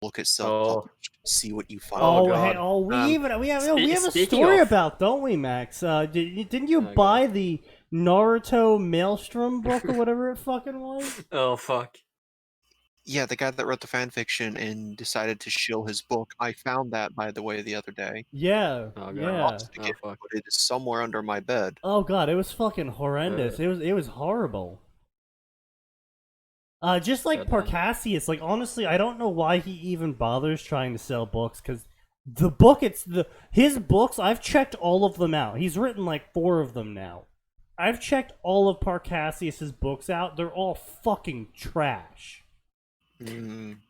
look at Oh. self-published, see what you find. Oh, Hey, God. we have a Speaking story of- about, don't we, Max? Didn't you Oh, buy the Naruto Maelstrom book or whatever it fucking was? Oh, fuck. Yeah, the guy that wrote the fanfiction and decided to shill his book. I found that, by the way, the other day. Yeah, Oh, God. yeah. Lost it Oh, again, fuck. but it is somewhere under my bed. Oh god, it was fucking horrendous. It was horrible. Just like Goddamn. Parcassius, like honestly, I don't know why he even bothers trying to sell books, because his books, I've checked all of them out. He's written like 4 of them now. I've checked all of Parcassius's books out. They're all fucking trash. Doesn't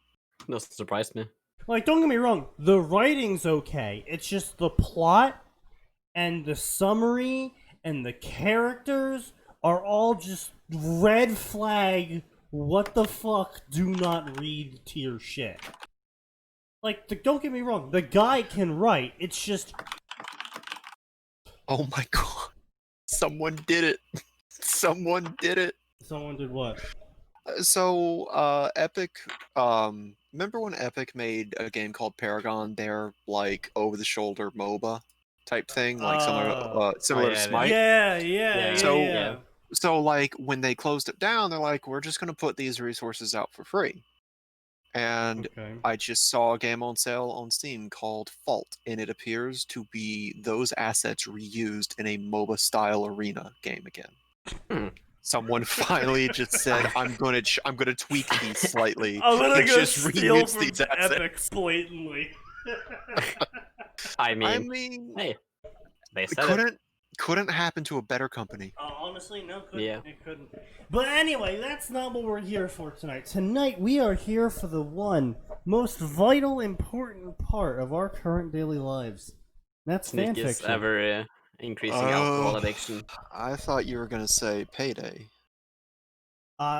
surprise me. Like, don't get me wrong, the writing's okay. It's just the plot and the summary and the characters are all just red flag. What the fuck? Do not read tier shit. Like, don't get me wrong, the guy can write. It's just. Oh my god. Someone did it. Someone did it. Someone did what? So, Epic, remember when Epic made a game called Paragon? Their, like, over-the-shoulder MOBA type thing? Like, similar to yeah, Smite? Yeah. So, like, when they closed it down, they're like, we're just gonna put these resources out for free. And Okay. I just saw a game on sale on Steam called Fault, and it appears to be those assets reused in a MOBA-style arena game again. Someone finally just said, "I'm gonna tweak these slightly. I'm gonna and go just steal reuse from these assets." Epic blatantly. I I mean, mean, hey, they it said it. couldn't happen to a better company. Honestly, no, couldn't. Yeah. It couldn't. But anyway, that's not what we're here for tonight. Tonight, we are here for the one most vital, important part of our current daily lives. That's Sneaky's fanfiction. ever increasing alcohol addiction. I thought you were gonna say Payday.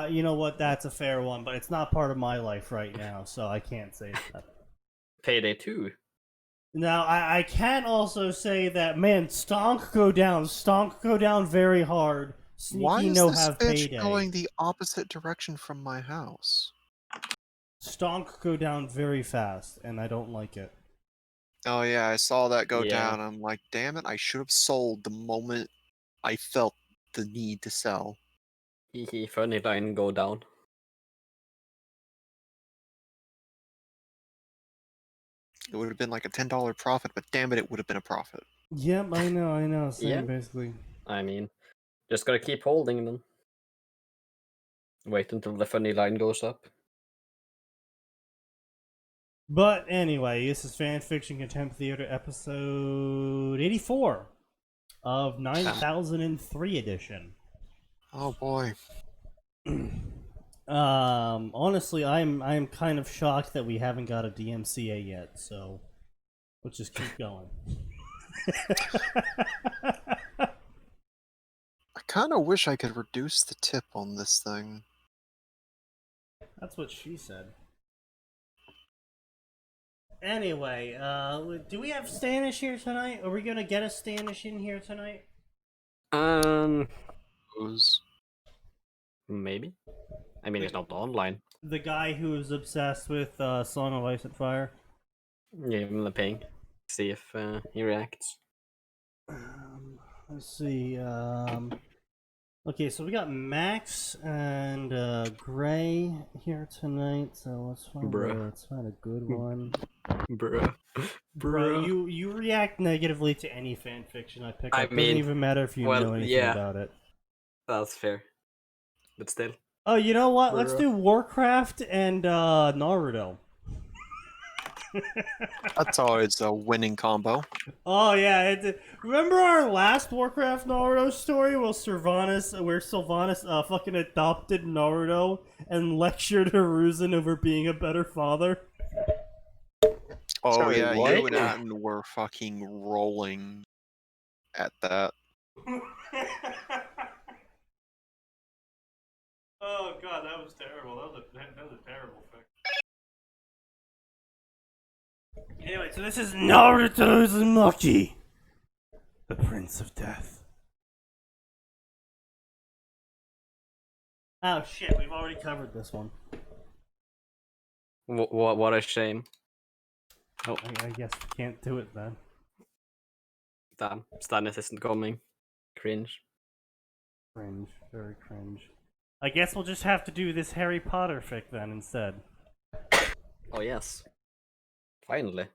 You know what? That's a fair one, but it's not part of my life right now, so I can't say that. Payday 2. Now, I can also say that, man, stonk go down very hard. Sneaky Why is no this have bitch payday. going the opposite direction from my house? Stonk go down very fast, and I don't like it. Oh yeah, I saw that go Yeah. down. I'm like, damn it! I should have sold the moment I felt the need to sell. Hehe, funny line go down. It would have been like a $10 profit, but damn it, it would have been a profit. Yep, I know. Same, Yeah. basically. I mean, just gotta keep holding them. Wait until the funny line goes up. But anyway, this is Fanfiction Contempt Theater episode 84 of 9003 edition. Oh boy. Honestly, I'm kind of shocked that we haven't got a DMCA yet, so let's just keep going. I kind of wish I could reduce the tip on this thing. That's what she said. Anyway, do we have Stanish here tonight? Are we gonna get a Stanish in here tonight? Maybe. I mean, it's not online. The guy who is obsessed with Song of Ice and Fire. Give him the ping. See if he reacts. Let's see. Okay, so we got Max and Gray here tonight. So let's find a good one. Bruh. Bro, you react negatively to any fan fiction I pick up. I Doesn't mean, even matter if you know anything about it. That's fair. But still. Oh, you know what? Let's Bruh. do Warcraft and Naruto. That's always a winning combo. Oh yeah, remember our last Warcraft Naruto story where Sylvanas fucking adopted Naruto and lectured Hiruzen over being a better father? Oh Sorry, yeah, what? you and Atin were fucking rolling at that. Oh god, that was terrible. That was a terrible thing. Anyway, so this is Naruto Uzumaki, the Prince of Death. Oh shit, we've already covered this one. What a shame. Oh, I guess we can't do it then. Damn, Stannis isn't coming. Cringe. Cringe, very cringe. I guess we'll just have to do this Harry Potter fic then instead. Oh yes. Finally.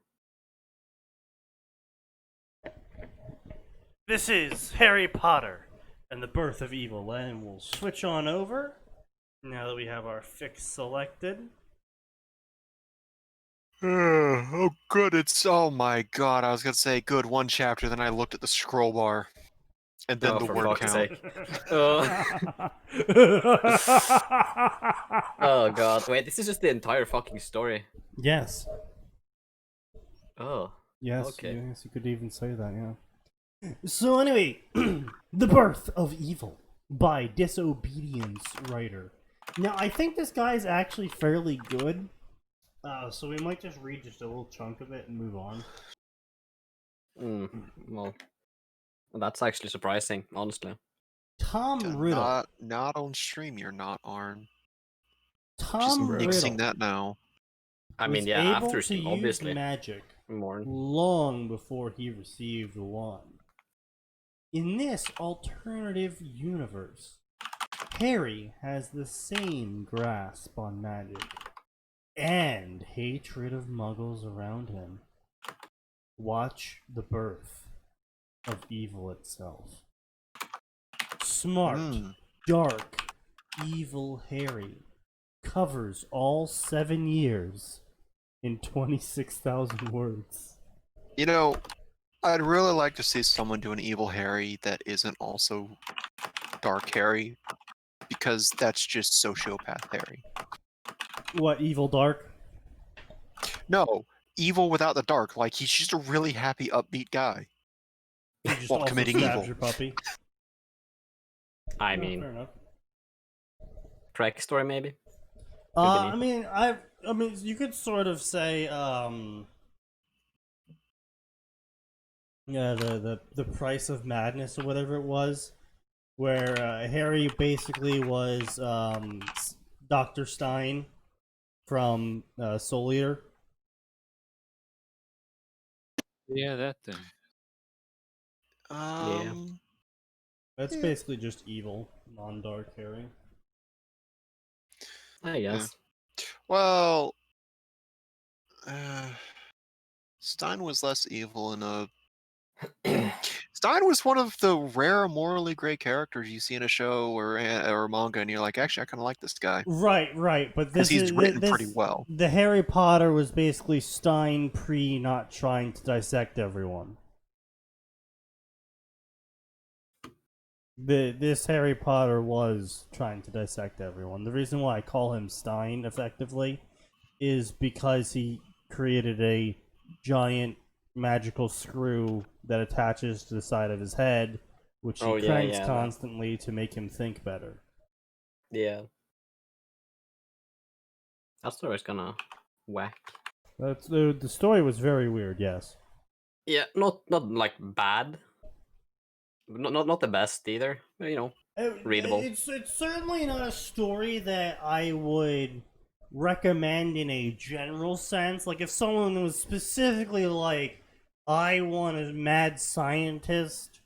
This is Harry Potter and the Birth of Evil, and we'll switch on over now that we have our fic selected. Oh, good. Oh my god. I was gonna say good one chapter, then I looked at the scroll bar. And then the for word fuck's count. sake. Oh god, wait, this is just the entire fucking story. Yes. Oh. Yes, Okay. yes, you could even say that, yeah. So anyway, The Birth of Evil by Disobedience Writer. Now, I think this guy's actually fairly good, so we might just read just a little chunk of it and move on. Well, that's actually surprising, honestly. Tom Riddle. Not on stream, you're not, Arn. Tom Just fixing Riddle that now. I mean, was yeah, able after to stream, use obviously. magic More. long before he received the wand. In this alternative universe, Harry has the same grasp on magic and hatred of muggles around him. Watch the birth of evil itself. Smart, dark, evil Harry covers all 7 years in 26,000 words. You know, I'd really like to see someone do an evil Harry that isn't also Dark Harry, because that's just sociopath Harry. What, evil dark? No, evil without the dark. Like, he's just a really happy, upbeat guy. He just While also committing stabs evil. your puppy. I No, mean, fair enough. Crack story maybe? I mean, you could sort of say, yeah, the price of madness or whatever it was, where Harry basically was Dr. Stein from Soul Eater. Yeah, that thing. That's basically just evil, non-dark Harry. I guess. Well, Stein was less evil in a... Stein was one of the rare morally great characters you see in a show or a manga, and you're like, actually, I kind of like this guy. Right, but this He's is written pretty well. The Harry Potter was basically Stein pre not trying to dissect everyone. This Harry Potter was trying to dissect everyone. The reason why I call him Stein effectively is because he created a giant magical screw that attaches to the side of his head, which he cranks constantly to make him think better. Yeah. That story's kinda whack. That's the story was very weird, yes. Yeah, not like bad. Not the best either, but, you know, readable. It's certainly not a story that I would recommend in a general sense. Like, if someone was specifically like, I want a mad scientist,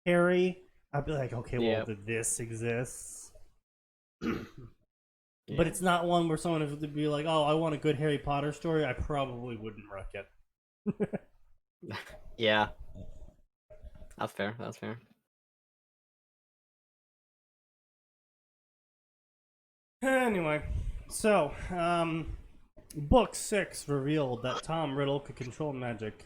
Harry, I'd be like, okay, well, this exists. But it's not one where someone would be like, oh, I want a good Harry Potter story. I probably wouldn't wreck it. Yeah. That's fair. Anyway, so, Book 6 revealed that Tom Riddle could control magic.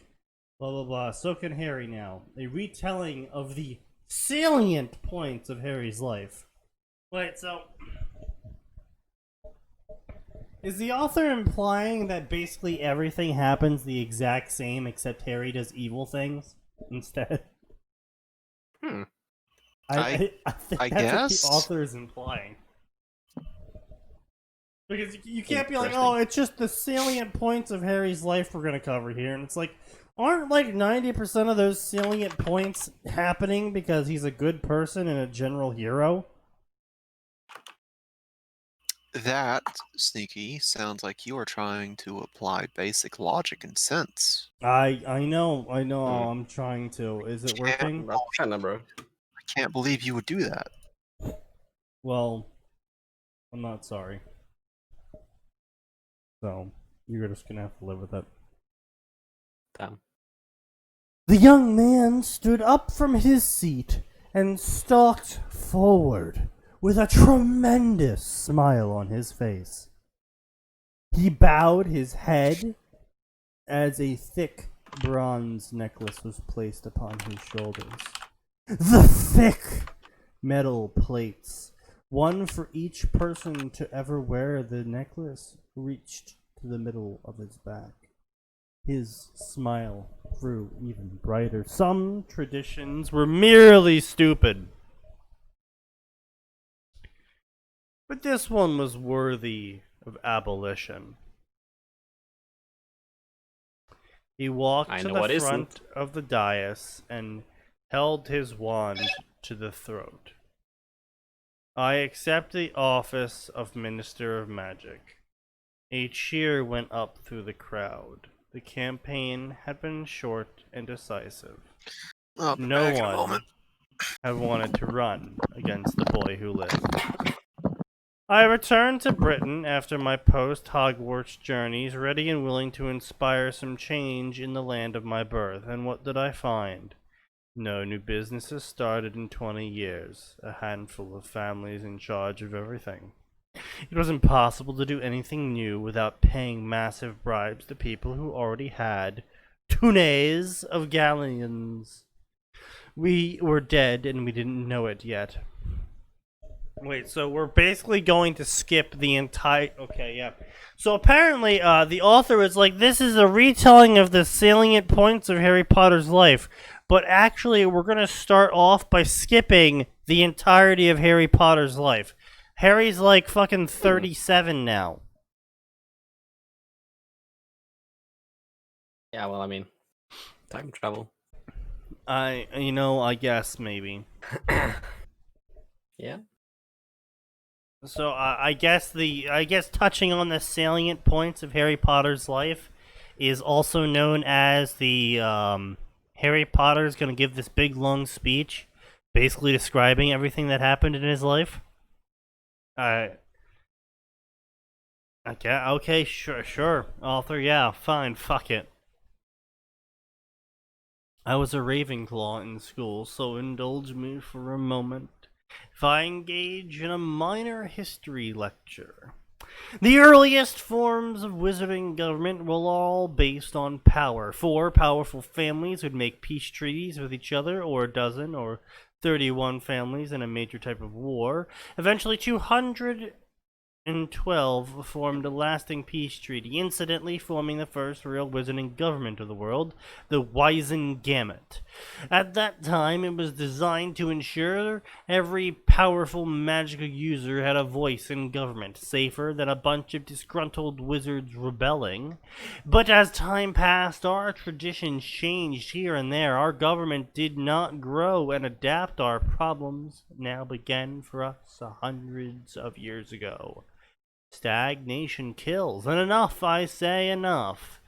Blah, blah, blah. So can Harry now. A retelling of the salient points of Harry's life. Wait, so... is the author implying that basically everything happens the exact same except Harry does evil things instead? I think that's what the author is implying. Because you can't be like, oh, it's just the salient points of Harry's life we're going to cover here. And it's like, aren't like 90% of those salient points happening because he's a good person and a general hero? That, Sneaky, sounds like you are trying to apply basic logic and sense. I know, I'm trying to. Is it working? I'm trying to, bro. I can't believe you would do that. Well, I'm not sorry. So, you're just gonna have to live with it. Damn. The young man stood up from his seat and stalked forward with a tremendous smile on his face. He bowed his head as a thick bronze necklace was placed upon his shoulders. The thick metal plates, one for each person to ever wear the necklace, reached to the middle of his back. His smile grew even brighter. Some traditions were merely stupid, but this one was worthy of abolition. He walked to the front of the dais and held his wand to the throat. I accept the office of Minister of Magic. A cheer went up through the crowd. The campaign had been short and decisive. No one had wanted to run against the boy who lived. I returned to Britain after my post-Hogwarts journeys, ready and willing to inspire some change in the land of my birth. And what did I find? No new businesses started in 20 years. A handful of families in charge of everything. It was impossible to do anything new without paying massive bribes to people who already had tunes of galleons. We were dead and we didn't know it yet. Wait, so we're basically going to skip the entire... Okay, yeah. So apparently, the author is like, this is a retelling of the salient points of Harry Potter's life. But actually, we're going to start off by skipping the entirety of Harry Potter's life. Harry's like fucking 37 now. Yeah, well, I mean, time travel. I guess maybe. Yeah. So I guess touching on the salient points of Harry Potter's life is also known as the Harry Potter's gonna give this big long speech, basically describing everything that happened in his life. Okay, sure, author, yeah, fine, fuck it. I was a Ravenclaw in school, so indulge me for a moment if I engage in a minor history lecture. The earliest forms of wizarding government were all based on power. 4 powerful families would make peace treaties with each other, or a dozen, or 31 families in a major type of war. Eventually, 212 formed a lasting peace treaty, incidentally forming the first real wizarding government of the world, the Wizengamot. At that time, it was designed to ensure every powerful magical user had a voice in government, safer than a bunch of disgruntled wizards rebelling. But as time passed, our traditions changed here and there. Our government did not grow and adapt. Our problems now began for us hundreds of years ago. Stagnation kills, and enough, I say enough.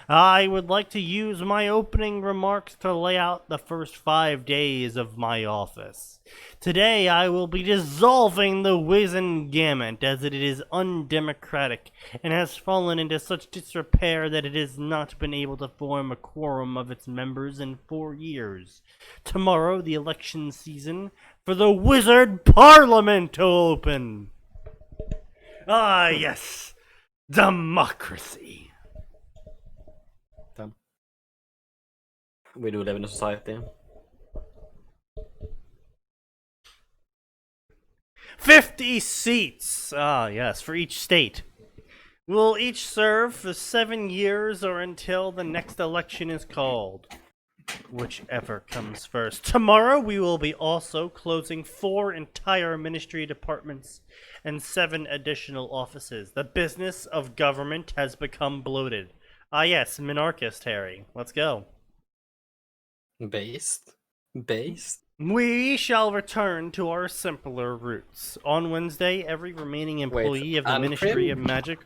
I would like to use my opening remarks to lay out the first 5 days of my office. Today I will be dissolving the Wizengamot, as it is undemocratic and has fallen into such disrepair that it has not been able to form a quorum of its members in 4 years. Tomorrow the election season for the Wizard Parliament to open. Ah, yes, democracy. Damn. We do live in a society. 50 seats, yes, for each state. Will each serve for 7 years or until the next election is called. Whichever comes first. Tomorrow we will be also closing 4 entire ministry departments and 7 additional offices. The business of government has become bloated. Ah yes, minarchist Harry. Let's go. Based? We shall return to our simpler roots. On Wednesday, every remaining employee of the Ministry of Magic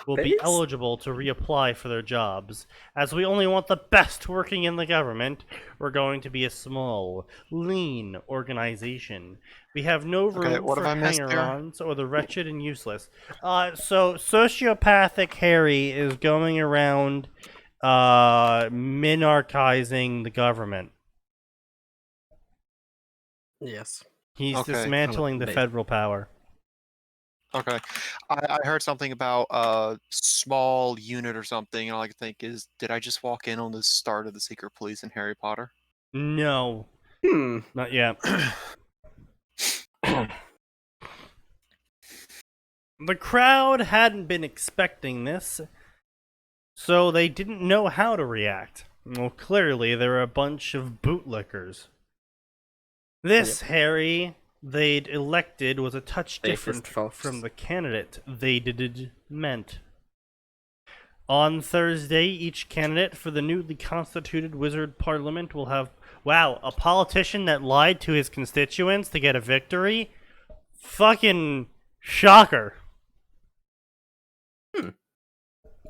will be Please? eligible to reapply for their jobs. As we only want the best working in the government, we're going to be a small, lean organization. We have no room what for have I missed here? hanger-ons or the wretched and useless. So sociopathic Harry is going around minarchizing the government. Yes. He's Okay. dismantling the federal power. Okay. I heard something about a small unit or something, and all I can think is, did I just walk in on the start of the secret police in Harry Potter? No, not yet. The crowd hadn't been expecting this, so they didn't know how to react. Well, clearly, they're a bunch of bootlickers. This Harry they'd elected was a touch different from the candidate they'd meant. On Thursday, each candidate for the newly constituted wizard parliament will have... Wow, a politician that lied to his constituents to get a victory? Fucking shocker.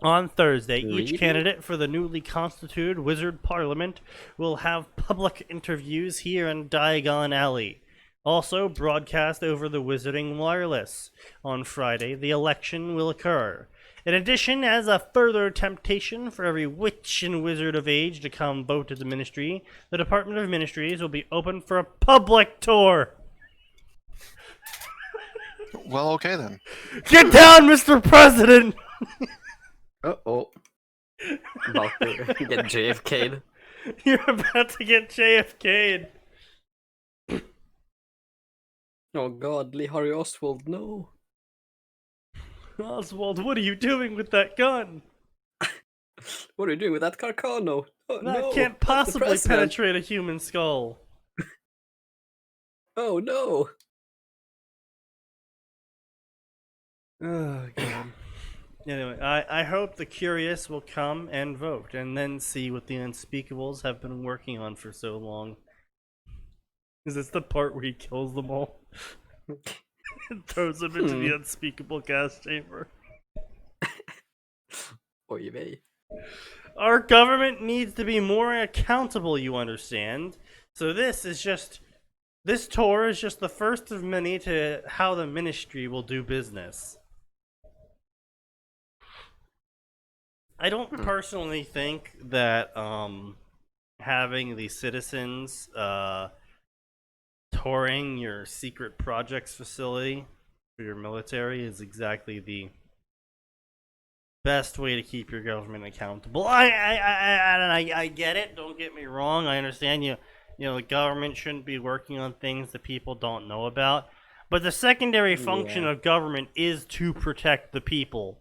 On Thursday, each candidate for the newly constituted wizard parliament will have public interviews here in Diagon Alley. Also broadcast over the Wizarding Wireless. On Friday, the election will occur. In addition, as a further temptation for every witch and wizard of age to come vote at the ministry, the Department of Ministries will be open for a public tour. Well, okay then. Get down, Mr. President! Uh-oh. About to get JFK'd. You're about to get JFK'd. Oh god, Lee Harvey Oswald, no. Oswald, what are you doing with that gun? What are you doing with that Carcano? Oh, That no, can't that's the possibly president. penetrate a human skull. Oh no. Oh, God. Anyway, I hope the curious will come and vote, and then see what the unspeakables have been working on for so long. Is this the part where he kills them all? And throws them into the unspeakable gas chamber? Oy vey. Our government needs to be more accountable, you understand? So this tour is just the first of many to how the ministry will do business. I don't personally think that having the citizens touring your secret projects facility for your military is exactly the best way to keep your government accountable. I get it. Don't get me wrong. I understand you know the government shouldn't be working on things that people don't know about. But the secondary function of government is to protect the people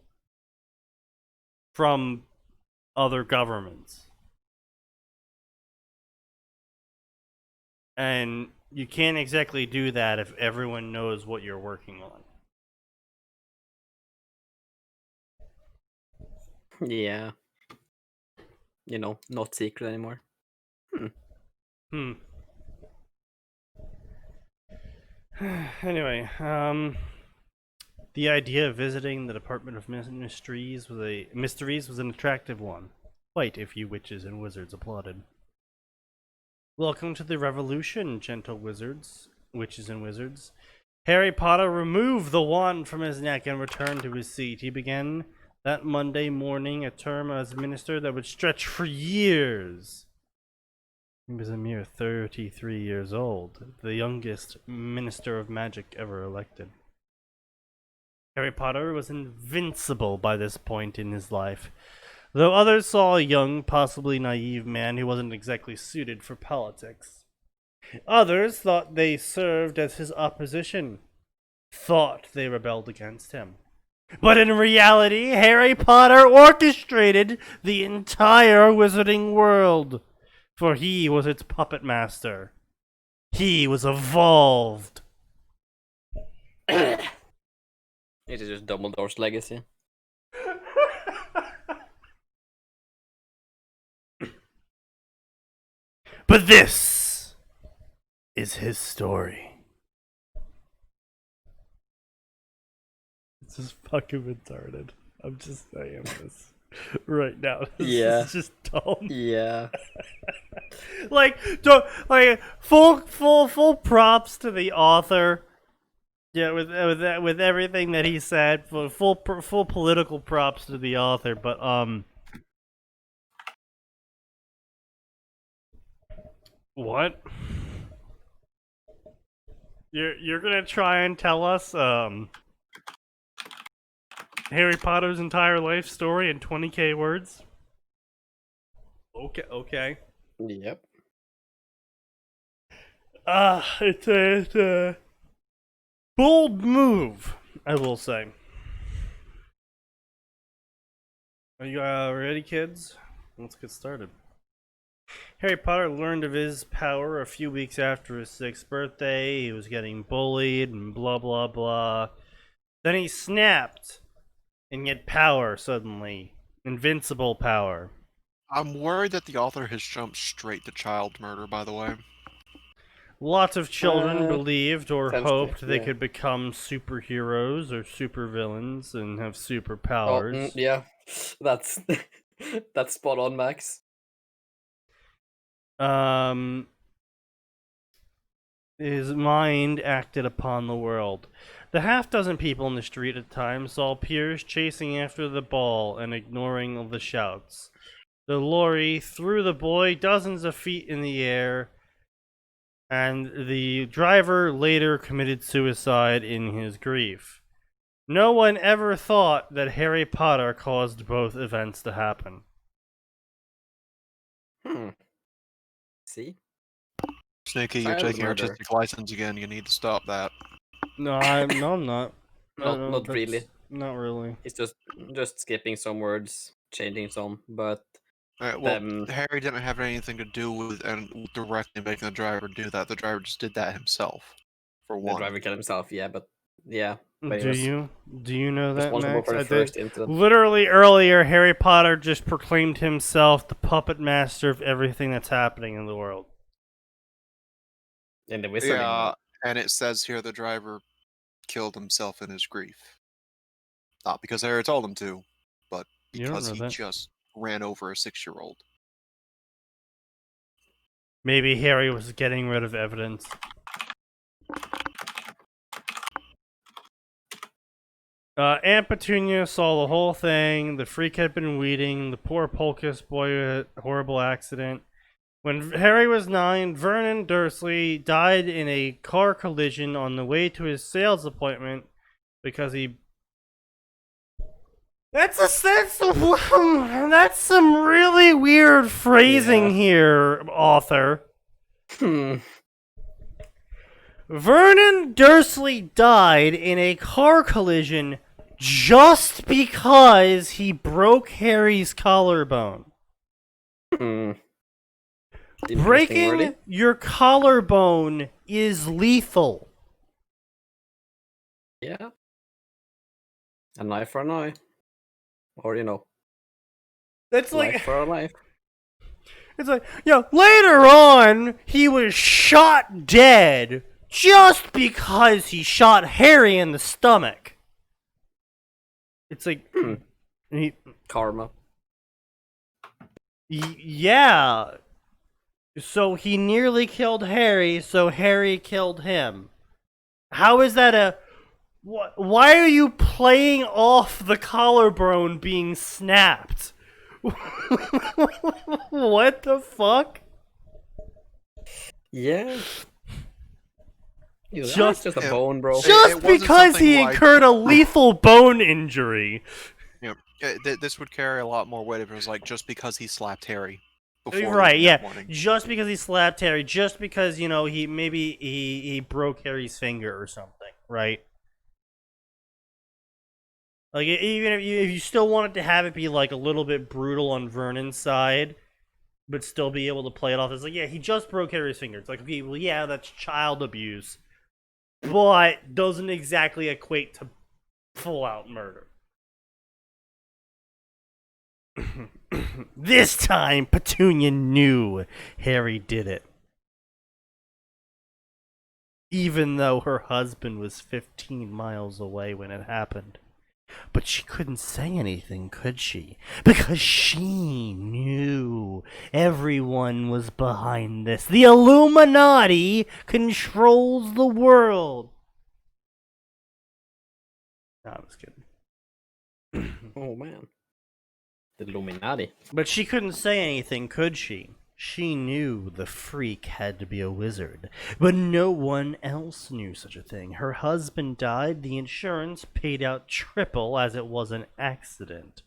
from other governments. And you can't exactly do that if everyone knows what you're working on. Yeah. You know, not secret anymore. Anyway, the idea of visiting the Department of Mysteries was an attractive one. Quite a few witches and wizards applauded. Welcome to the revolution, gentle witches and wizards. Harry Potter removed the wand from his neck and returned to his seat. He began that Monday morning a term as minister that would stretch for years. He was a mere 33 years old, the youngest minister of magic ever elected. Harry Potter was invincible by this point in his life, though others saw a young, possibly naive man who wasn't exactly suited for politics. Others thought they served as his opposition, thought they rebelled against him. But in reality, Harry Potter orchestrated the entire wizarding world, for he was its puppet master. He was evolved. It is just Dumbledore's legacy. But this is his story. This is fucking retarded. I'm just saying this right now. This is just dumb. Yeah. like full props to the author. Yeah, with everything that he said, full political props to the author. But what? You're gonna try and tell us Harry Potter's entire life story in 20k words? Okay. Yep. It's a bold move, I will say. Are you ready, kids? Let's get started. Harry Potter learned of his power a few weeks after his 6th birthday. He was getting bullied and blah blah blah. Then he snapped and get power suddenly. Invincible power. I'm worried that the author has jumped straight to child murder, by the way. Lots of children believed or hoped they yeah. could become superheroes or supervillains and have Oh, superpowers. yeah. That's that's spot on, Max. His mind acted upon the world. The half-dozen people in the street at the time saw Piers chasing after the ball and ignoring the shouts. The lorry threw the boy dozens of feet in the air, and the driver later committed suicide in his grief. No one ever thought that Harry Potter caused both events to happen. See? Sneaky, you're Child taking murder. artistic license again. You need to stop that. No, I'm not. Not really. Not really. He's just skipping some words, changing some, but Alright, well, Harry didn't have anything to do with and directly making the driver do that. The driver just did that himself, for the one. driver killed himself. Yeah, but yeah. But Do you know that, responsible Max? for the first incident. Literally earlier, Harry Potter just proclaimed himself the puppet master of everything that's happening in the world. In the wizarding Yeah, world. and it says here the driver killed himself in his grief. Not because Harry told him to, but You don't because know he that. just ran over a 6-year-old. Maybe Harry was getting rid of evidence. Aunt Petunia saw the whole thing. The freak had been weeding. The poor Polkus boy had a horrible accident. When Harry was 9, Vernon Dursley died in a car collision on the way to his sales appointment because he... That's some really weird phrasing here, author. Vernon Dursley died in a car collision just because he broke Harry's collarbone. Breaking your collarbone is lethal. Yeah. An eye for an eye. Or, you know. That's life like... for a life. It's like, later on, he was shot dead just because he shot Harry in the stomach. It's like... Karma. Yeah. So he nearly killed Harry, so Harry killed him. How is that a... Why are you playing off the collarbone being snapped? What the fuck? Yeah. Just a bone, bro. Just because he incurred a lethal bone injury. Yeah, this would carry a lot more weight if it was like just because he slapped Harry. Right, yeah. Just because he slapped Harry, just because, you know, he broke Harry's finger or something, right? Like, even if you still wanted to have it be, like, a little bit brutal on Vernon's side, but still be able to play it off as, like, yeah, he just broke Harry's finger. It's like, okay, well, yeah, that's child abuse, but doesn't exactly equate to full-out murder. This time, Petunia knew Harry did it. even though her husband was 15 miles away when it happened. But she couldn't say anything, could she? Because she knew everyone was behind this. The Illuminati controls the world. No, I was kidding. Oh man. The Illuminati. But she couldn't say anything, could she? She knew the freak had to be a wizard, but no one else knew such a thing. Her husband died, the insurance paid out triple as it was an accident.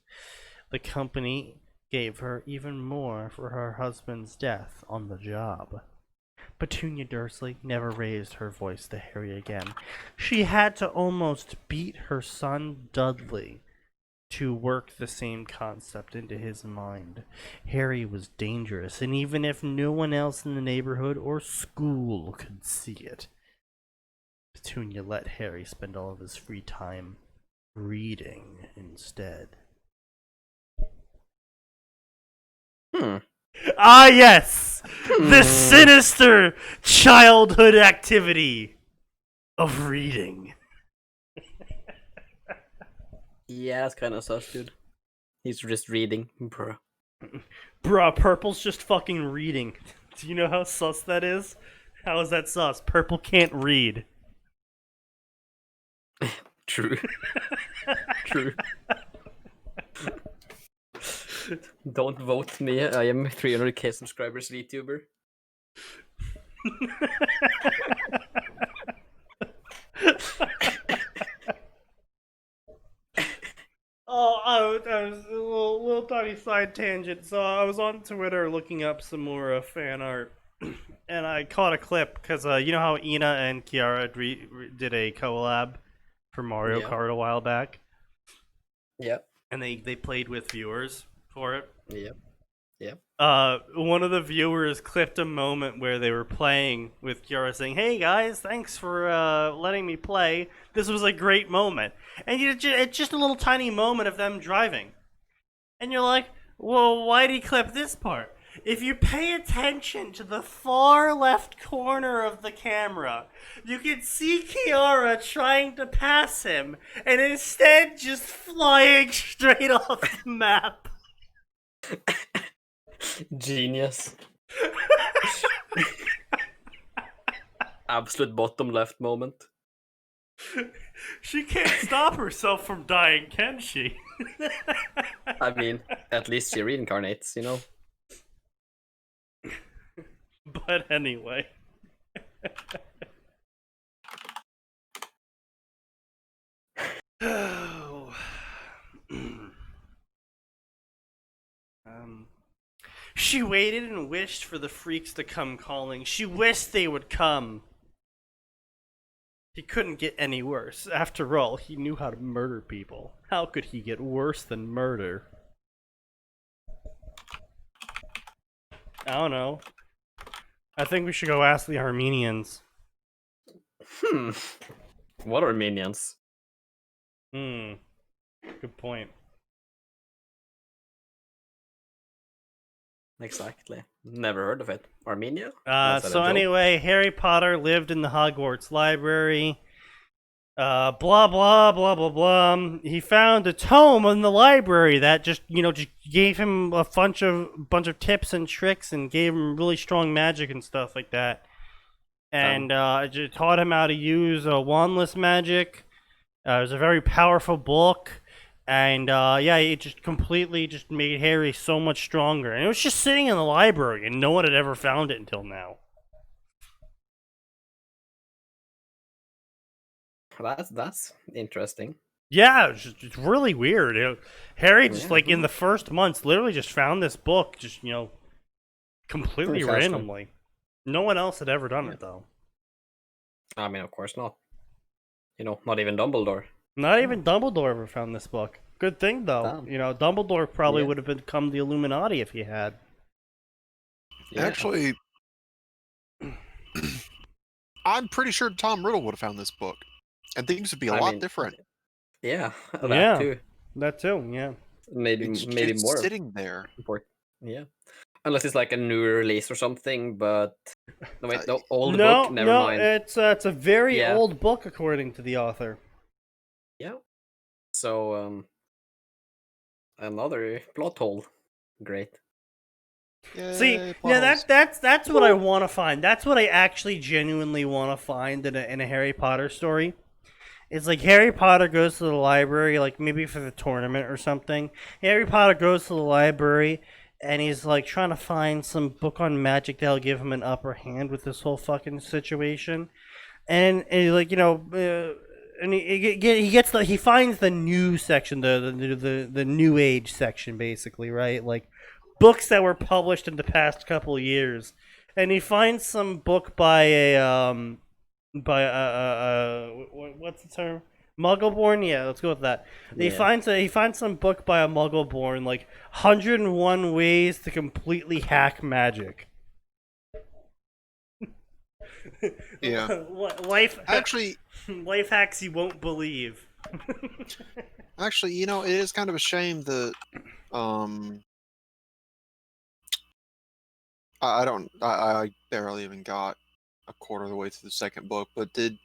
The company gave her even more for her husband's death on the job. Petunia Dursley never raised her voice to Harry again. She had to almost beat her son Dudley to work the same concept into his mind. Harry was dangerous, and even if no one else in the neighborhood or school could see it, Petunia let Harry spend all of his free time reading instead. Ah, yes! The sinister childhood activity of reading. Yeah, it's kind of sus, dude. He's just reading, bruh. Bruh, Purple's just fucking reading. Do you know how sus that is? How is that sus? Purple can't read. True. True. Don't vote me. I am 300k subscribers VTuber. Oh, I was a little tiny side tangent. So I was on Twitter looking up some more fan art, and I caught a clip because you know how Ina and Kiara did a collab for Mario Kart a while back. Yep. And they played with viewers for it. Yep. Yep. One of the viewers clipped a moment where they were playing with Kiara saying, "Hey guys, thanks for letting me play. This was a great moment." And it's just a little tiny moment of them driving. And you're like, well, why'd he clip this part? If you pay attention to the far left corner of the camera, you can see Kiara trying to pass him, and instead just flying straight off the map. Genius. Absolute bottom left moment. She can't stop herself from dying, can she? I mean, at least she reincarnates, you know? But anyway. She waited and wished for the freaks to come calling. She wished they would come. He couldn't get any worse. After all, he knew how to murder people. How could he get worse than murder? I don't know. I think we should go ask the Armenians. What Armenians? Good point. Exactly. Never heard of it. Armenia? So anyway, Harry Potter lived in the Hogwarts library. Blah blah blah blah blah. He found a tome in the library that just gave him a bunch of tips and tricks and gave him really strong magic and stuff like that. And it just taught him how to use wandless magic. It was a very powerful book. And it just completely just made Harry so much stronger. And it was just sitting in the library, and no one had ever found it until now. That's interesting. Yeah, it's really weird. Harry just in the first months literally just found this book, just completely randomly. No one else had ever done it though. I mean, of course not. Not even Dumbledore. Not even Dumbledore ever found this book. Good thing though. Damn. Dumbledore probably would have become the Illuminati if he had. Yeah. Actually, I'm pretty sure Tom Riddle would have found this book, and things would be a lot different. Yeah, that too. Yeah, maybe It's more sitting there. important. Yeah, unless it's like a new release or something. But No, wait, the old No, book. Never no, mind. it's a very Yeah. old book according to the author. Yeah. So another plot hole. Great. See, Yay, yeah, plot holes. that's what I want to find. That's what I actually genuinely want to find in a Harry Potter story. It's like Harry Potter goes to the library, like maybe for the tournament or something. Harry Potter goes to the library and he's like trying to find some book on magic that'll give him an upper hand with this whole fucking situation. And like and he finds the new section, the new age section, basically, right? Like books that were published in the past couple of years, and he finds some book by what's the term? Muggleborn, yeah, let's go with that. He finds some book by a Muggleborn, like 101 ways to completely hack magic. Yeah. Life Actually, life hacks you won't believe. Actually, it is kind of a shame that I barely even got a quarter of the way through the second book, but did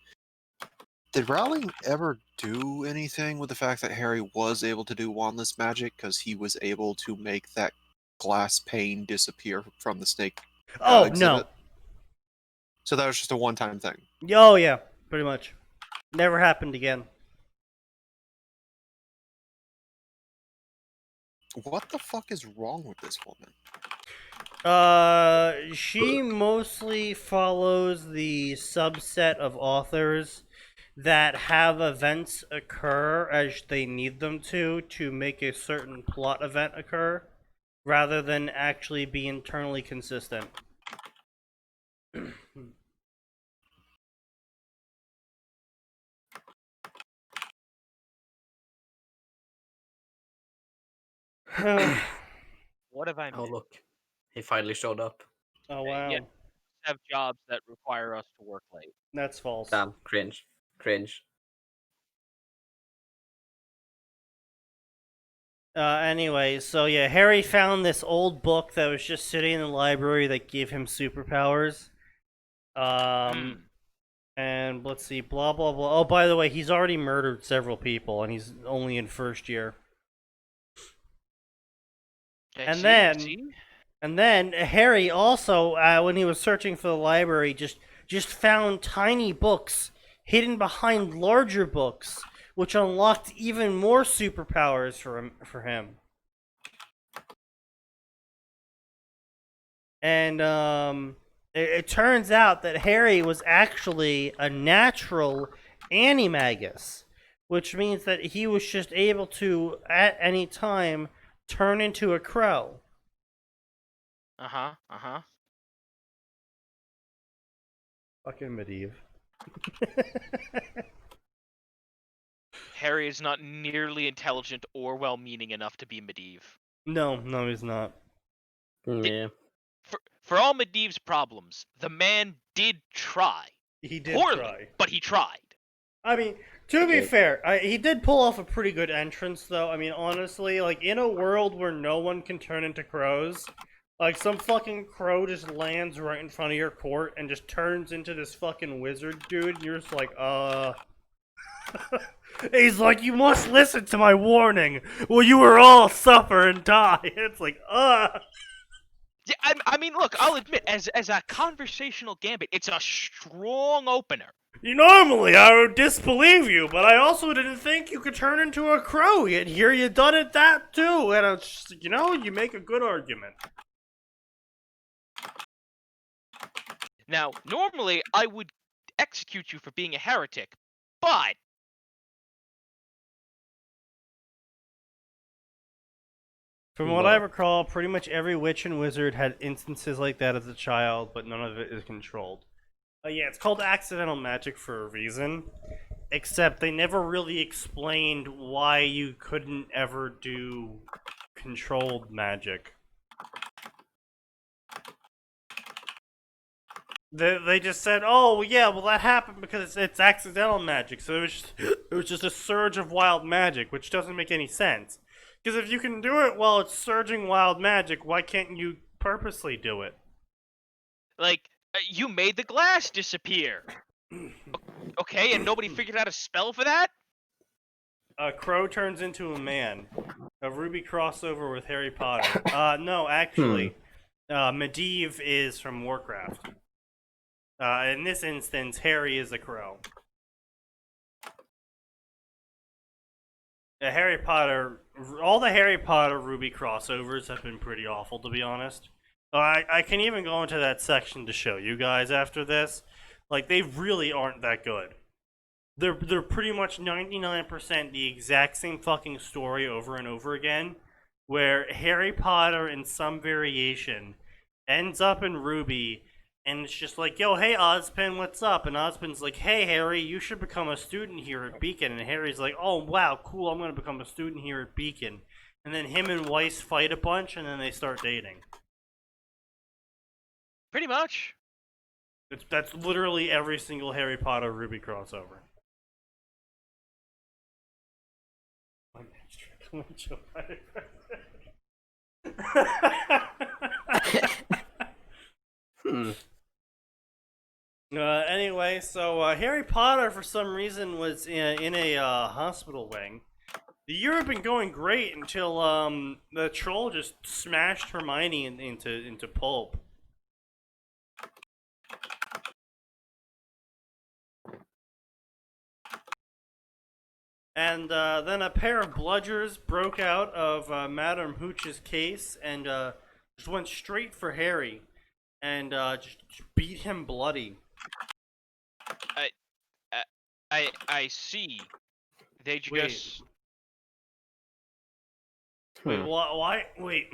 Rowling ever do anything with the fact that Harry was able to do wandless magic because he was able to make that glass pane disappear from the snake Oh exhibit? no. So that was just a one-time thing. Oh yeah, pretty much. Never happened again. What the fuck is wrong with this woman? She mostly follows the subset of authors that have events occur as they need them to make a certain plot event occur, rather than actually be internally consistent. What have I Oh missed? look, he finally showed up. Oh wow, Yeah. Have jobs that require us to work late. that's false. Damn, cringe. Anyway, so yeah, Harry found this old book that was just sitting in the library that gave him superpowers. And let's see, blah blah blah. Oh, by the way, he's already murdered several people, and he's only in first year. Okay, And see? then- See? And then Harry also, when he was searching for the library, just found tiny books hidden behind larger books, which unlocked even more superpowers for him. And it turns out that Harry was actually a natural animagus, which means that he was just able to, at any time, turn into a crow. Fucking Medivh. Harry is not nearly intelligent or well-meaning enough to be Medivh. No, he's not. Yeah. For all Medivh's problems, the man did try. He did Poorly, try. but he tried. I mean, to be Okay. fair, he did pull off a pretty good entrance, though. I mean, honestly, like, in a world where no one can turn into crows, like, some fucking crow just lands right in front of your court and just turns into this fucking wizard dude, and you're just like, He's like, you must listen to my warning, or you will all suffer and die. It's like, Yeah, I mean, look, I'll admit, as a conversational gambit, it's a strong opener. Normally, I would disbelieve you, but I also didn't think you could turn into a crow, yet here you done it that too, and it's just, you make a good argument. Now, normally, I would execute you for being a heretic, but From what I recall, pretty much every witch and wizard had instances like that as a child, but none of it is controlled. Yeah, it's called accidental magic for a reason, except they never really explained why you couldn't ever do controlled magic. They just said, oh, yeah, well, that happened because it's accidental magic, so it was just a surge of wild magic, which doesn't make any sense. Because if you can do it while it's surging wild magic, why can't you purposely do it? like, You made the glass disappear. Okay, and nobody figured out a spell for that? A crow turns into a man. A Ruby crossover with Harry Potter. No, actually, Medivh is from Warcraft. In this instance, Harry is a crow. All the Harry Potter Ruby crossovers have been pretty awful, to be honest. I can even go into that section to show you guys after this. Like, they really aren't that good. They're pretty much 99% the exact same fucking story over and over again, where Harry Potter in some variation ends up in Ruby, and it's just like, yo, hey Ozpin, what's up? And Ozpin's like, hey Harry, you should become a student here at Beacon. And Harry's like, oh wow, cool, I'm gonna become a student here at Beacon. And then him and Weiss fight a bunch, and then they start dating. Pretty much. That's literally every single Harry Potter Ruby crossover. Anyway, so Harry Potter, for some reason, was in a hospital wing. The year had been going great until the troll just smashed Hermione into pulp. And then a pair of bludgers broke out of Madame Hooch's case and just went straight for Harry and just beat him bloody. I see. They Wait. just... Wait, why? Wait.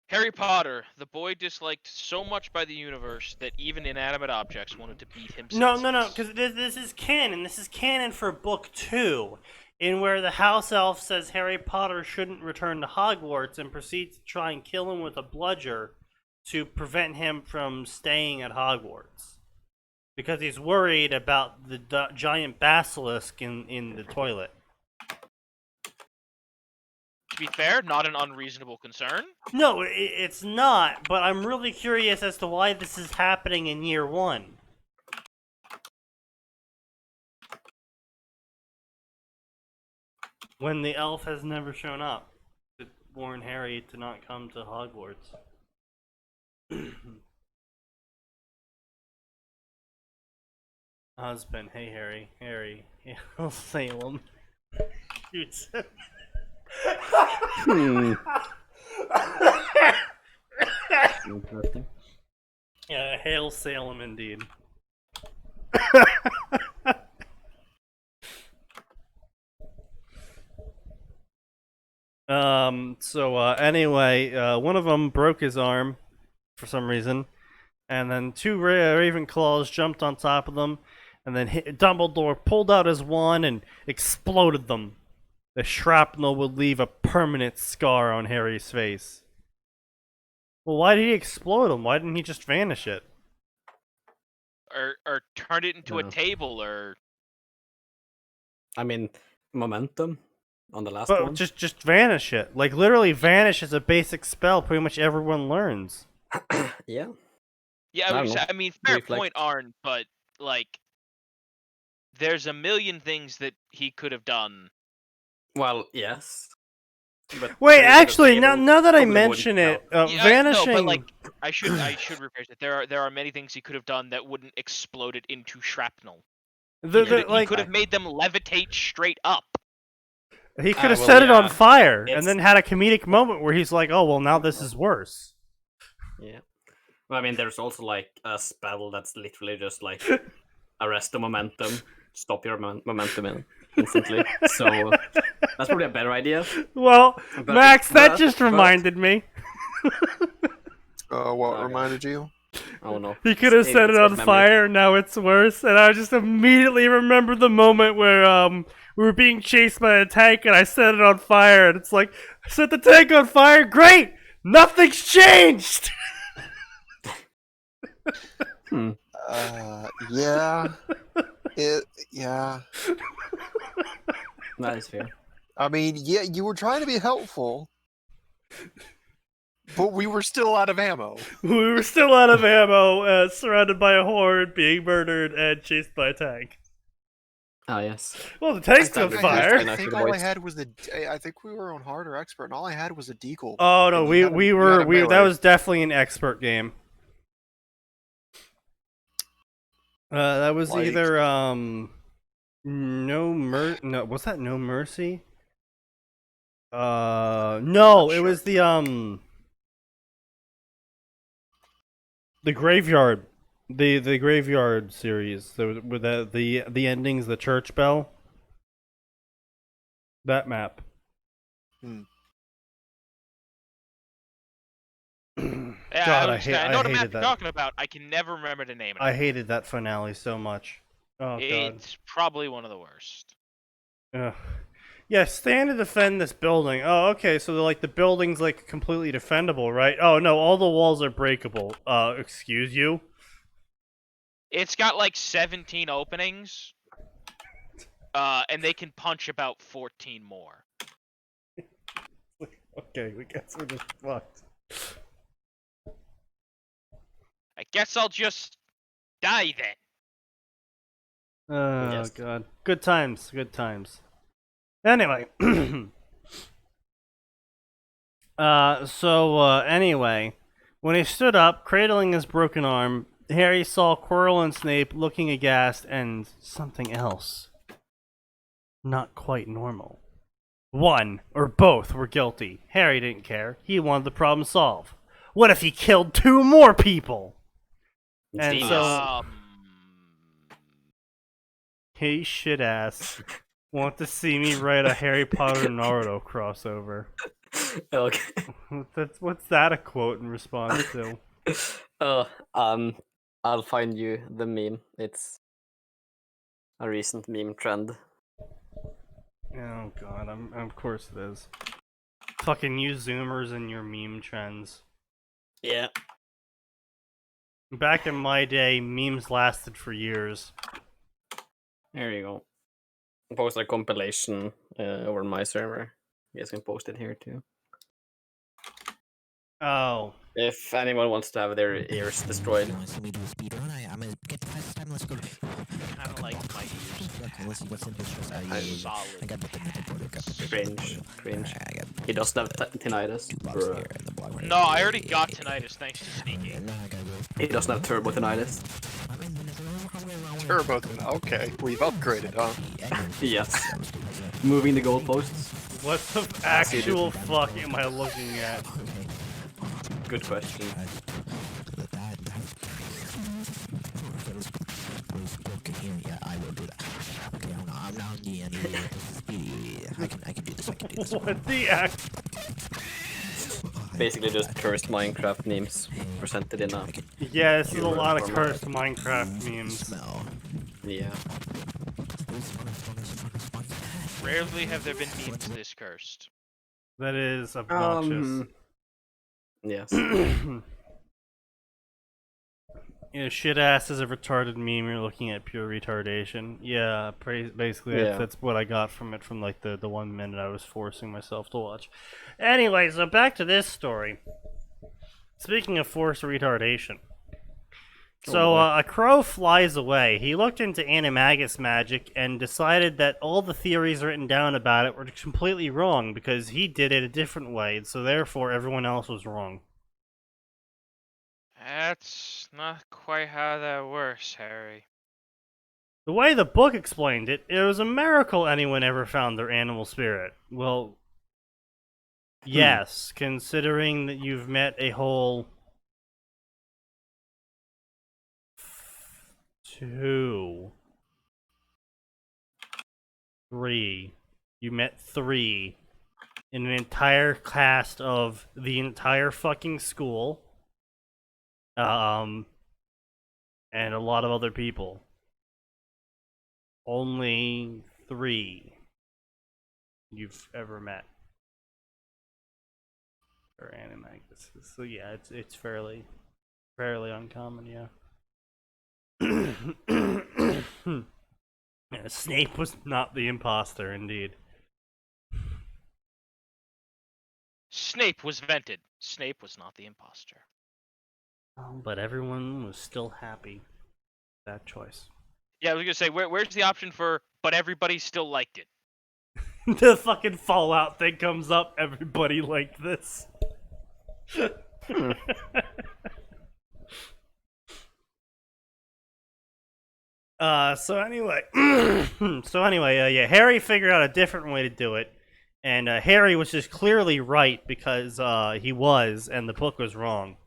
Harry Potter, the boy disliked so much by the universe that even inanimate objects wanted to beat him. No, because this is canon. This is canon for book 2, in where the house elf says Harry Potter shouldn't return to Hogwarts and proceeds to try and kill him with a bludger to prevent him from staying at Hogwarts. Because he's worried about the giant basilisk in the toilet. To be fair, not an unreasonable concern. No, it's not, but I'm really curious as to why this is happening in year 1. When the elf has never shown up to warn Harry to not come to Hogwarts. Husband, hey Harry, Hail Salem. Shoots. Interesting. Yeah, Hail Salem indeed. Anyway, one of them broke his arm for some reason, and then 2 Ravenclaws jumped on top of them, and then Dumbledore pulled out his wand and exploded them. The shrapnel would leave a permanent scar on Harry's face. Well, why did he explode him? Why didn't he just vanish it? Or turn it into a table, or... I mean, momentum on the last But one. just vanish it. Like, literally vanish is a basic spell pretty much everyone learns. Yeah. Yeah, I mean, fair Reflect. point, Arn, but, like, there's a million things that he could have done. Well, yes. But Wait, turning actually, the table now that I probably mention wouldn't it, count. Yeah, vanishing... No, but, like, I should rephrase it. There are many things he could have done that wouldn't explode it into shrapnel. He could have made them levitate straight up. He could have well, set it on yeah. fire and It's- then had a comedic moment where he's like, oh, well, now this is worse. Yeah. Well, I mean, there's also like a spell that's literally just like arrest the momentum, stop your momentum instantly. So that's probably a better idea. Well, But- Max, that but- just but- reminded me. What Okay. reminded you? Oh no. He could have set it on fire, now it's worse. And I just immediately remembered the moment where we were being chased by a tank and I set it on fire. And it's like, I set the tank on fire, great! Nothing's changed! Yeah. Yeah. That is fair. I mean, yeah, you were trying to be helpful. But we were still out of ammo. We were still out of ammo, surrounded by a horde, being murdered, and chased by a tank. Ah, yes. Well, the tanks I took think fire. I think all I had was I think we were on hard or expert, and all I had was a deagle. Oh no, And you had a that melee. was definitely an expert game. That was Like- either no, was that No Mercy? No, it was the graveyard, the graveyard series. With the endings, the church bell. That map. Yeah, God, I know the map hated you're that. talking about. I can never remember the name of it. I hated that finale so much. Oh god. It's probably one of the worst. Ugh. Yeah, stand to defend this building. Oh, okay, so the building's like completely defendable, right? Oh no, all the walls are breakable. Excuse you? It's got like 17 openings. And they can punch about 14 more. Okay, we guess we're just fucked. I guess I'll just die then. Oh Yes. god. Good times, good times. Anyway. Anyway, when he stood up, cradling his broken arm, Harry saw Quirrell and Snape looking aghast and something else. Not quite normal. One, or both, were guilty. Harry didn't care. He wanted the problem solved. What if he killed 2 more people? And Genius. so, hey shit ass. Want to see me write a Harry Potter Naruto crossover? Okay. What's that a quote in response to? I'll find you the meme. It's a recent meme trend. Oh god, of course it is. Fucking you Zoomers and your meme trends. Yeah. Back in my day, memes lasted for years. There you go. Post a compilation over my server. You guys can post it here too. Oh. If anyone wants to have their ears destroyed. Kind of like my ears. Solid. Cringe. He doesn't have tinnitus. Bruh. No, I already got tinnitus thanks to Sneaky. He doesn't have turbo tinnitus. Turbo. Okay, we've upgraded, huh? Yes. Moving the goalposts. What the actual fuck am I looking at? Good question. What the act? Basically just cursed Minecraft memes presented in a... Yeah, this is a lot of cursed Minecraft memes. Yeah. Rarely have there been memes this cursed. That is obnoxious. Yes. Yeah, shit ass is a retarded meme. You're looking at pure retardation. Yeah, basically Yeah. that's what I got from it. From like the 1 minute I was forcing myself to watch. Anyway, so back to this story. Speaking of forced retardation. So a crow flies away. He looked into animagus magic and decided that all the theories written down about it were completely wrong because he did it a different way. So therefore, everyone else was wrong. That's not quite how that works, Harry. The way the book explained it, it was a miracle anyone ever found their animal spirit. Well, yes, considering that you've met a whole 2, 3. You met 3 in an entire cast of the entire fucking school. And a lot of other people. Only 3 you've ever met. Or animagus. So yeah, it's fairly uncommon, yeah. Yeah, Snape was not the imposter, indeed. Snape was vented. Snape was not the imposter. But everyone was still happy with that choice. Yeah, I was gonna say, where's the option for, but everybody still liked it? The fucking Fallout thing comes up. Everybody liked this. So anyway, yeah, Harry figured out a different way to do it, and Harry was just clearly right because he was, and the book was wrong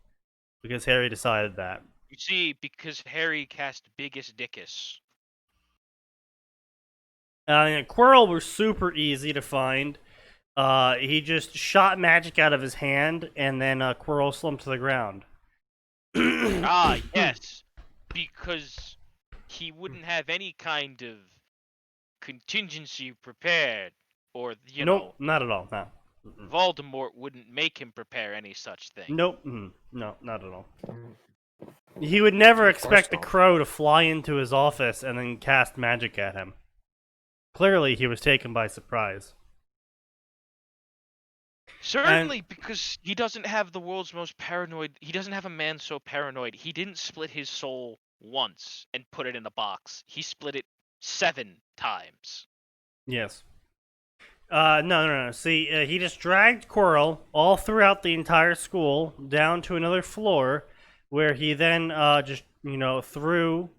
because Harry decided that. You see, because Harry cast Biggest Dickus. And Quirrell was super easy to find. He just shot magic out of his hand, and then Quirrell slumped to the ground. Ah, yes, because he wouldn't have any kind of contingency prepared, or Nope, not at all. No. Voldemort wouldn't make him prepare any such thing. Nope. No, not at all. He would never expect the crow to fly into his office and then cast magic at him. Clearly, he was taken by surprise. Certainly, because he doesn't have the world's most paranoid. He doesn't have a man so paranoid. He didn't split his soul once and put it in a box. He split it 7 times. Yes. No. See, he just dragged Quirrell all throughout the entire school down to another floor, where he then just threw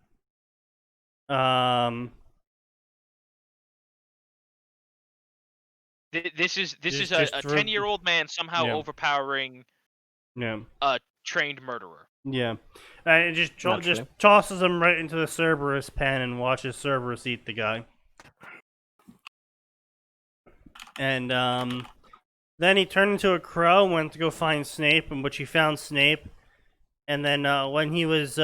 This is a 10-year-old man somehow overpowering a trained murderer. Yeah, and it just tosses him right into the Cerberus pen and watches Cerberus eat the guy. And then he turned into a crow, went to go find Snape, in which he found Snape. And then when he was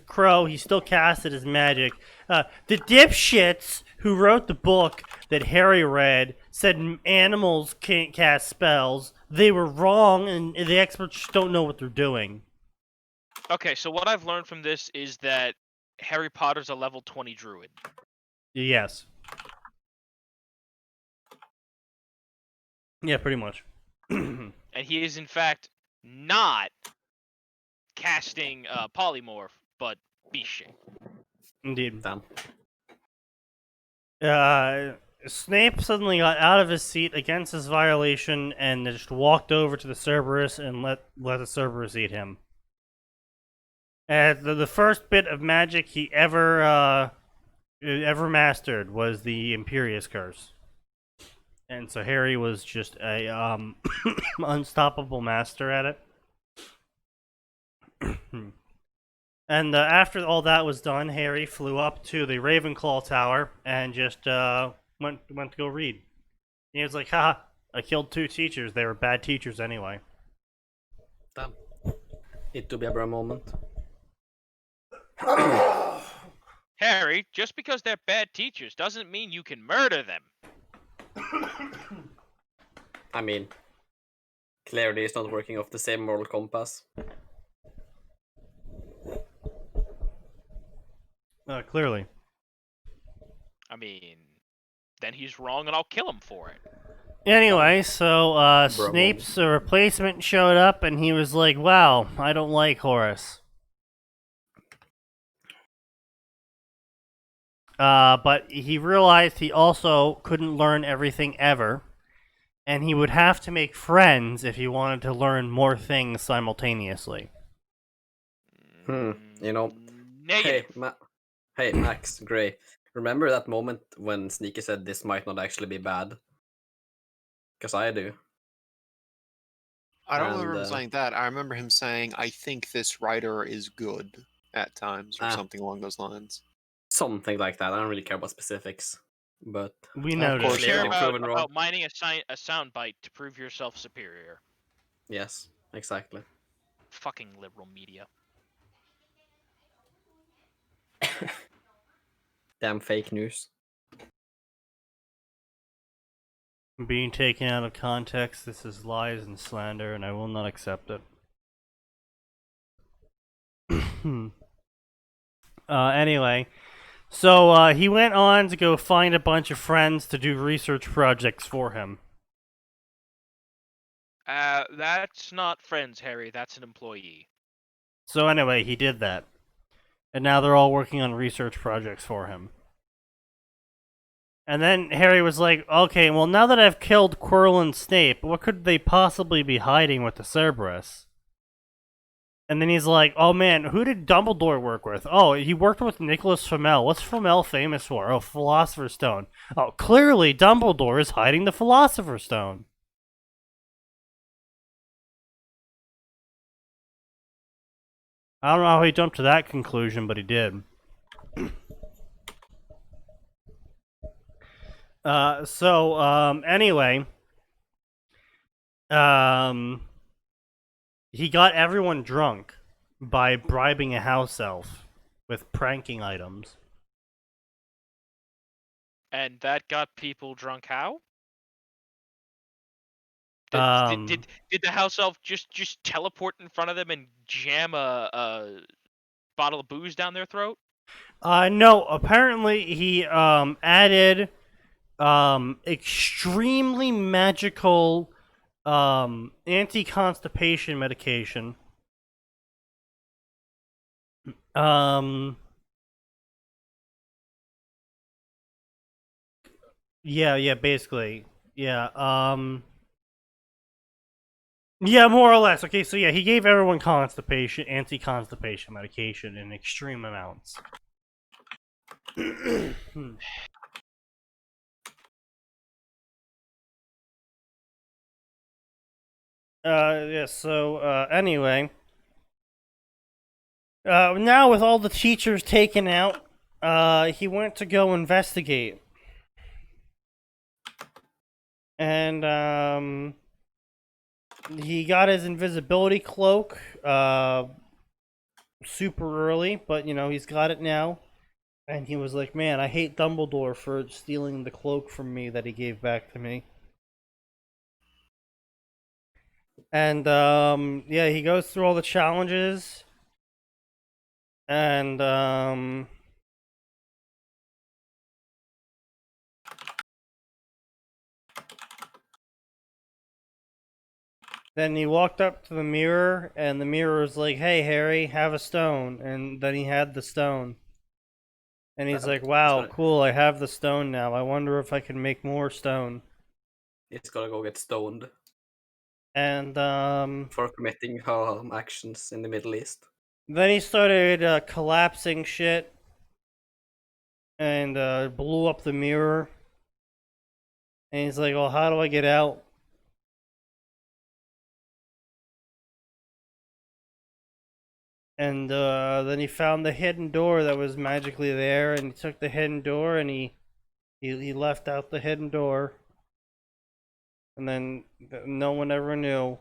Crow, he still casted his magic. The dipshits who wrote the book that Harry read said animals can't cast spells. They were wrong, and the experts just don't know what they're doing. Okay, so what I've learned from this is that Harry Potter's a level 20 druid. Yes. Yeah, pretty much. And he is, in fact, not casting polymorph, but beast shape. Indeed. Snape suddenly got out of his seat against his violation and just walked over to the Cerberus and let the Cerberus eat him. The first bit of magic he ever mastered was the Imperious Curse. And so Harry was just a unstoppable master at it. And after all that was done, Harry flew up to the Ravenclaw Tower and just went to go read. He was like, "Haha, I killed 2 teachers. They were bad teachers anyway." Damn. It to be a bra moment. Harry, just because they're bad teachers doesn't mean you can murder them. I mean, clearly it's not working off the same moral compass. Clearly. I mean, then he's wrong and I'll kill him for it. Anyway, so Snape's replacement showed up and he was like, "Wow, I don't like Horace." But he realized he also couldn't learn everything ever, and he would have to make friends if he wanted to learn more things simultaneously. You know, Negative. Hey, Max, Gray, remember that moment when Sneaky said this might not actually be bad? Because I do. I don't remember him saying that. I remember him saying, "I think this writer is good" at times, or something along those lines. Something like that. I don't really care about specifics, but we know. Of course, care about mining a soundbite to prove yourself superior. Yes, exactly. Fucking liberal media. Damn fake news. Being taken out of context, this is lies and slander, and I will not accept it. Anyway, so he went on to go find a bunch of friends to do research projects for him. That's not friends, Harry. That's an employee. So anyway, he did that. And now they're all working on research projects for him. And then Harry was like, okay, well, now that I've killed Quirrell and Snape, what could they possibly be hiding with the Cerberus? And then he's like, oh man, who did Dumbledore work with? Oh, he worked with Nicholas Flamel. What's Flamel famous for? Oh, Philosopher's Stone. Oh, clearly Dumbledore is hiding the Philosopher's Stone. I don't know how he jumped to that conclusion, but he did. Anyway, he got everyone drunk by bribing a house elf with pranking items. And that got people drunk. How? Did the house elf just teleport in front of them and jam a bottle of booze down their throat? No, apparently he added extremely magical anti-constipation medication. Yeah, basically. Yeah, yeah, more or less. Okay, so yeah, he gave everyone anti-constipation medication in extreme amounts. Yeah, so, anyway. Now with all the teachers taken out, he went to go investigate. And, he got his invisibility cloak, super early, but, you know, he's got it now. And he was like, man, I hate Dumbledore for stealing the cloak from me that he gave back to me. And, yeah, he goes through all the challenges. And, then he walked up to the mirror, and the mirror was like, hey, Harry, have a stone. And then he had the stone. And he's like, wow, cool, I have the stone now. I wonder if I can make more stone. He's gotta go get stoned And, for committing actions in the Middle East. then he started collapsing shit. And, blew up the mirror. And he's like, well, how do I get out? And then he found the hidden door that was magically there, and he took the hidden door, and he left out the hidden door. And then no one ever knew.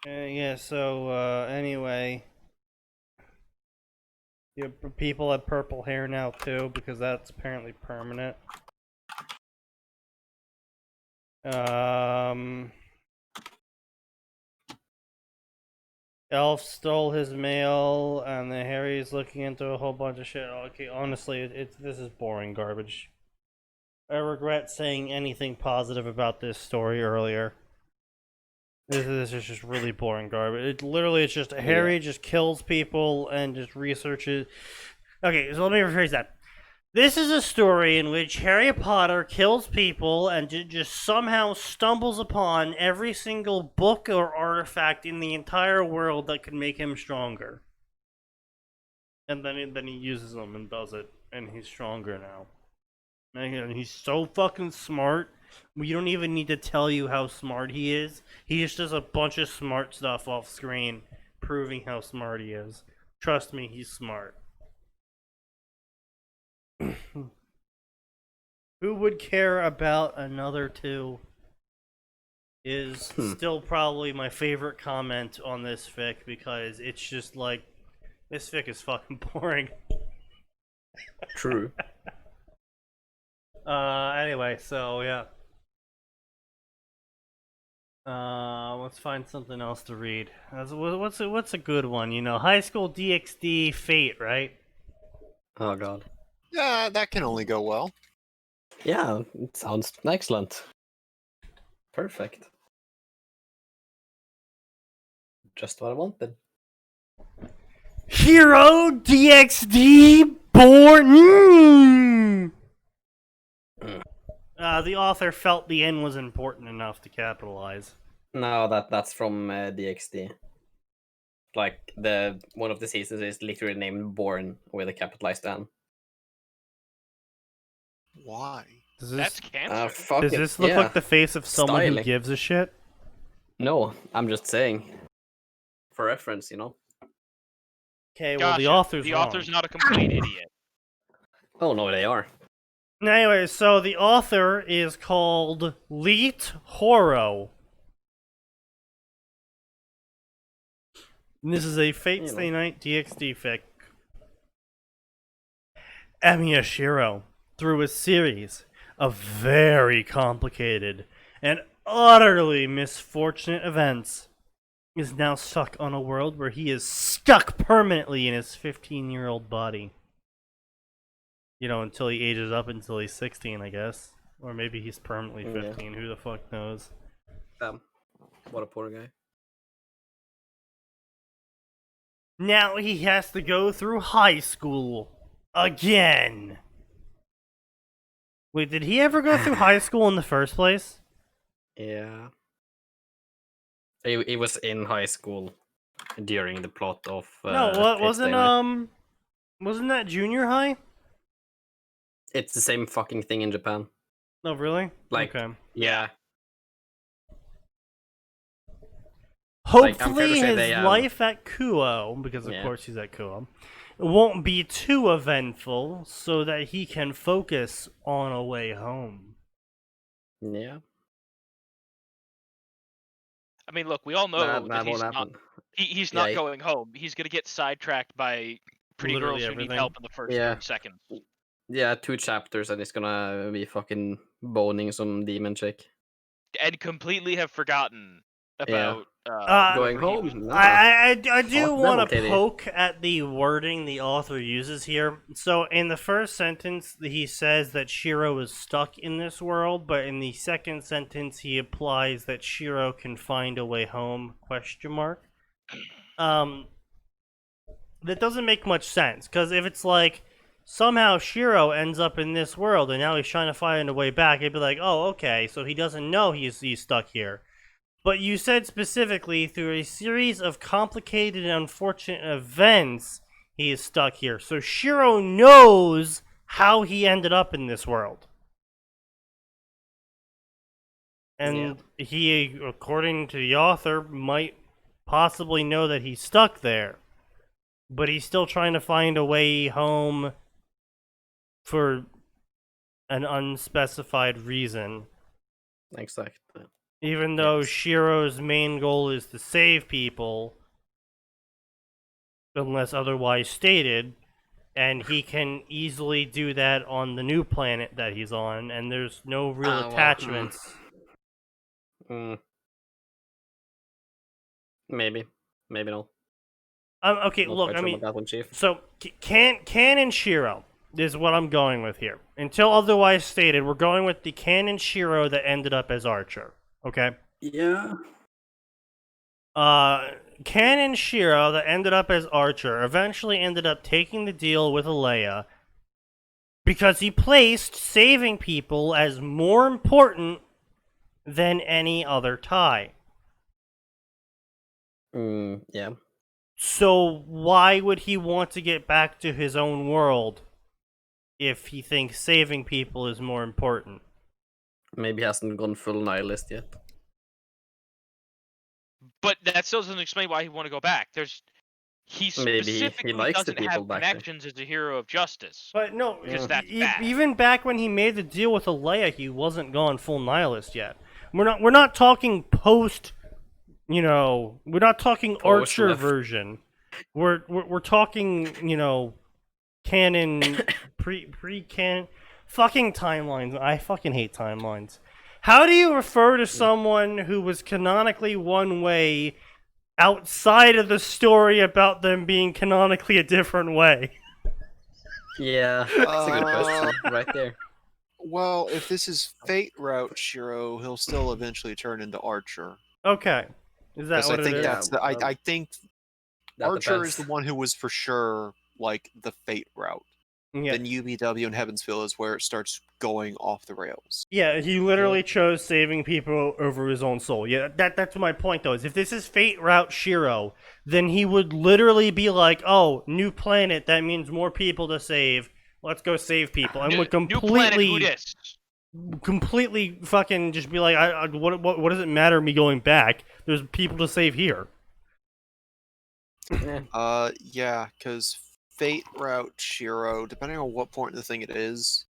Yeah, so, anyway. Yeah, people have purple hair now, too, because that's apparently permanent. Elf stole his mail, and then Harry's looking into a whole bunch of shit. Okay, honestly, this is boring garbage. I regret saying anything positive about this story earlier. This is just really boring garbage. It's just Harry just kills people and just researches. Okay, so let me rephrase that. This is a story in which Harry Potter kills people and just somehow stumbles upon every single book or artifact in the entire world that could make him stronger. And then he uses them and does it, and he's stronger now. And he's so fucking smart. We don't even need to tell you how smart he is. He just does a bunch of smart stuff off screen, proving how smart he is. Trust me, he's smart. Who would care about another two? Is still probably my favorite comment on this fic, because it's just like, this fic is fucking boring. True. Anyway, so yeah. Let's find something else to read. What's a good one? You know, high school DxD Fate, right? Oh god. Yeah, that can only go well. Yeah, it sounds excellent. Perfect. Just what I wanted. Hero DxD Born. The author felt the end was important enough to capitalize. No, that's from DxD. Like one of the seasons is literally named Born with a capitalized N. Why? That's cancer. Fuck Does it. this look Yeah. like the face of someone who Styling. gives a shit? No, I'm just saying. For reference, you know. Okay, well the Gotcha. author's The wrong. author's not a complete idiot. Oh no, they are. Anyway, so the author is called Leet Horo. And this is a Fate Stay Night DxD fic. Amiyashiro, through a series of very complicated and utterly misfortunate events, is now stuck on a world where he is stuck permanently in his 15-year-old body. You know, until he ages up until he's 16, I guess. Or maybe he's permanently 15, who the fuck knows. Damn. What a poor guy. Now he has to go through high school. Again. Wait, did he ever go through high school in the first place? Yeah. He was in high school during the plot of No, Fate Stay Night. wasn't that junior high? It's the same fucking thing in Japan. Oh, really? Like, okay. Yeah. Hopefully say his they, life at Kuo, because of Yeah. course he's at Kuo, won't be too eventful so that he can focus on a way home. Yeah. I mean, look, we all know That that won't he's not. happen. He's Yeah, not he- going home. He's gonna get sidetracked by pretty Literally girls who everything. need help in the first Yeah. 30 seconds. Yeah, 2 chapters and he's gonna be fucking boning some demon chick. And completely have forgotten about Going whatever he home. was- Nah. I do Hot devil want to titty. poke at the wording the author uses here. So in the first sentence, he says that Shiro is stuck in this world, but in the second sentence, he implies that Shiro can find a way home? Question mark. That doesn't make much sense, because if it's like somehow Shiro ends up in this world and now he's trying to find a way back, it'd be like, oh, okay, so he doesn't know he's stuck here. But you said specifically through a series of complicated and unfortunate events, he is stuck here. So Shiro knows how he ended up in this world. And he, according to the author, might possibly know that he's stuck there. But he's still trying to find a way home for an unspecified reason. Exactly. Even though Yes. Shiro's main goal is to save people, unless otherwise stated, and he can easily do that on the new planet that he's on, and there's no real attachments. Maybe. Maybe not. Okay, Not look, quite I sure mean, about that one, Chief. so canon Shiro is what I'm going with here. Until otherwise stated, we're going with the canon Shiro that ended up as Archer. Okay? Yeah. Canon Shiro that ended up as Archer eventually ended up taking the deal with Alea because he placed saving people as more important than any other tie. Yeah. So why would he want to get back to his own world if he thinks saving people is more important? Maybe he hasn't gone full nihilist yet. But that still doesn't explain why he want to go back. He Maybe he specifically likes the doesn't people have back there. connections as a hero of justice. But no, Because that's bad. even back when he made the deal with Alea, he wasn't gone full nihilist yet. We're not talking post, we're not talking Post Archer left. version. We're talking, canon pre-canon fucking timelines. I fucking hate timelines. How do you refer to someone who was canonically one way outside of the story about them being canonically a different way? Yeah, that's a good question right there. Well, if this is Fate Route Shiro, he'll still eventually turn into Archer. Okay. Is that Because what I think it is? that's the, I think That Archer is depends. the one who was for sure like the Fate route. Yeah. Then UBW and Heavensville is where it starts going off the rails. Yeah, he literally chose saving people over his own soul. Yeah, that's my point though. Is if this is Fate Route Shiro, then he would literally be like, "Oh, new planet. That means more people to save. Let's go save people," and would New planet, who dis? completely fucking just be like, what does it matter me going back? There's people to save here." Yeah, because Fate Route Shiro, depending on what point in the thing it is.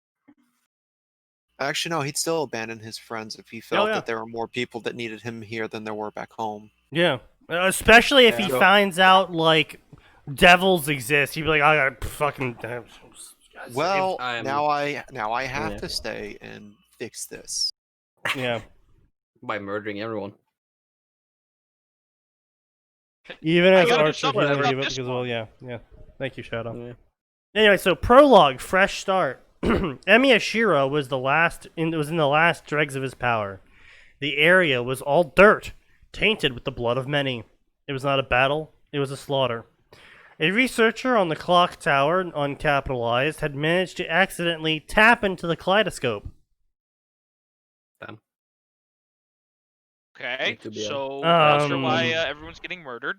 Actually, no, he'd still abandon his friends if he felt that there were more people that needed him here than there were back home. Yeah, especially if he Yeah. finds out like devils exist. He'd be like, "I got fucking." Well, I'm- now I have Yeah. to stay and fix this. Yeah. By murdering everyone. Even I as gotta do Archer, something he'll about leave it this because, one. well, yeah. Thank you, Shadow. Yeah. Anyway, so prologue, fresh start. Emiya Shiro was in the last dregs of his power. The area was all dirt, tainted with the blood of many. It was not a battle; it was a slaughter. A researcher on the clock tower, uncapitalized, had managed to accidentally tap into the kaleidoscope. Okay, Need to be so not sure why Um, everyone's getting murdered.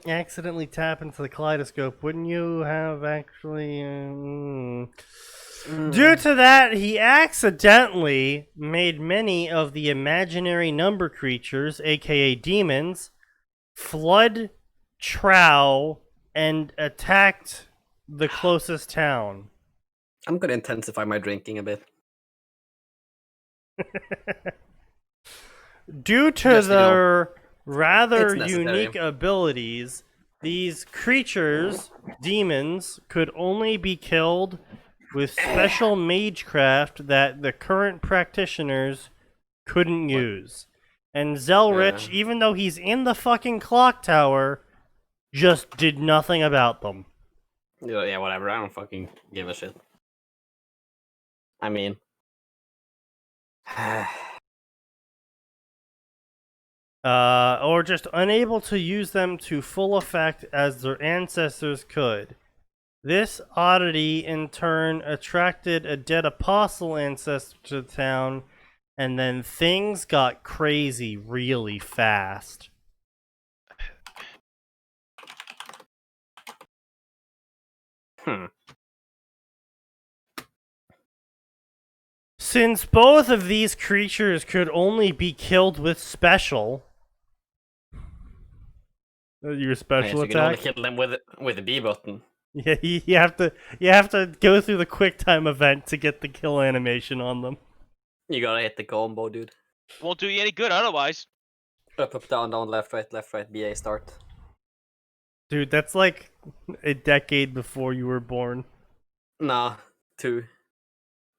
Accidentally tap into the kaleidoscope. Wouldn't you have actually? Due to that, he accidentally made many of the imaginary number creatures, aka demons, flood Trow and attacked the closest town. I'm gonna intensify my drinking a bit. Due to Just, their rather it's necessary. unique abilities, these creatures, demons, could only be killed with special magecraft that the current practitioners couldn't use. And Zelrich, Yeah. even though he's in the fucking clock tower, just did nothing about them. Yeah, whatever. I don't fucking give a shit. I mean, or just unable to use them to full effect as their ancestors could. This oddity, in turn, attracted a dead apostle ancestor to the town, and then things got crazy really fast. Since both of these creatures could only be killed with special... Your special you can only attack? kill them with the B button. Yeah, you have to go through the quick time event to get the kill animation on them. You gotta hit the combo, dude. Won't do you any good otherwise. Up, down, down, left, right, BA start. Dude, that's like a decade before you were born. Nah, 2.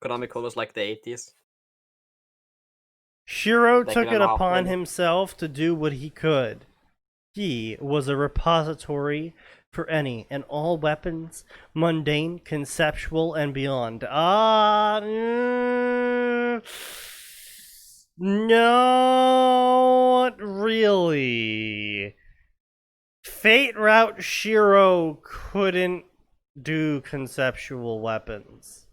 Konami was like the 80s. Shiro Decade took and it a half, upon maybe. himself to do what he could. He was a repository for any and all weapons, mundane, conceptual, and beyond. Not really. Fate Route Shiro couldn't do conceptual weapons.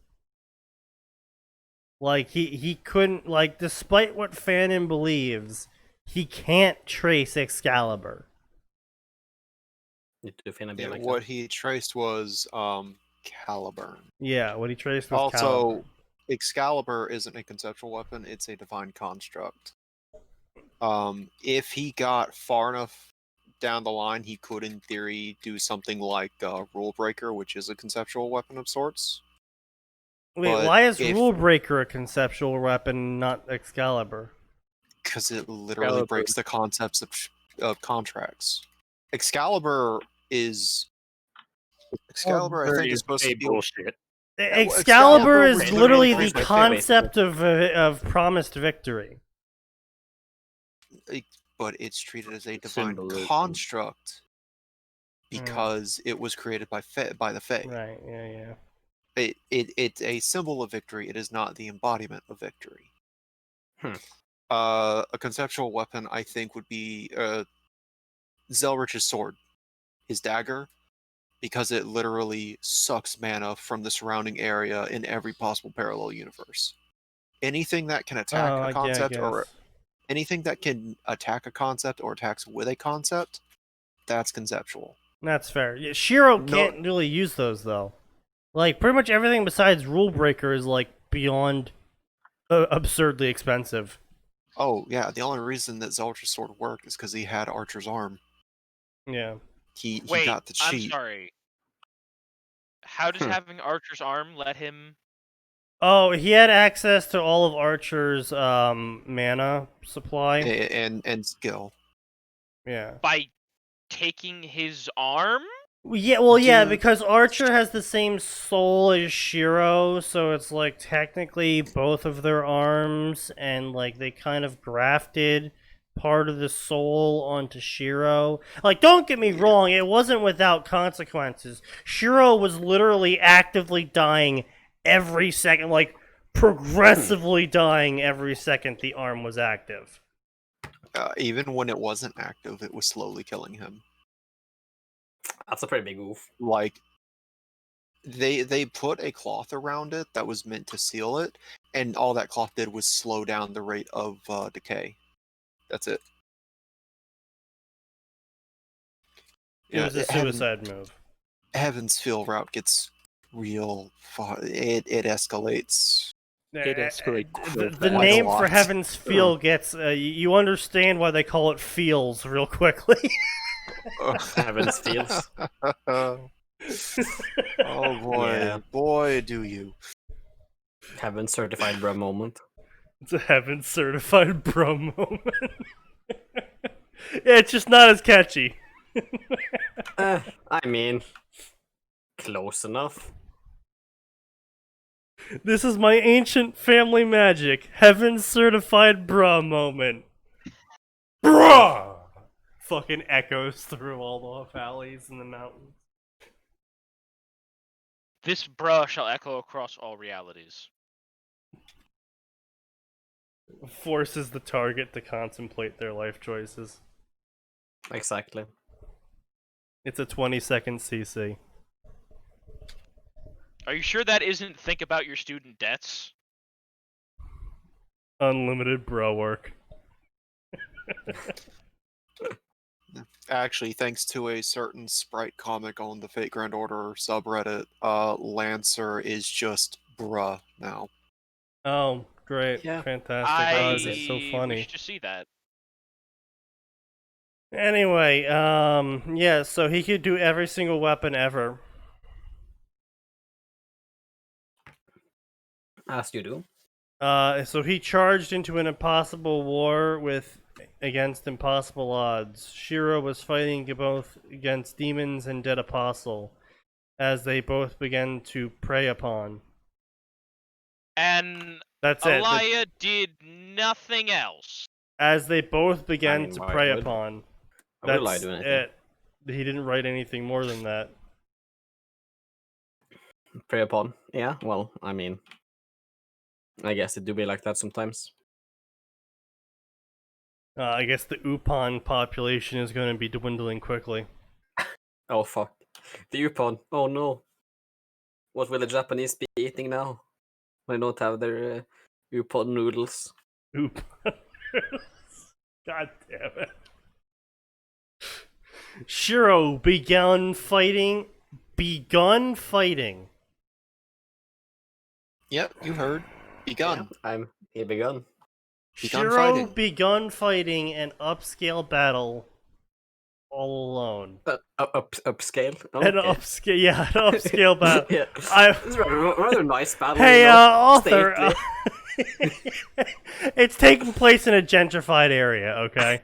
Like, he couldn't, like, despite what Fanon believes, he can't trace Excalibur. Need to finna be Yeah, like what that. he traced was Caliburn. Yeah, what he traced was Also, Caliburn. Excalibur isn't a conceptual weapon; it's a divine construct. If he got far enough down the line, he could, in theory, do something like Rule Breaker, which is a conceptual weapon of sorts. Wait, but why is if- Rule Breaker a conceptual weapon, not Excalibur? Because it literally Excalibur. breaks the concepts of contracts. Excalibur, I think, is supposed to be bullshit. Excalibur is Excalibur literally is the my favorite. concept of promised victory. But it's treated as a divine Symbolism. construct because it was created by the Fae. Right, yeah. It's a symbol of victory. It is not the embodiment of victory. A conceptual weapon, I think, would be Zelrich's sword, his dagger, because it literally sucks mana from the surrounding area in every possible parallel universe. Anything that can attack a concept or anything that can attack a concept or attacks with a concept, that's conceptual. That's fair. Yeah, Shiro can't really use those though. Like pretty much everything besides Rule Breaker is like beyond absurdly expensive. Oh yeah, the only reason that Zelrich's sword worked is because he had Archer's arm. Yeah. He Wait, got the cheat. I'm sorry. How does having Archer's arm let him? Oh, he had access to all of Archer's mana supply. And skill. Yeah. By taking his arm? Yeah, well, yeah, Dude. because Archer has the same soul as Shiro, so it's like technically both of their arms, and like they kind of grafted part of the soul onto Shiro. Like, don't get me wrong, it wasn't without consequences. Shiro was literally actively dying every second, like progressively dying every second the arm was active. Even when it wasn't active, it was slowly killing him. That's a pretty big move. Like, they put a cloth around it that was meant to seal it, and all that cloth did was slow down the rate of decay. That's it. It was a suicide move. Heaven's Feel route gets real far. It escalates. It escalates The quite a name for lot. Heaven's Feel gets you understand why they call it feels real quickly. Heaven's Feels. Oh boy, Yeah. boy, do you. Heaven certified bro moment. It's a Heaven certified bro moment. Yeah, it's just not as catchy. I mean, close enough. This is my ancient family magic. Heaven certified bra moment. Bruh! Fucking echoes through all the valleys and the mountains. This bruh shall echo across all realities. Forces the target to contemplate their life choices. Exactly. It's a 20-second CC. Are you sure that isn't think about your student debts? Unlimited bro work. Actually, thanks to a certain sprite comic on the Fate Grand Order subreddit, Lancer is just bruh now. Oh, great. Yeah. Fantastic. I Oh, it's so funny. wish to see that. Anyway, yeah, so he could do every single weapon ever. As you do. So he charged into an impossible war against impossible odds. Shiro was fighting both against demons and dead apostle, as they both began to prey upon. And That's it. Alaya did nothing else. As they both began I mean, to why prey would- upon. why would That's Alaya do anything? it. He didn't write anything more than that. Prey upon. Yeah, well, I mean, I guess it do be like that sometimes. I guess the Upon population is going to be dwindling quickly. Oh fuck. The Upon. Oh no. What will the Japanese be eating now? They don't have their Upon noodles. Upon. God damn it. Shiro begun fighting. Yep, you heard. Begun. Yeah, he begun. Begun Shiro fighting. begun fighting an upscale battle all alone. Upscale. An upscale battle. Yeah. I- It's rather nice battle. Hey, you know, author. stately. It's taking place in a gentrified area, okay?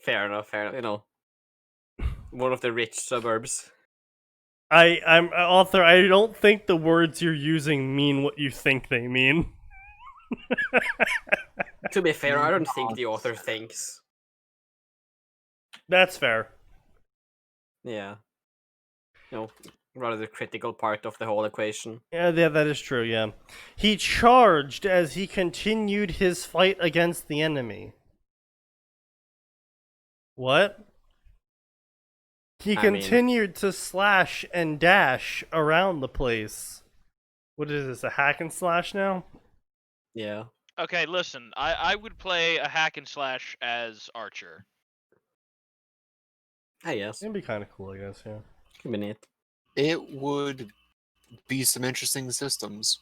Fair enough. You know, one of the rich suburbs. I'm author. I don't think the words you're using mean what you think they mean. To be fair, I don't think the author thinks. That's fair. Yeah. Rather the critical part of the whole equation. Yeah, that is true, yeah. He charged as he continued his fight against the enemy. What? He continued to slash and dash around the place. What is this, a hack and slash now? Yeah. Okay, listen. I would play a hack and slash as Archer. I guess. It'd be kind of cool, I guess, yeah. Could be neat. It would be some interesting systems.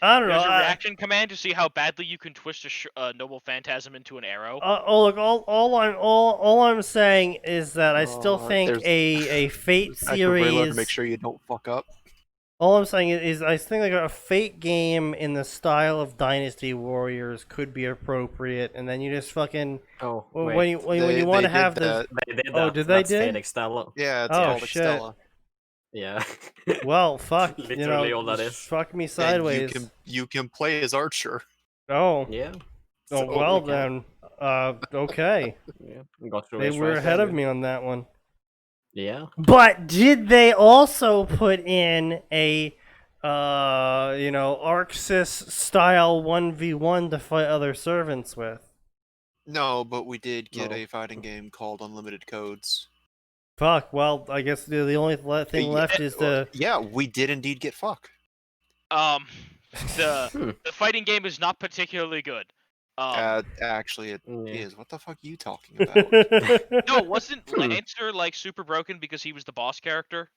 I don't know. There's a reaction command to see how badly you can twist a noble phantasm into an arrow. Look, all I'm saying is that I still think there's- a Fate Active reload to series. make sure you don't fuck up. All I'm saying is I think like a Fate game in the style of Dynasty Warriors could be appropriate, and then you just fucking Oh, when wait. you want to They have did the that. They did Oh, that. did they That's did? Fate Extella. Yeah, it's Oh, called shit. Extella. Yeah. well, fuck, you Literally know, all that just is. fuck me And sideways. you can play as Archer. Oh, Yeah. oh So well we can- then. Okay, Yeah. Got through they it were right ahead there. of me on that one. Yeah. But did they also put in a, Arxis style 1v1 to fight other servants with? No, but we did get No. a fighting game called Unlimited Codes. Fuck. Well, I guess the only thing left is the. Yeah, we did indeed get fuck. The fighting game is not particularly good. Actually, it Yeah. is. What the fuck are you talking about? No, wasn't Lancer like super broken because he was the boss character?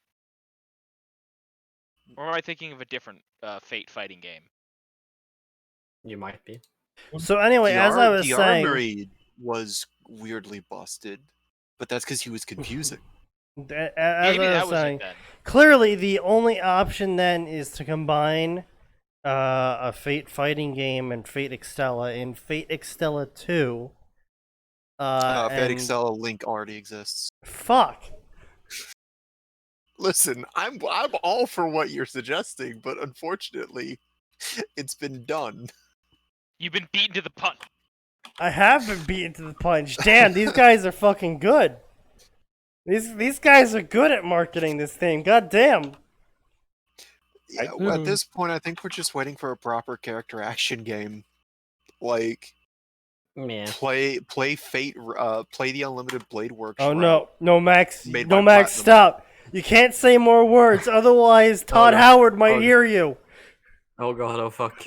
Or am I thinking of a different Fate fighting game? You might be. So anyway, as I was the saying, armory was weirdly busted, but that's because he was confusing. as Maybe I that was was saying, it then. clearly the only option then is to combine a Fate fighting game and Fate Extella in Fate Extella 2. Fate and- Excel link already exists. Fuck. Listen, I'm all for what you're suggesting, but unfortunately, it's been done. You've been beaten to the punch. I have been beaten to the punch. Damn, these guys are fucking good. These guys are good at marketing this thing. God damn. Yeah, at this point, I think we're just waiting for a proper character action game. Like, Yeah. play Fate, play the Unlimited Blade Works. Oh route. no, Max, Made no, by Max, Platinum. stop! You can't say more words, otherwise Todd no. Howard might Oh, hear you. Oh god, oh fuck.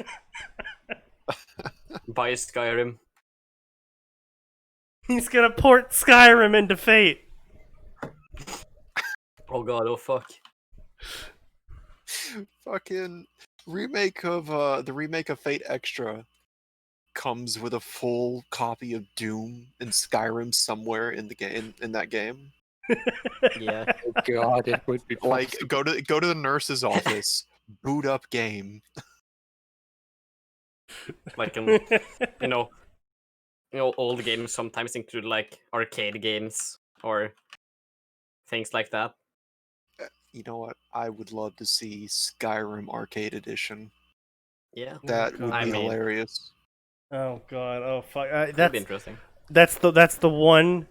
Buy Skyrim. He's gonna port Skyrim into Fate. Oh god, oh fuck. Fucking remake of the remake of Fate Extra comes with a full copy of Doom and Skyrim somewhere in the game in that game. Yeah. God, it would be Like go to the nurse's office, boot up game. Like old games sometimes include like arcade games or things like that. You know what? I would love to see Skyrim Arcade Edition. Yeah. That would I be mean- hilarious. Oh god, oh fuck. That'd be interesting. That's the one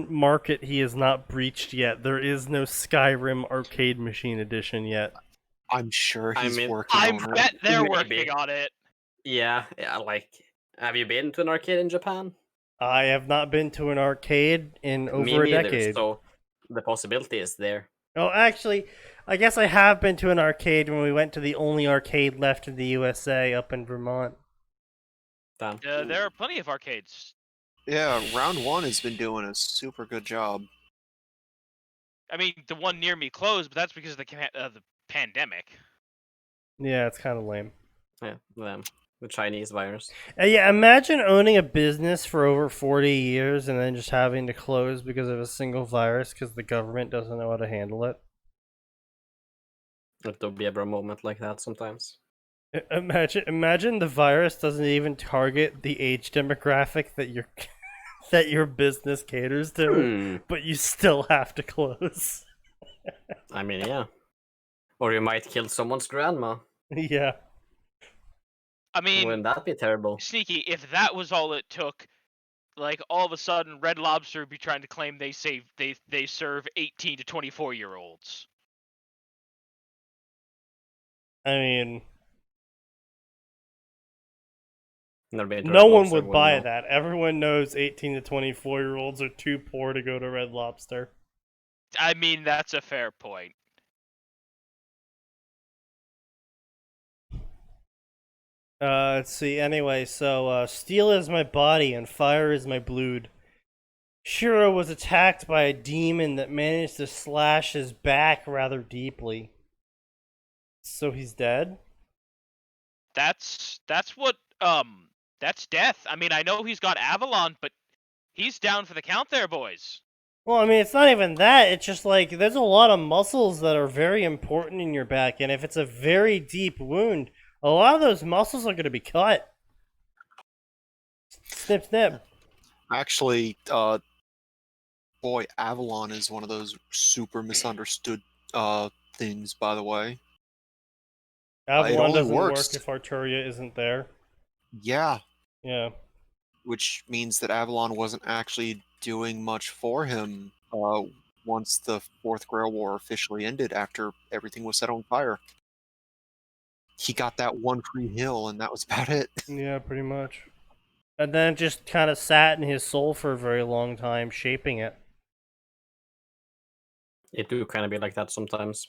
market he has not breached yet. There is no Skyrim Arcade Machine Edition yet. I'm sure I he's mean, working I on bet it. they're Maybe. working on it. Yeah, like, have you been to an arcade in Japan? I have not been to an arcade in Me over a neither, decade. so the possibility is there. Oh, actually, I guess I have been to an arcade when we went to the only arcade left in the USA up in Vermont. Damn. There are plenty of arcades. Yeah, round one has been doing a super good job. I mean, the one near me closed, but that's because of the pandemic. Yeah, it's kind of lame. Yeah, them. The Chinese virus. Yeah, imagine owning a business for over 40 years and then just having to close because of a single virus because the government doesn't know how to handle it. There'll be a moment like that sometimes. Imagine the virus doesn't even target the age demographic that your that your business caters to, but you still have to close. I mean, yeah. Or you might kill someone's grandma. Yeah. I mean, Wouldn't that be terrible? Sneaky, if that was all it took, like all of a sudden Red Lobster would be trying to claim they serve 18 to 24-year-olds. I mean, Never no one would buy that. Everyone knows 18 to 24-year-olds are too poor to go to Red Lobster. I mean, that's a fair point. Let's see. Anyway, so steel is my body and fire is my blood. Shiro was attacked by a demon that managed to slash his back rather deeply. So he's dead? That's what that's death. I mean, I know he's got Avalon, but he's down for the count there, boys. Well, I mean, it's not even that. It's just like there's a lot of muscles that are very important in your back, and if it's a very deep wound, a lot of those muscles are going to be cut. Snip, snip. Actually, boy, Avalon is one of those super misunderstood things, by the way. Avalon only doesn't work works- if Arturia isn't there. Yeah, Yeah. which means that Avalon wasn't actually doing much for him once the Fourth Grail War officially ended after everything was set on fire. He got that one free hill, and that was about it. Yeah, pretty much. And then it just kind of sat in his soul for a very long time, shaping it. It do kind of be like that sometimes.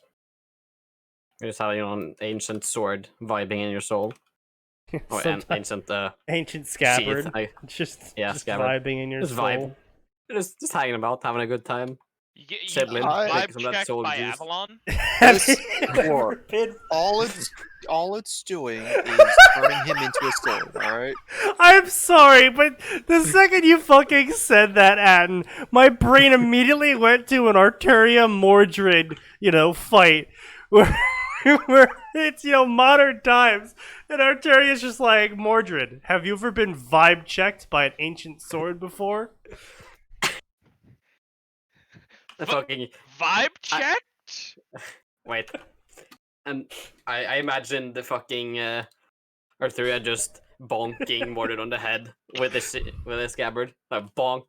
You just have, an ancient sword vibing in your soul. Or an Sometimes ancient ancient scabbard. sheath. Just Scabbard. vibing in your Just soul. vibe. Just hanging about, having a good time. You get Sibling, vibe some of that checked soul by juice. Avalon. Have This you ever war. been- All it's doing is turning him into a sword. All right. I'm sorry, but the second you fucking said that, Atin, my brain immediately went to an Arturia Mordred, fight where it's modern times, and Arturia's just like, Mordred, have you ever been vibe checked by an ancient sword before? The fucking Vibe checked? wait. And I imagine the fucking Arthuria just bonking Mordred on the head with a scabbard. Like bonk.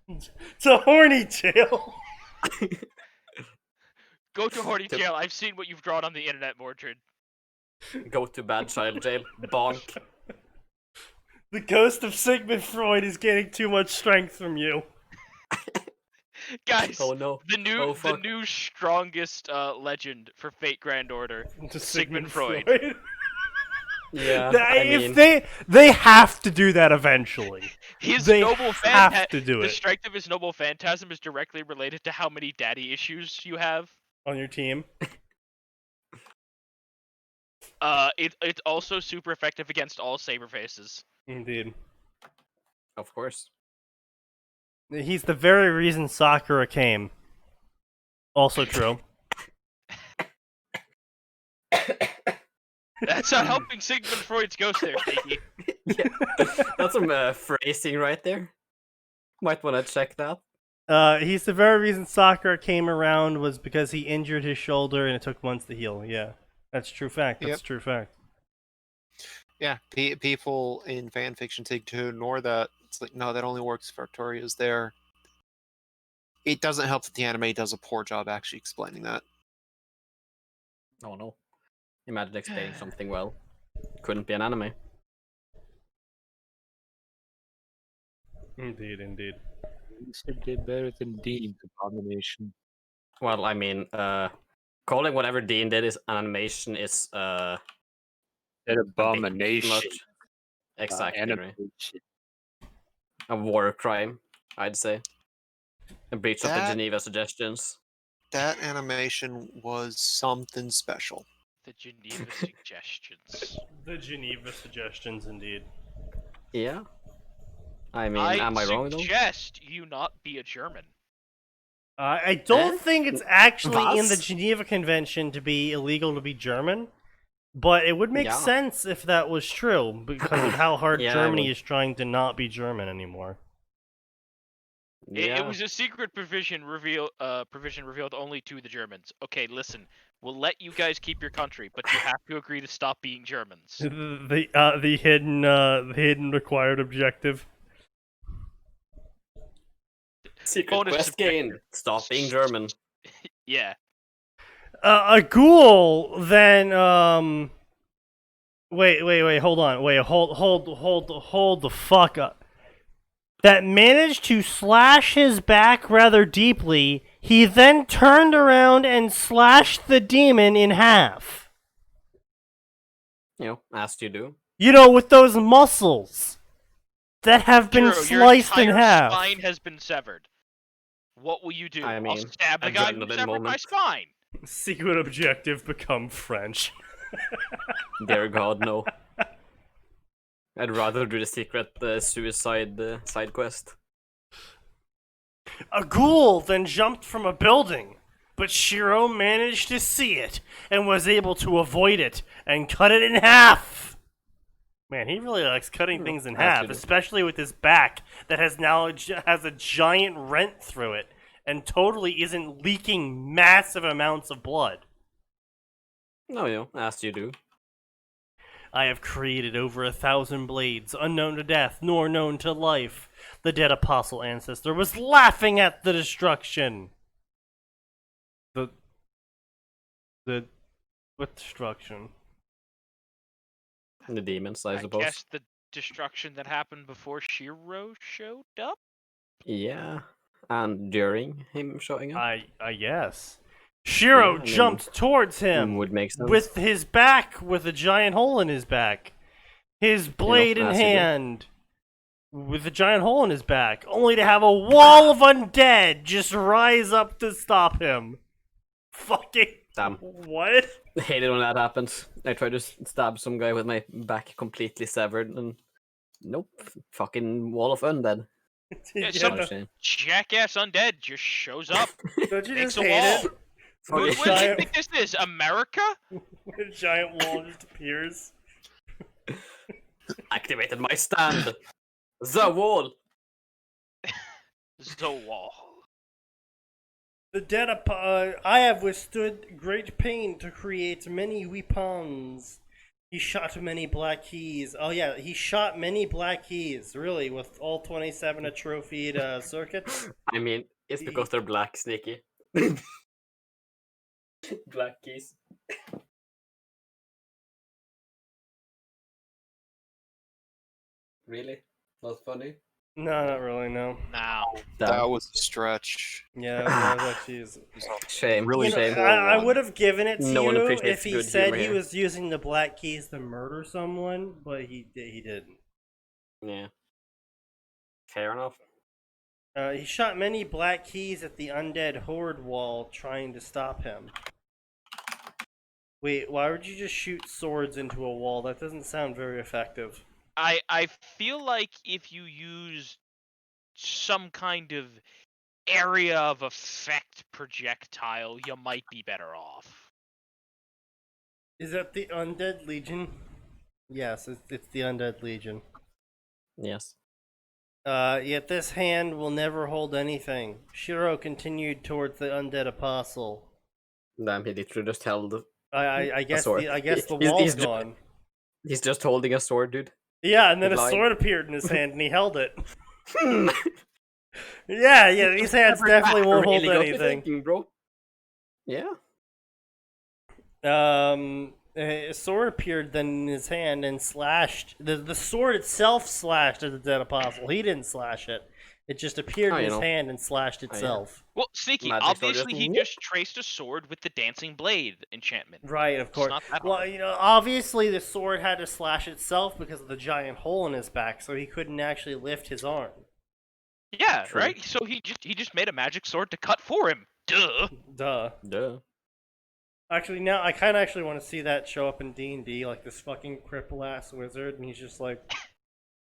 It's a horny jail. Go to horny jail. I've seen what you've drawn on the internet, Mordred. Go to bad child jail. Bonk. The ghost of Sigmund Freud is getting too much strength from you. Guys, Oh no. the Oh, new fuck. strongest legend for Fate Grand Order. To Sigmund Freud. Yeah. They have to do that eventually. His They noble have to do the it strength of his noble phantasm is directly related to how many daddy issues you have. on your team. It's also super effective against all saber faces. Indeed. Of course. He's the very reason Sakura came. Also true. That's not helping Sigmund Freud's ghost there, Sneaky. Yeah. That's some phrasing right there. Might want to check that. He's the very reason Sakura came around was because he injured his shoulder and it took months to heal. Yeah, that's true fact. That's Yep. true fact. Yeah, people in fanfiction take to ignore that. It's like, no, that only works if Arturia's there. It doesn't help that the anime does a poor job actually explaining that. Oh no. Imagine explaining something well. Couldn't be an anime. Indeed, indeed. You said did better than Dean's Abomination. Well, I mean, calling whatever Dean did is an animation is That abomination. much. Exactly. Right. Animation. A war crime, I'd say. A breach of the That- Geneva Suggestions. That animation was something special. The Geneva suggestions. The Geneva suggestions, indeed. Yeah. I mean, am I wrong though? suggest you not be a German. I don't think it's actually in the Was? Geneva Convention to be illegal to be German, But it would make Yeah. sense if that was true, because of how hard Yeah, Germany well- is trying to not be German anymore. Yeah. It was a secret provision revealed only to the Germans. Okay, listen, we'll let you guys keep your country, but you have to agree to stop being Germans. The hidden required objective. Secret bonus quest objective. gained. Stop being German. Yeah. A ghoul then wait, hold on. Hold the fuck up. That managed to slash his back rather deeply, he then turned around and slashed the demon in half. You know, as you do. You know, with those muscles that have been True, sliced your in entire half. spine has been severed. What will you do? I I'll mean, stab the guy who adrenaline severed my moment. spine. Secret objective become French. Dear God, no. I'd rather do the secret suicide side quest. A ghoul then jumped from a building, but Shiro managed to see it and was able to avoid it and cut it in half. Man, he really likes cutting things in half, Absolutely. especially with his back that has a giant rent through it and totally isn't leaking massive amounts of blood. No, you know, as you do. I have created over 1,000 blades, unknown to death, nor known to life. The dead apostle ancestor was laughing at the destruction. What destruction? The demons, I I suppose. guess the destruction that happened before Shiro showed up? Yeah. And during him showing up. I guess. Shiro Yeah, I mean, jumped towards him would make sense. with his back, with a giant hole in his back. His blade in as you do. hand, with a giant hole in his back, only to have a wall of undead just rise up to stop him. Fucking Damn. what? I hate it when that happens. I try to stab some guy with my back completely severed and nope. Fucking wall of undead. Yeah, Yeah. some What a shame. jackass undead just shows up, Don't you makes just a hate wall. it? What, When a what do you giant, think this is? America? when a giant wall just appears. Activated my stand. The wall. The wall. The dead I have withstood great pain to create many weapons. He shot many black keys. Oh yeah, he shot many black keys. Really, with all 27 atrophied circuits. I mean, it's because they're black, Sneaky. Black keys. Really? Not funny? No, not really. No. Now. That was a stretch. Yeah, I was like, jeez. Shame. Really You know, shame. I would have given it to No one you appreciates if he good said humor he here. was using the black keys to murder someone, but he didn't. Yeah. Fair enough. He shot many black keys at the undead horde wall, trying to stop him. Wait, why would you just shoot swords into a wall? That doesn't sound very effective. I feel like if you use some kind of area of effect projectile, you might be better off. Is that the Undead Legion? Yes, it's the Undead Legion. Yes. Yet this hand will never hold anything. Shiro continued towards the undead apostle. Damn, he literally just held. I guess sword. the He's wall's ju- gone. He's just holding a sword, dude. Yeah, and then a Good line. sword appeared in his hand and he held it. Yeah, these hands definitely won't hold Really got me anything. thinking, bro. Yeah. A sword appeared then in his hand and slashed. The sword itself slashed at the dead apostle. He didn't slash it. It just appeared in you his know. hand and slashed yeah. itself. Well, Sneaky, Magic sword obviously just he whoop. just traced a sword with the dancing blade enchantment. Right, of course. not that Well, hard. you know, obviously the sword had to slash itself because of the giant hole in his back, so he couldn't actually lift his arm. Yeah, True. right? So he just made a magic sword to cut for him. Duh. Duh. Duh. Actually, now I kind of actually want to see that show up in D&D, like this fucking cripple ass wizard, and he's just like,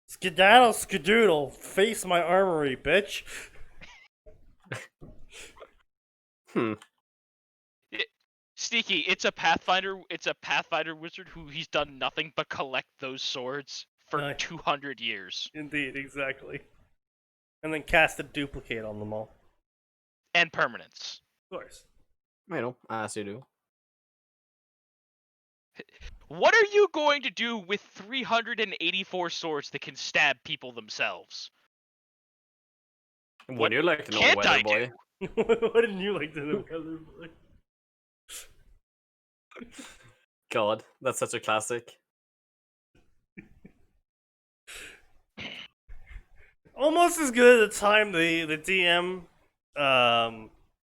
skedaddle, skedoodle, face my armory, bitch. Sneaky, it's a Pathfinder. It's a Pathfinder wizard who he's done nothing but collect those swords for Nice. 200 years Indeed, exactly. And then cast a duplicate on them all. and permanence. Of course. As you do. What are you going to do with 384 swords that can stab people themselves? Would you like to know, can't I Weather Boy? What didn't you like to know, Weather Boy? God, that's such a classic. Almost as good at the time the DM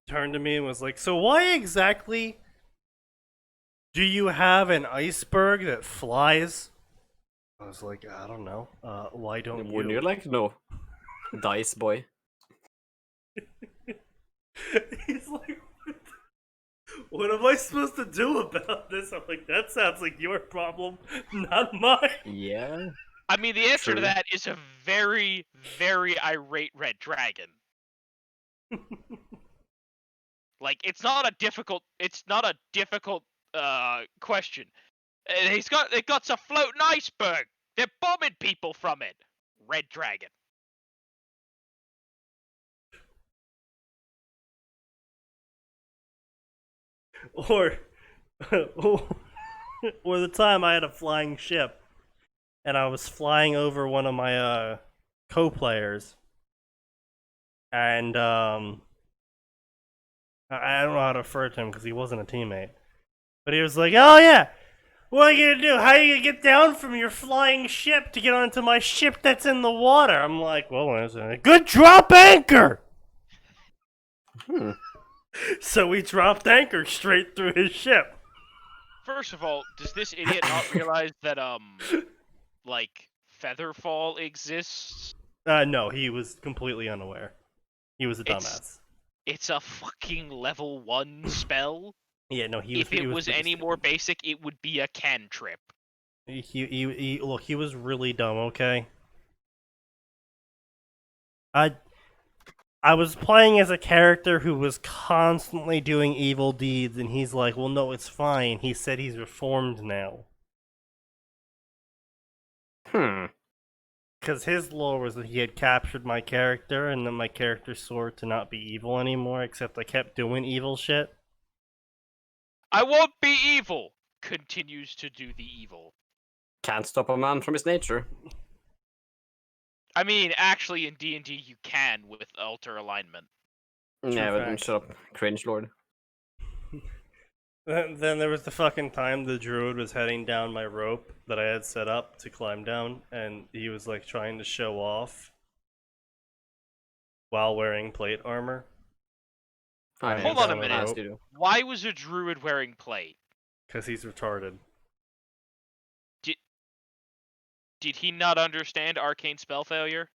turned to me and was like, so why exactly do you have an iceberg that flies? I was like, I don't know. Why don't Wouldn't you? you like to know, Dice Boy? He's like, what am I supposed to do about this? I'm like, that sounds like your problem, not mine. Yeah. I mean, the answer to True. that is a very, very irate red dragon. Like, it's not a difficult question. It got a floating iceberg. They're bombing people from it. Red dragon. Or the time I had a flying ship and I was flying over one of my co-players, and I don't know how to refer to him because he wasn't a teammate, but he was like, oh yeah, what are you gonna do? How are you gonna get down from your flying ship to get onto my ship that's in the water? I'm like, well, good drop anchor. So we dropped anchor straight through his ship. First of all, does this idiot not realize that like Featherfall exists? No, he was completely unaware. He was a dumbass. It's a fucking level 1 spell. Yeah, no, he was. If it he was pretty any stupid. more basic, it would be a cantrip. Look, he was really dumb. Okay. I was playing as a character who was constantly doing evil deeds, and he's like, "Well, no, it's fine." He said he's reformed now. Because his lore was that he had captured my character, and then my character swore to not be evil anymore, except I kept doing evil shit. I won't be evil. Continues to do the evil. Can't stop a man from his nature. I mean, actually, in D&D, you can with alter alignment. Yeah, but fact. shut up, cringe lord. Then there was the fucking time the druid was heading down my rope that I had set up to climb down, and he was like trying to show off while wearing plate armor. Hold on a minute. As you do. Why was a druid wearing plate? Because he's retarded. Did he not understand arcane spell failure?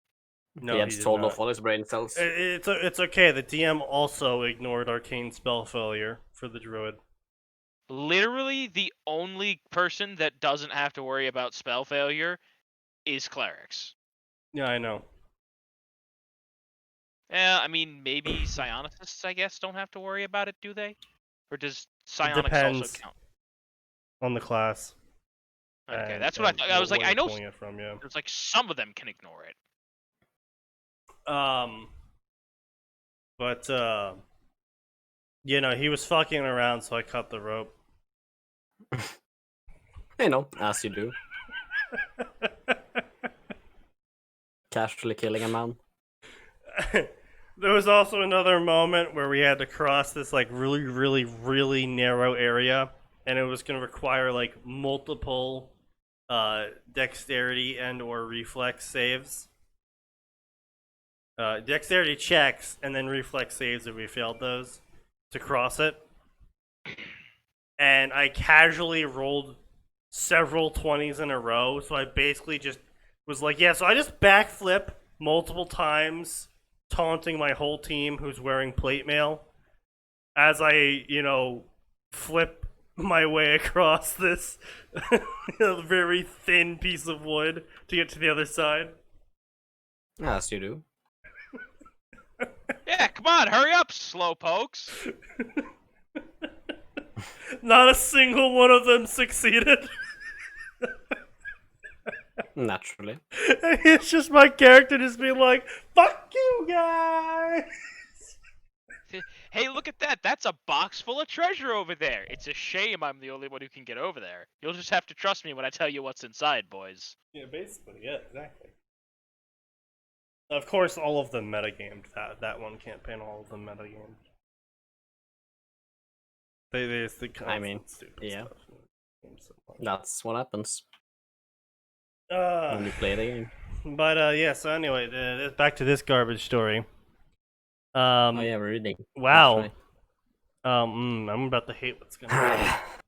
No, he had did told not. off all his brain cells. It's okay. The DM also ignored arcane spell failure for the druid. Literally, the only person that doesn't have to worry about spell failure is clerics. Yeah, I know. Yeah, I mean, maybe psionicists, I guess, don't have to worry about it, do they? Or does psionics depends. also count? On the class. Okay, And- that's what I and thought. I was like, where I you're know pulling it from, yeah. there's like some of them can ignore it. But you know, he was fucking around, so I cut the rope. You know, as you do. Casually killing a man. There was also another moment where we had to cross this like really narrow area, and it was going to require like multiple dexterity and or reflex saves. Dexterity checks and then reflex saves if we failed those to cross it. And I casually rolled several 20s in a row, so I basically just was like, yeah, so I just backflip multiple times, taunting my whole team who's wearing plate mail as I, you know, flip my way across this very thin piece of wood to get to the other side. As you do. Yeah, come on, hurry up, slowpokes. Not a single one of them succeeded. Naturally. It's just my character just being like, "Fuck you guys." Hey, look at that! That's a box full of treasure over there. It's a shame I'm the only one who can get over there. You'll just have to trust me when I tell you what's inside, boys. Yeah, basically, yeah, exactly. Of course, all of them metagamed that one campaign. All of them metagamed. They just the I mean, stupid yeah. stuff. That's what happens when you play the game. But yeah. So anyway, back to this garbage story. Oh yeah, we're reading. Wow. That's I'm about to hate what's gonna happen.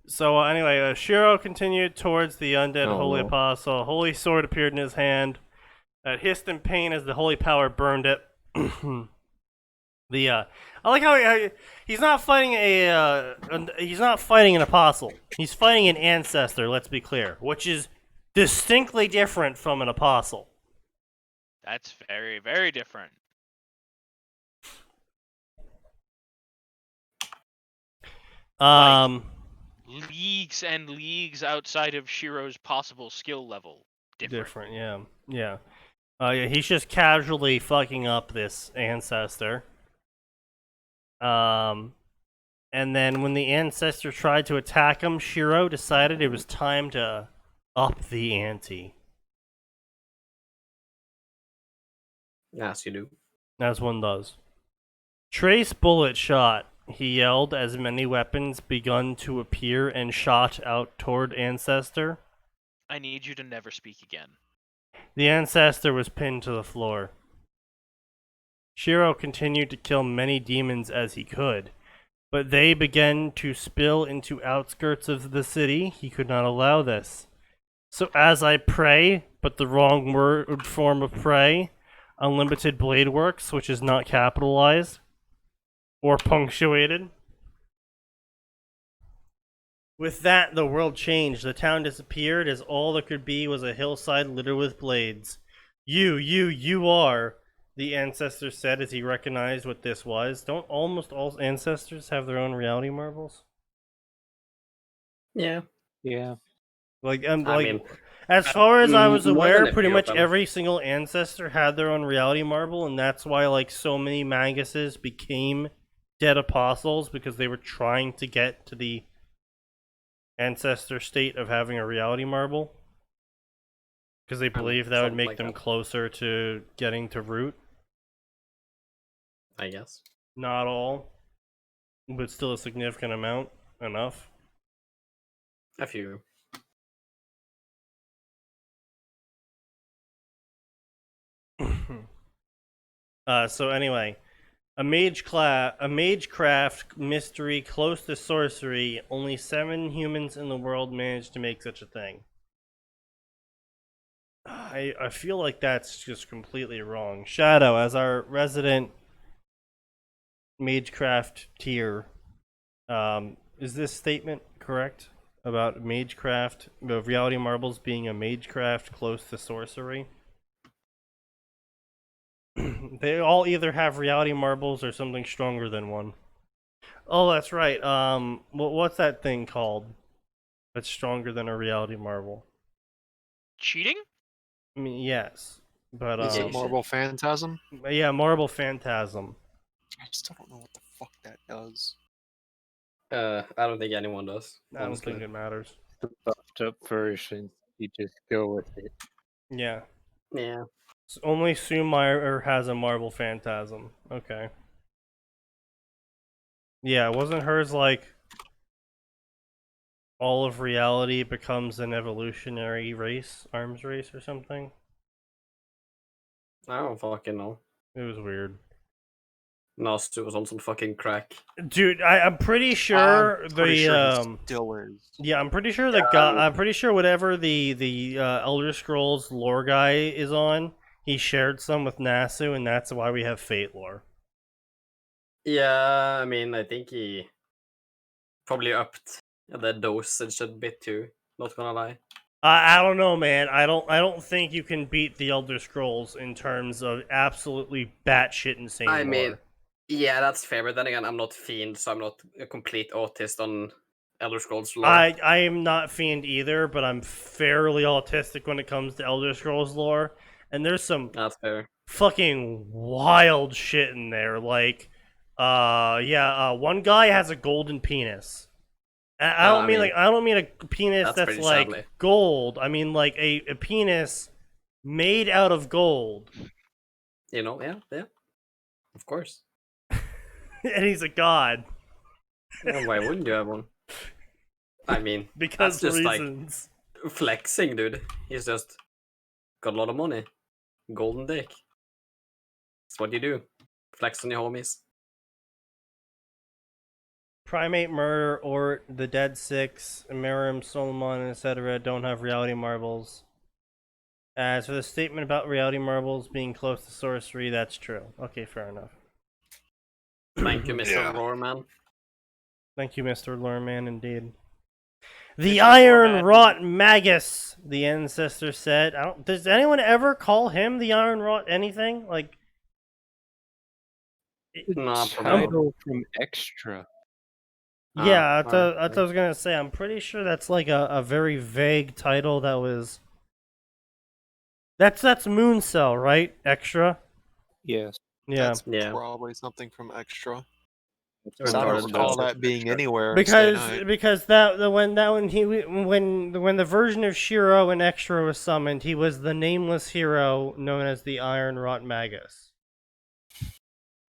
So anyway, Shiro continued towards the undead holy apostle. Holy sword appeared in his hand. It hissed in pain as the holy power burned it. I like how he's not fighting he's not fighting an apostle. He's fighting an ancestor. Let's be clear, which is distinctly different from an apostle. That's very, very different. Leagues and leagues outside of Shiro's possible skill level. Different. Yeah. Yeah, he's just casually fucking up this ancestor. And then when the ancestor tried to attack him, Shiro decided it was time to up the ante. As you do. As one does. Trace bullet shot, he yelled as many weapons begun to appear and shot out toward Ancestor. I need you to never speak again. The Ancestor was pinned to the floor. Shiro continued to kill many demons as he could, but they began to spill into outskirts of the city. He could not allow this. So as I pray, but the wrong word form of pray, Unlimited Blade Works, which is not capitalized or punctuated. With that, the world changed. The town disappeared as all there could be was a hillside littered with blades. You are, the ancestor said as he recognized what this was. Don't almost all ancestors have their own reality marbles? Yeah. Yeah. Like, I mean, as far as I was more aware, than a pretty few of much them. every single ancestor had their own reality marble, and that's why like so many Maguses became dead apostles, because they were trying to get to the ancestor state of having a reality marble, because they believed that would something make like them that. closer to getting to root. I guess. Not all, but still a significant amount. Enough. A few. So anyway, a magecraft mystery close to sorcery. Only 7 humans in the world managed to make such a thing. I feel like that's just completely wrong. Shadow, as our resident magecraft tier, is this statement correct about magecraft, the reality marbles being a magecraft close to sorcery? They all either have reality marbles or something stronger than one. Oh, that's right. What's that thing called? That's stronger than a reality marble. Cheating? I mean, yes, but Is it Negation. Marble Phantasm? yeah, marble phantasm. I still don't know what the fuck that does. I don't think anyone does. I don't honestly. think it matters. The buffed up version. You just go with it. Yeah, Yeah. only Sumeyer has a marble phantasm. Okay. Yeah, wasn't hers like all of reality becomes an evolutionary race, arms race or something? I don't fucking know. It was weird. Nastu was on some fucking crack. Dude, I'm pretty sure I'm pretty sure the he still is. yeah, I'm pretty sure the guy. I'm pretty sure whatever the Elder Scrolls lore guy is on, he shared some with Nasu, and that's why we have Fate lore. Yeah, I mean, I think he probably upped the dosage a bit too. Not gonna lie. I don't know, man. I don't think you can beat the Elder Scrolls in terms of absolutely batshit insane I lore. mean, Yeah, that's fair. But then again, I'm not Fiend, so I'm not a complete autist on Elder Scrolls lore. I am not Fiend either, but I'm fairly autistic when it comes to Elder Scrolls lore. And there's some That's fair. fucking wild shit in there. Like, one guy has a golden penis. And I don't mean a penis that's that's pretty like sadly. gold. I mean like a penis made out of gold. You know, yeah. Of course. And he's a god. Well, why wouldn't you have one? I mean, Because that's just reasons. like flexing, dude. He's just got a lot of money. Golden dick. That's what you do. Flex on your homies. Primate Murder or the Dead Six, Merim, Solomon, etc. don't have reality marbles. As for the statement about reality marbles being close to sorcery, that's true. Okay, fair enough. Thank you, Mr. Yeah. Roarman. Thank you, Mr. Loreman, indeed. The Mr. Iron Loreman. Wrought Magus, the ancestor said. Does anyone ever call him the Iron Wrought anything? Like, Nah, probably. Title from Extra. yeah, Ah, that's what I was gonna say. I'm pretty sure that's like a very vague title that was. That's Mooncell, right? Extra. Yes. Yeah. That's Yeah. probably something from Extra. Or I started don't recall Extra. that being anywhere. in Stay Night. Because when the version of Shiro in Extra was summoned, he was the nameless hero known as the Iron Wrought Magus.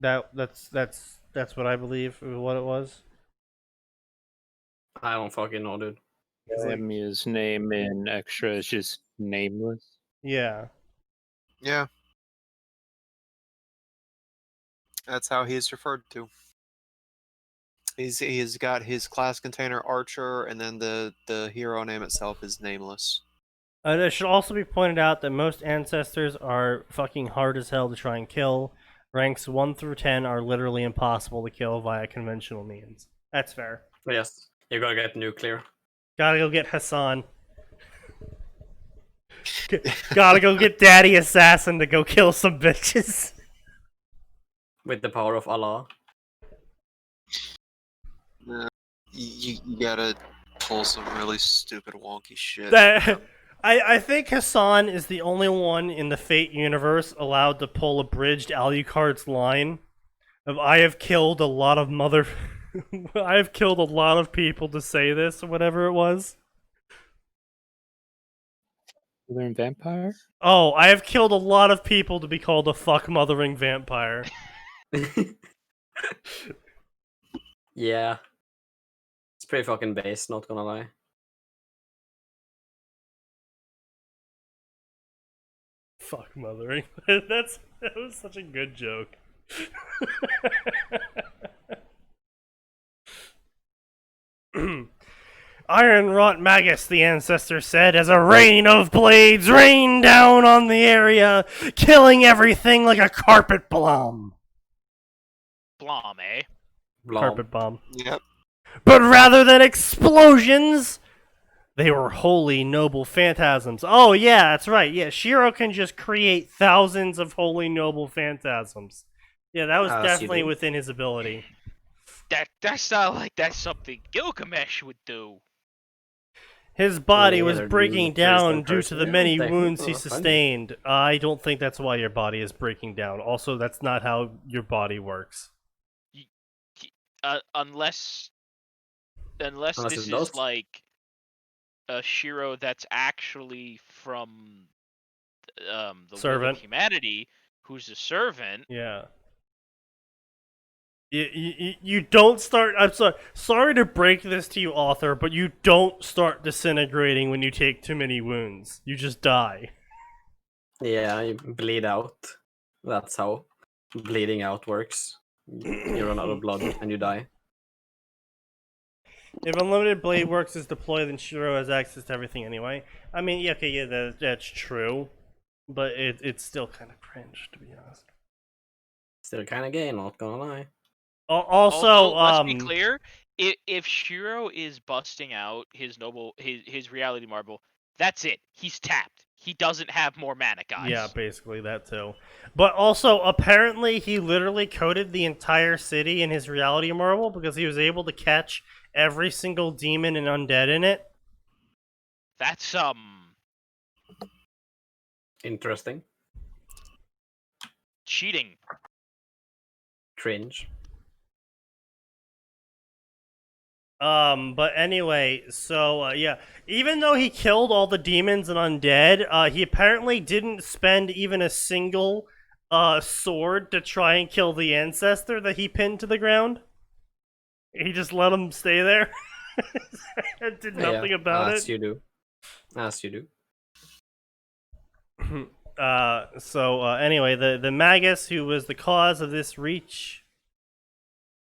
That's what I believe what it was. I don't fucking know, dude. His name in Extra is just nameless. Yeah. Yeah. That's how he's referred to. He's got his class container Archer, and then the hero name itself is nameless. It should also be pointed out that most ancestors are fucking hard as hell to try and kill. Ranks 1 through 10 are literally impossible to kill via conventional means. That's fair. Yes, you gotta get nuclear. Gotta go get Hassan. Gotta go get Daddy Assassin to go kill some bitches. With the power of Allah. You gotta pull some really stupid wonky shit. I think Hassan is the only one in the Fate universe allowed to pull a bridged Alucard's line of I have killed a lot of I have killed a lot of people to say this, or whatever it was. Southern Vampire? Oh, I have killed a lot of people to be called a fuck-mothering vampire. Yeah. It's pretty fucking base, not gonna lie. Fuck-mothering. That was such a good joke. Iron Wrought Magus, the ancestor said, as a rain of blades rained down on the area, killing everything like a carpet bomb. Blom, eh? Blom. Carpet bomb. Yep. But rather than explosions, they were holy noble phantasms. Oh yeah, that's right. Yeah, Shiro can just create thousands of holy noble phantasms. Yeah, that was definitely within his ability. That's not like that's something Gilgamesh would do. His body Yeah, was they're breaking doing the first down one due first. to the Yeah, many they- wounds he oh, funny. sustained. I don't think that's why your body is breaking down. Also, that's not how your body works. Unless Unless this it does. is like a Shiro that's actually from the Will Servant. of Humanity, who's a servant. Yeah. You don't start. I'm sorry to break this to you, author, but you don't start disintegrating when you take too many wounds. You just die. Yeah, you bleed out. That's how bleeding out works. You run out of blood and you die. If Unlimited Blade Works is deployed, then Shiro has access to everything anyway. I mean, yeah, okay, yeah, that's true. But it's still kind of cringe, to be honest. Still kind of gay, not gonna lie. Also, let's be clear: if Shiro is busting out his reality marble, that's it. He's tapped. he doesn't have more mana, guys. Yeah, basically that too. But also, apparently, he literally coded the entire city in his reality marble because he was able to catch every single demon and undead in it. That's Interesting. cheating. Cringe. But anyway, so, yeah. Even though he killed all the demons and undead, he apparently didn't spend even a single, sword to try and kill the ancestor that he pinned to the ground. He just let him stay there. And did nothing about as it. you do. As you do. Anyway, the Magus who was the cause of this reach...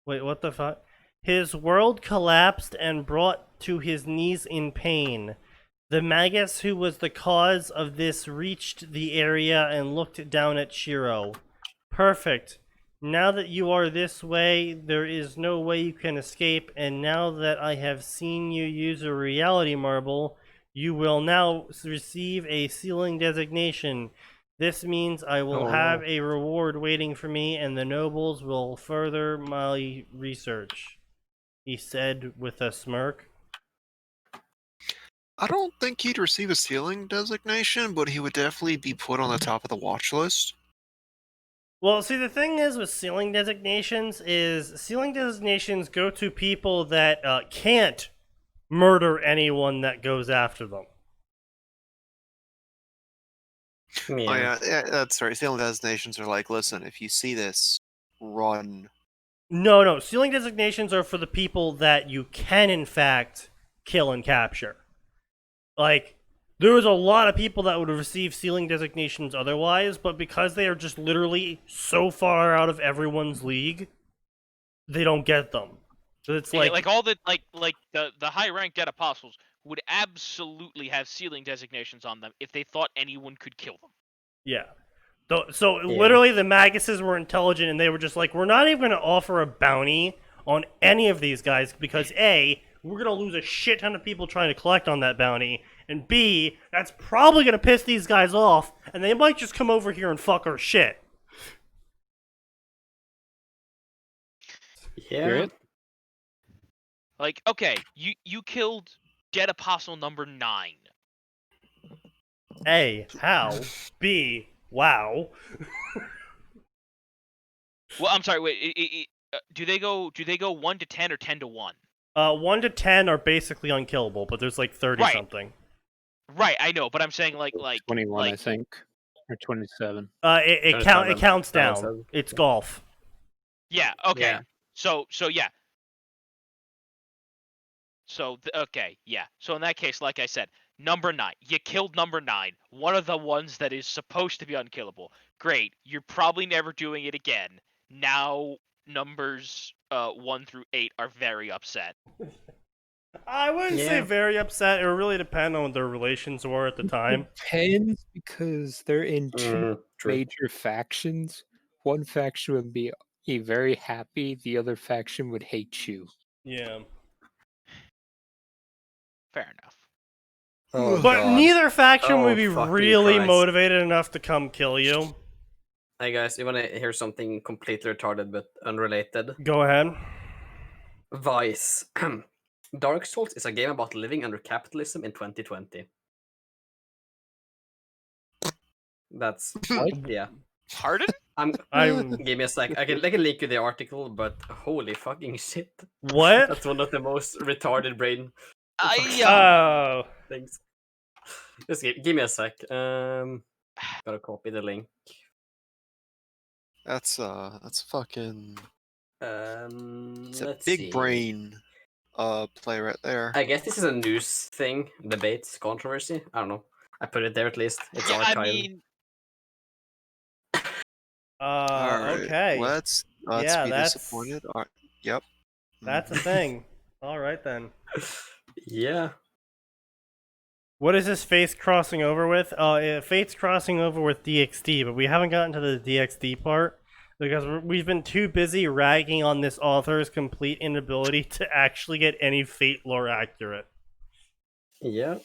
Wait, what the fuck? His world collapsed and brought to his knees in pain. The Magus who was the cause of this reached the area and looked down at Shiro. Perfect. Now that you are this way, there is no way you can escape, and now that I have seen you use a reality marble, you will now receive a sealing designation. This means I will have a reward waiting for me, and the nobles will further my research, he said with a smirk. I don't think he'd receive a sealing designation, but he would definitely be put on the top of the watch list. Well, see, the thing is with sealing designations go to people that can't murder anyone that goes after them. Oh yeah, that's right. Sealing designations are like, listen, if you see this, run. No, sealing designations are for the people that you can, in fact, kill and capture. Like, there was a lot of people that would have received sealing designations otherwise, but because they are just literally so far out of everyone's league, they don't get them. So it's Yeah, like... like all the the high ranked dead apostles would absolutely have sealing designations on them if they thought anyone could kill them. Yeah. So literally the Maguses were intelligent and they were just like, we're not even going to offer a bounty on any of these guys because A, we're going to lose a shit ton of people trying to collect on that bounty, and B, that's probably going to piss these guys off and they might just come over here and fuck our shit. Yeah. Like, okay, you killed dead apostle number 9. A, how? B, wow. Well, I'm sorry. Wait, do they go 1 to 10 or 10 to 1? 1 to 10 are basically unkillable, but there's like 30 Right. something. Right, I know, but I'm saying like 21, I think, or 27. It counts down. It's golf. Yeah. Okay. Yeah. So yeah. Okay, yeah. So in that case, like I said, number 9. You killed number 9. One of the ones that is supposed to be unkillable. Great. You're probably never doing it again. Now numbers 1 through 8 are very upset. I wouldn't say very upset. It would really depend on what their relations were at the time. Depends because they're in two True. major factions. One faction would be very happy. The other faction would hate you. Yeah. Fair enough. Oh, But God. neither faction would be fucking really Christ. motivated enough to come kill you. Hey guys, you wanna hear something completely retarded but unrelated? Go ahead. Vice. Dark Souls is a game about living under capitalism in 2020. That's yeah. Pardon? Give me a sec. I can link you the article, but holy fucking shit. What? That's one of the most retarded brain Oh. things. Just give me a sec. Gotta copy the link. That's fucking. It's a Let's big see. brain play right there. I guess this is a news thing, debates, controversy. I don't know. I put it there at least. It's Yeah, archived. I mean, All right, Okay. Let's Yeah, be that's- disappointed. All right. Yep. That's a thing. All right then. Yeah. What is this Fate's crossing over with? Fate's crossing over with DXD, but we haven't gotten to the DXD part because we've been too busy ragging on this author's complete inability to actually get any Fate lore accurate. Yeah.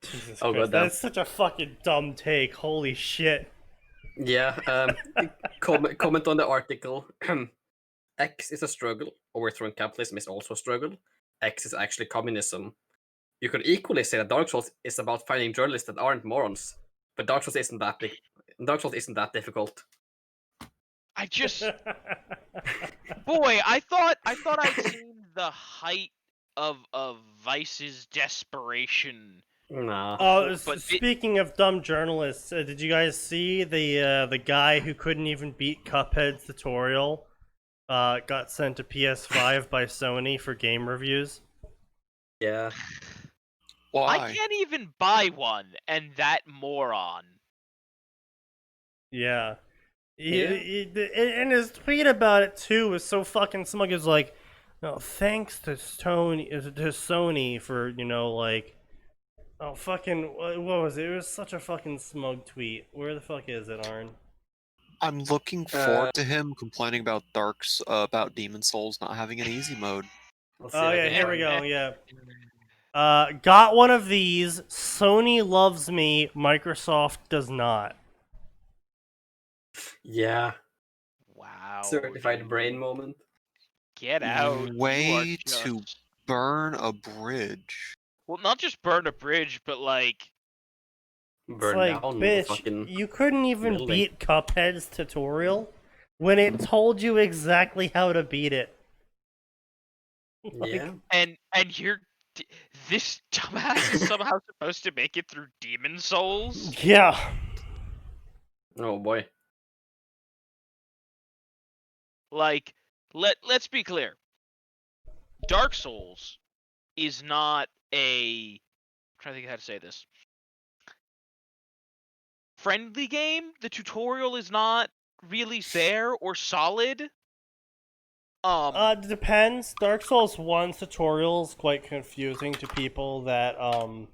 Jesus Oh, Christ, goddamn. that's such a fucking dumb take. Holy shit. Yeah. Comment on the article. X is a struggle. Overthrowing capitalism is also a struggle. X is actually communism. You could equally say that Dark Souls is about finding journalists that aren't morons, but Dark Souls isn't that Dark Souls isn't that difficult. I just, boy, I thought I'd seen the height of Vice's desperation. Nah. Oh, But speaking of dumb journalists, did you guys see the guy who couldn't even beat Cuphead's tutorial got sent to PS5 by Sony for game reviews? Yeah. I Why? can't even buy one, and that moron. Yeah. Yeah. And his tweet about it too was so fucking smug. It was like, no, thanks to Sony for, you know, like, oh fucking, what was it? It was such a fucking smug tweet. Where the fuck is it, Arn? I'm looking forward to him complaining about about Demon Souls not having an easy mode. Let's see Oh if I yeah, can here we find go. Yeah. Got one of these. Sony loves me. Microsoft does not. it. Yeah. Wow. Certified dude. brain moment. Get out. You are Way just... to burn a bridge. Well, not just burn a bridge, but like, It's Burn like, down the bitch, fucking you couldn't even building. beat Cuphead's tutorial when it told you exactly how to beat it. Yeah. and you're this dumbass is somehow supposed to make it through Demon Souls. Yeah. Oh boy. Like, let's be clear. Dark Souls is not a... I'm trying to think how to say this. Friendly game. The tutorial is not really there or solid. It depends. Dark Souls 1 tutorial is quite confusing to people that are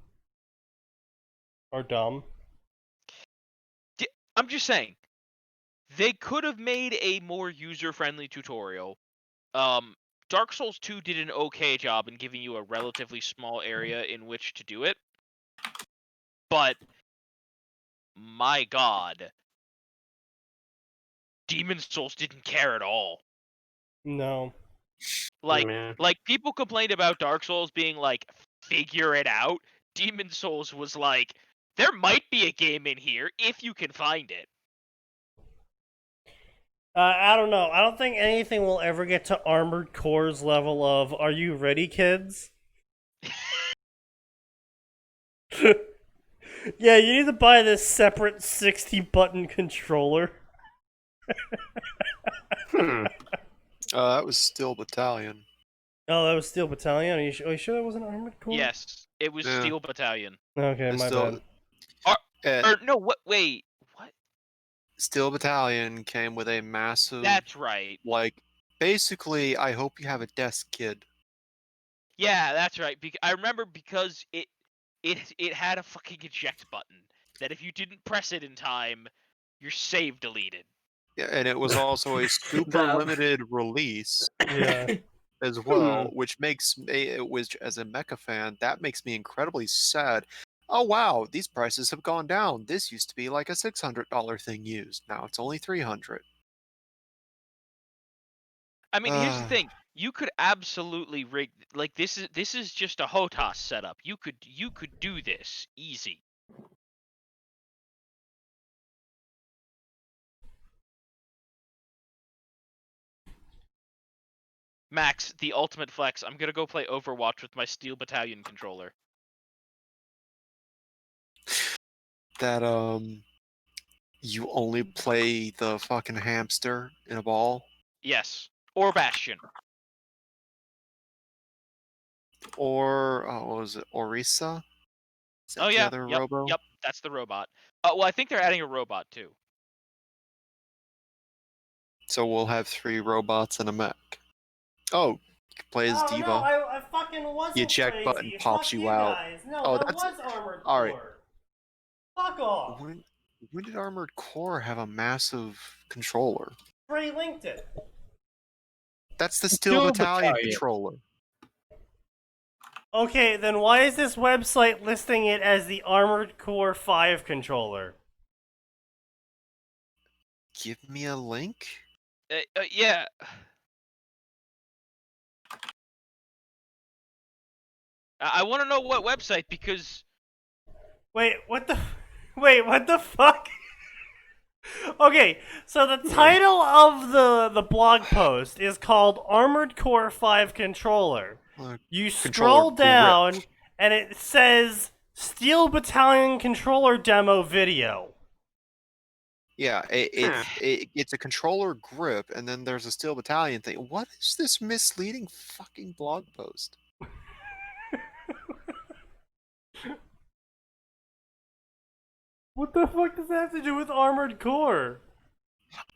dumb. I'm just saying, they could have made a more user-friendly tutorial. Dark Souls 2 did an okay job in giving you a relatively small area in which to do it. But my god, Demon Souls didn't care at all. No. Like Yeah. people complained about Dark Souls being like, figure it out. Demon Souls was like, there might be a game in here if you can find it. I don't know. I don't think anything will ever get to Armored Core's level of, are you ready, kids? Yeah, you need to buy this separate 60-button controller. That was Steel Battalion. Oh, that was Steel Battalion? Are you sure that wasn't Armored Core? Yes, it was Yeah. Steel Battalion. Okay, It's my still- bad. Or no, what? Wait, what? Steel Battalion came with a massive, That's right. like, basically, I hope you have a desk, kid. Yeah, that's right. I remember because it had a fucking eject button that if you didn't press it in time, your save deleted. Yeah, and it was also a super Damn. limited release Yeah. as well, which makes which as a mecha fan, that makes me incredibly sad. Oh wow, these prices have gone down. This used to be like a $600 thing used. Now it's only $300. I mean, here's the thing: you could absolutely rig like this is just a HOTAS setup. You could do this easy. Max, the ultimate flex. I'm gonna go play Overwatch with my Steel Battalion controller. That you only play the fucking hamster in a ball, Yes, or Bastion. or what was it, Orisa? Is that Oh the yeah, other yep, robo? yep, that's the robot. Well, I think they're adding a robot too. So we'll have 3 robots and a mech. Oh, you can play as Diva. No, I fucking wasn't The eject crazy. button pops Fuck you out. Guys. No, Oh, that that's- was Armored all right. Core. Fuck off. When did Armored Core have a massive controller? Ray linked it. That's the Steel Steel Battalion Battalion. controller. Okay, then why is this website listing it as the Armored Core 5 controller? Give me a link. Yeah. I want to know what website because Wait, what the? Wait, what the fuck? Okay, so the title of the blog post is called Armored Core 5 Controller. Look, You controller scroll grip. down and it says Steel Battalion controller demo video. Yeah, it's a controller grip, and then there's a Steel Battalion thing. What is this misleading fucking blog post? What the fuck does that have to do with Armored Core?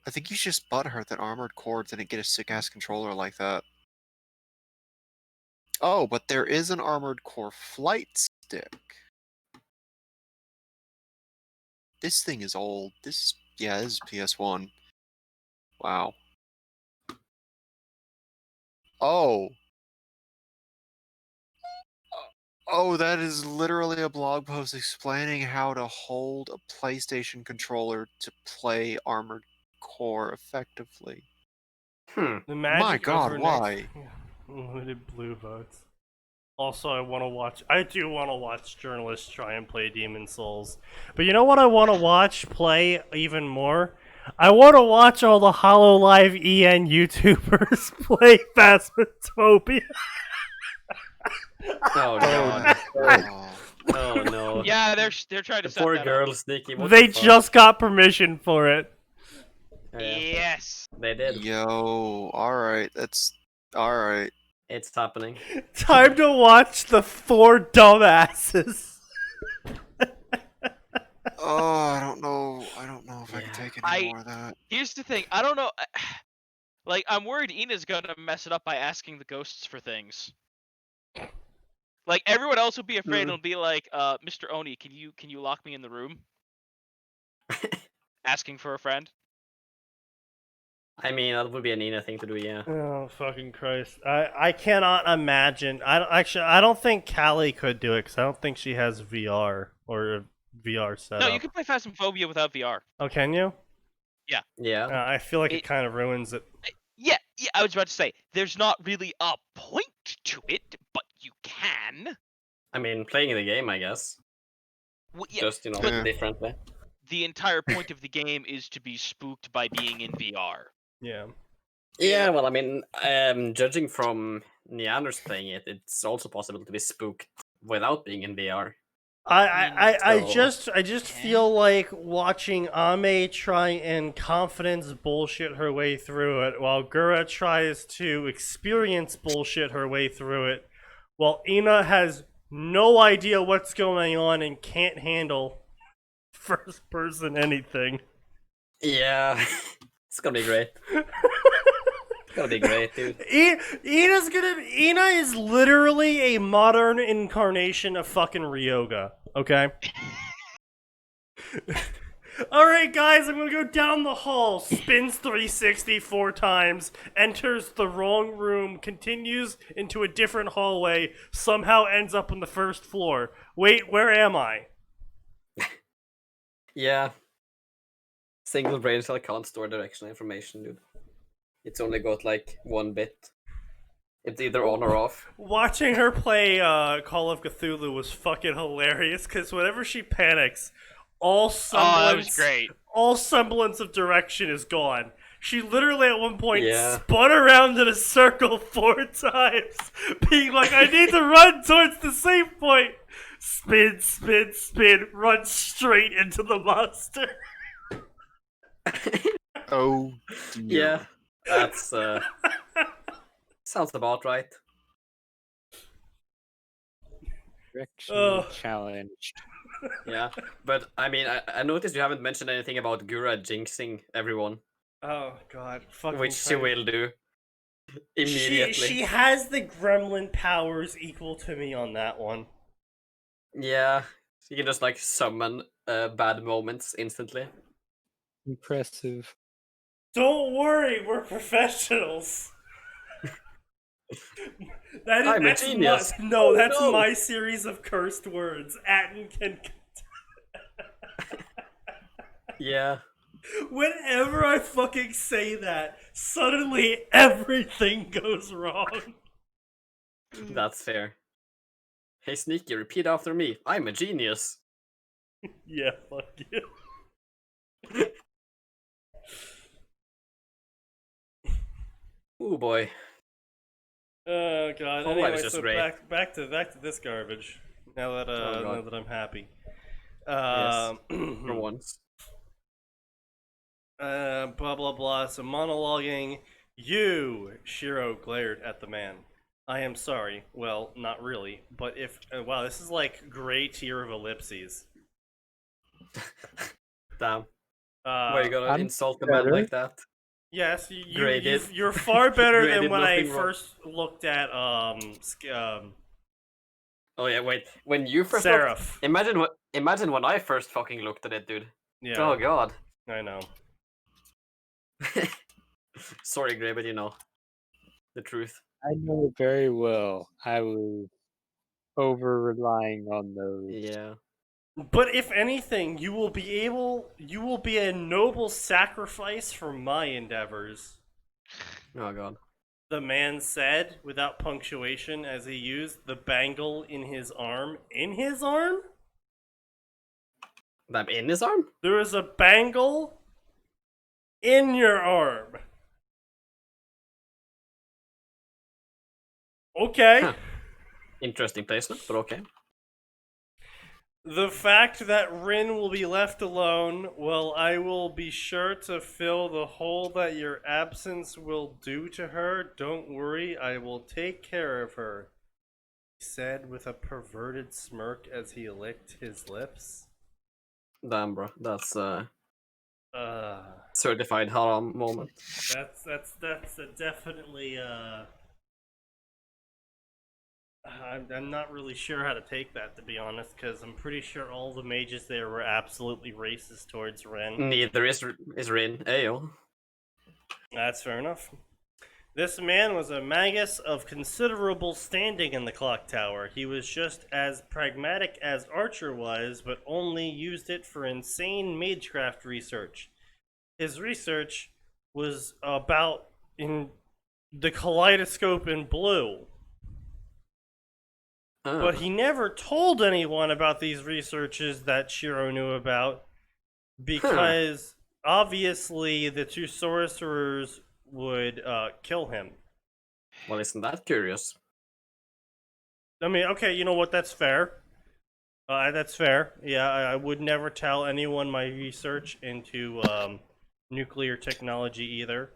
I think he's just butthurt that Armored Core didn't get a sick-ass controller like that. Oh, but there is an Armored Core flight stick. This thing is old. This is PS1. Wow. Oh. Oh, that is literally a blog post explaining how to hold a PlayStation controller to play Armored Core effectively. Hmm. The My magic god, over why? Unlimited blue votes. Also, I do want to watch journalists try and play Demon Souls. But you know what I want to watch play even more? I want to watch all the HoloLive EN YouTubers play Phasmophobia. Oh god. Oh. Oh no. yeah, they're trying to The set poor that up. girl, Sneaky. What They the fuck? just got permission for it. Yeah, Yes. they did. Yo, alright, that's alright. It's happening. Time to watch the 4 dumbasses. Oh, I don't know if I can Yeah. take any more of that. Here's the thing. I don't know. Like, I'm worried Ina's gonna mess it up by asking the ghosts for things. Like, everyone else will be afraid and will be like, Mr. Oni, can you lock me in the room? Asking for a friend. I mean, that would be a Nina thing to do, yeah. Oh fucking Christ! I cannot imagine. I don't think Callie could do it because I don't think she has VR or a VR setup. No, you can play Phasmophobia without VR. Oh, can you? Yeah. I feel like it It- kind of ruins it. Yeah, I was about to say, there's not really a point to it, but you can. I mean, playing the game, I guess. Well, yeah, Just, Yeah. differently. the entire point of the game is to be spooked by being in VR. Yeah. Yeah, well, I mean, judging from Neander's playing it, it's also possible to be spooked without being in VR. I So- just feel like watching Ame try and confidence bullshit her way through it, while Gura tries to experience bullshit her way through it, while Ina has no idea what's going on and can't handle first person anything. Yeah, it's gonna be great. It's gonna be great, dude. Ina is literally a modern incarnation of fucking Ryoga, okay? Alright guys, I'm gonna go down the hall, spins 360 4 times, enters the wrong room, continues into a different hallway, somehow ends up on the first floor. Wait, where am I? Yeah. Single brain cell can't store directional information, dude. It's only got like one bit. It's either on or off. Watching her play Call of Cthulhu was fucking hilarious, because whenever she panics, all That was great. all semblance of direction is gone. She literally at one point Yeah. spun around in a circle 4 times, being like, I need to run towards the same point. Spin, spin, spin, run straight into the monster. Oh dear. Yeah, that's sounds about right. Direction Ugh. challenged. Yeah, but I mean, I noticed you haven't mentioned anything about Gura jinxing everyone, Oh god, fucking which she Christ. will do immediately. She has the gremlin powers equal to me on that one. Yeah, she can just like summon bad moments instantly. Impressive. Don't worry, we're professionals. I'm a that's genius. no, Oh, that's no. my series of cursed words. Atin can. Yeah. Whenever I fucking say that, suddenly everything goes wrong. That's fair. Hey, Sneaky, repeat after me. I'm a genius. Yeah, fuck you. Ooh, boy. Oh god. Oh, life Anyway, is just so great. back to this garbage. Now that Oh, now God. that I'm happy. Yes. For once. Blah blah blah. So monologuing. You, Shiro glared at the man. I am sorry. Well, not really. But if wow, this is like gray tier of ellipses. Damn. Why you gotta I'm insult the man better. like that? Yes, Graded. you're far better than Graded when I nothing wrong. first looked at Oh yeah, wait. When you first Seraph. looked, imagine when I first fucking looked at it, dude. Yeah, Oh god. I know. Sorry, Gray, but you know the truth. I know it very well. I was over relying on those. Yeah. But if anything, you will be a noble sacrifice for my endeavors. Oh god. The man said without punctuation as he used the bangle in his arm. In his arm? That in his arm? There is a bangle in your arm. Okay. Huh. Interesting placement, but okay. The fact that Rin will be left alone, well, I will be sure to fill the hole that your absence will do to her. Don't worry, I will take care of her, he said with a perverted smirk as he licked his lips. Damn, bro. That's Uh, certified haram moment. that's a definitely I'm not really sure how to take that, to be honest, because I'm pretty sure all the mages there were absolutely racist towards Ren. Neither is Rin. Ayo. That's fair enough. This man was a magus of considerable standing in the clock tower. He was just as pragmatic as Archer was, but only used it for insane magecraft research. His research was about in the kaleidoscope in blue. Ah. But he never told anyone about these researches that Shiro knew about, because obviously the two sorcerers would kill him. Well, isn't that curious? I mean, okay, you know what? That's fair. That's fair. Yeah, I would never tell anyone my research into nuclear technology either.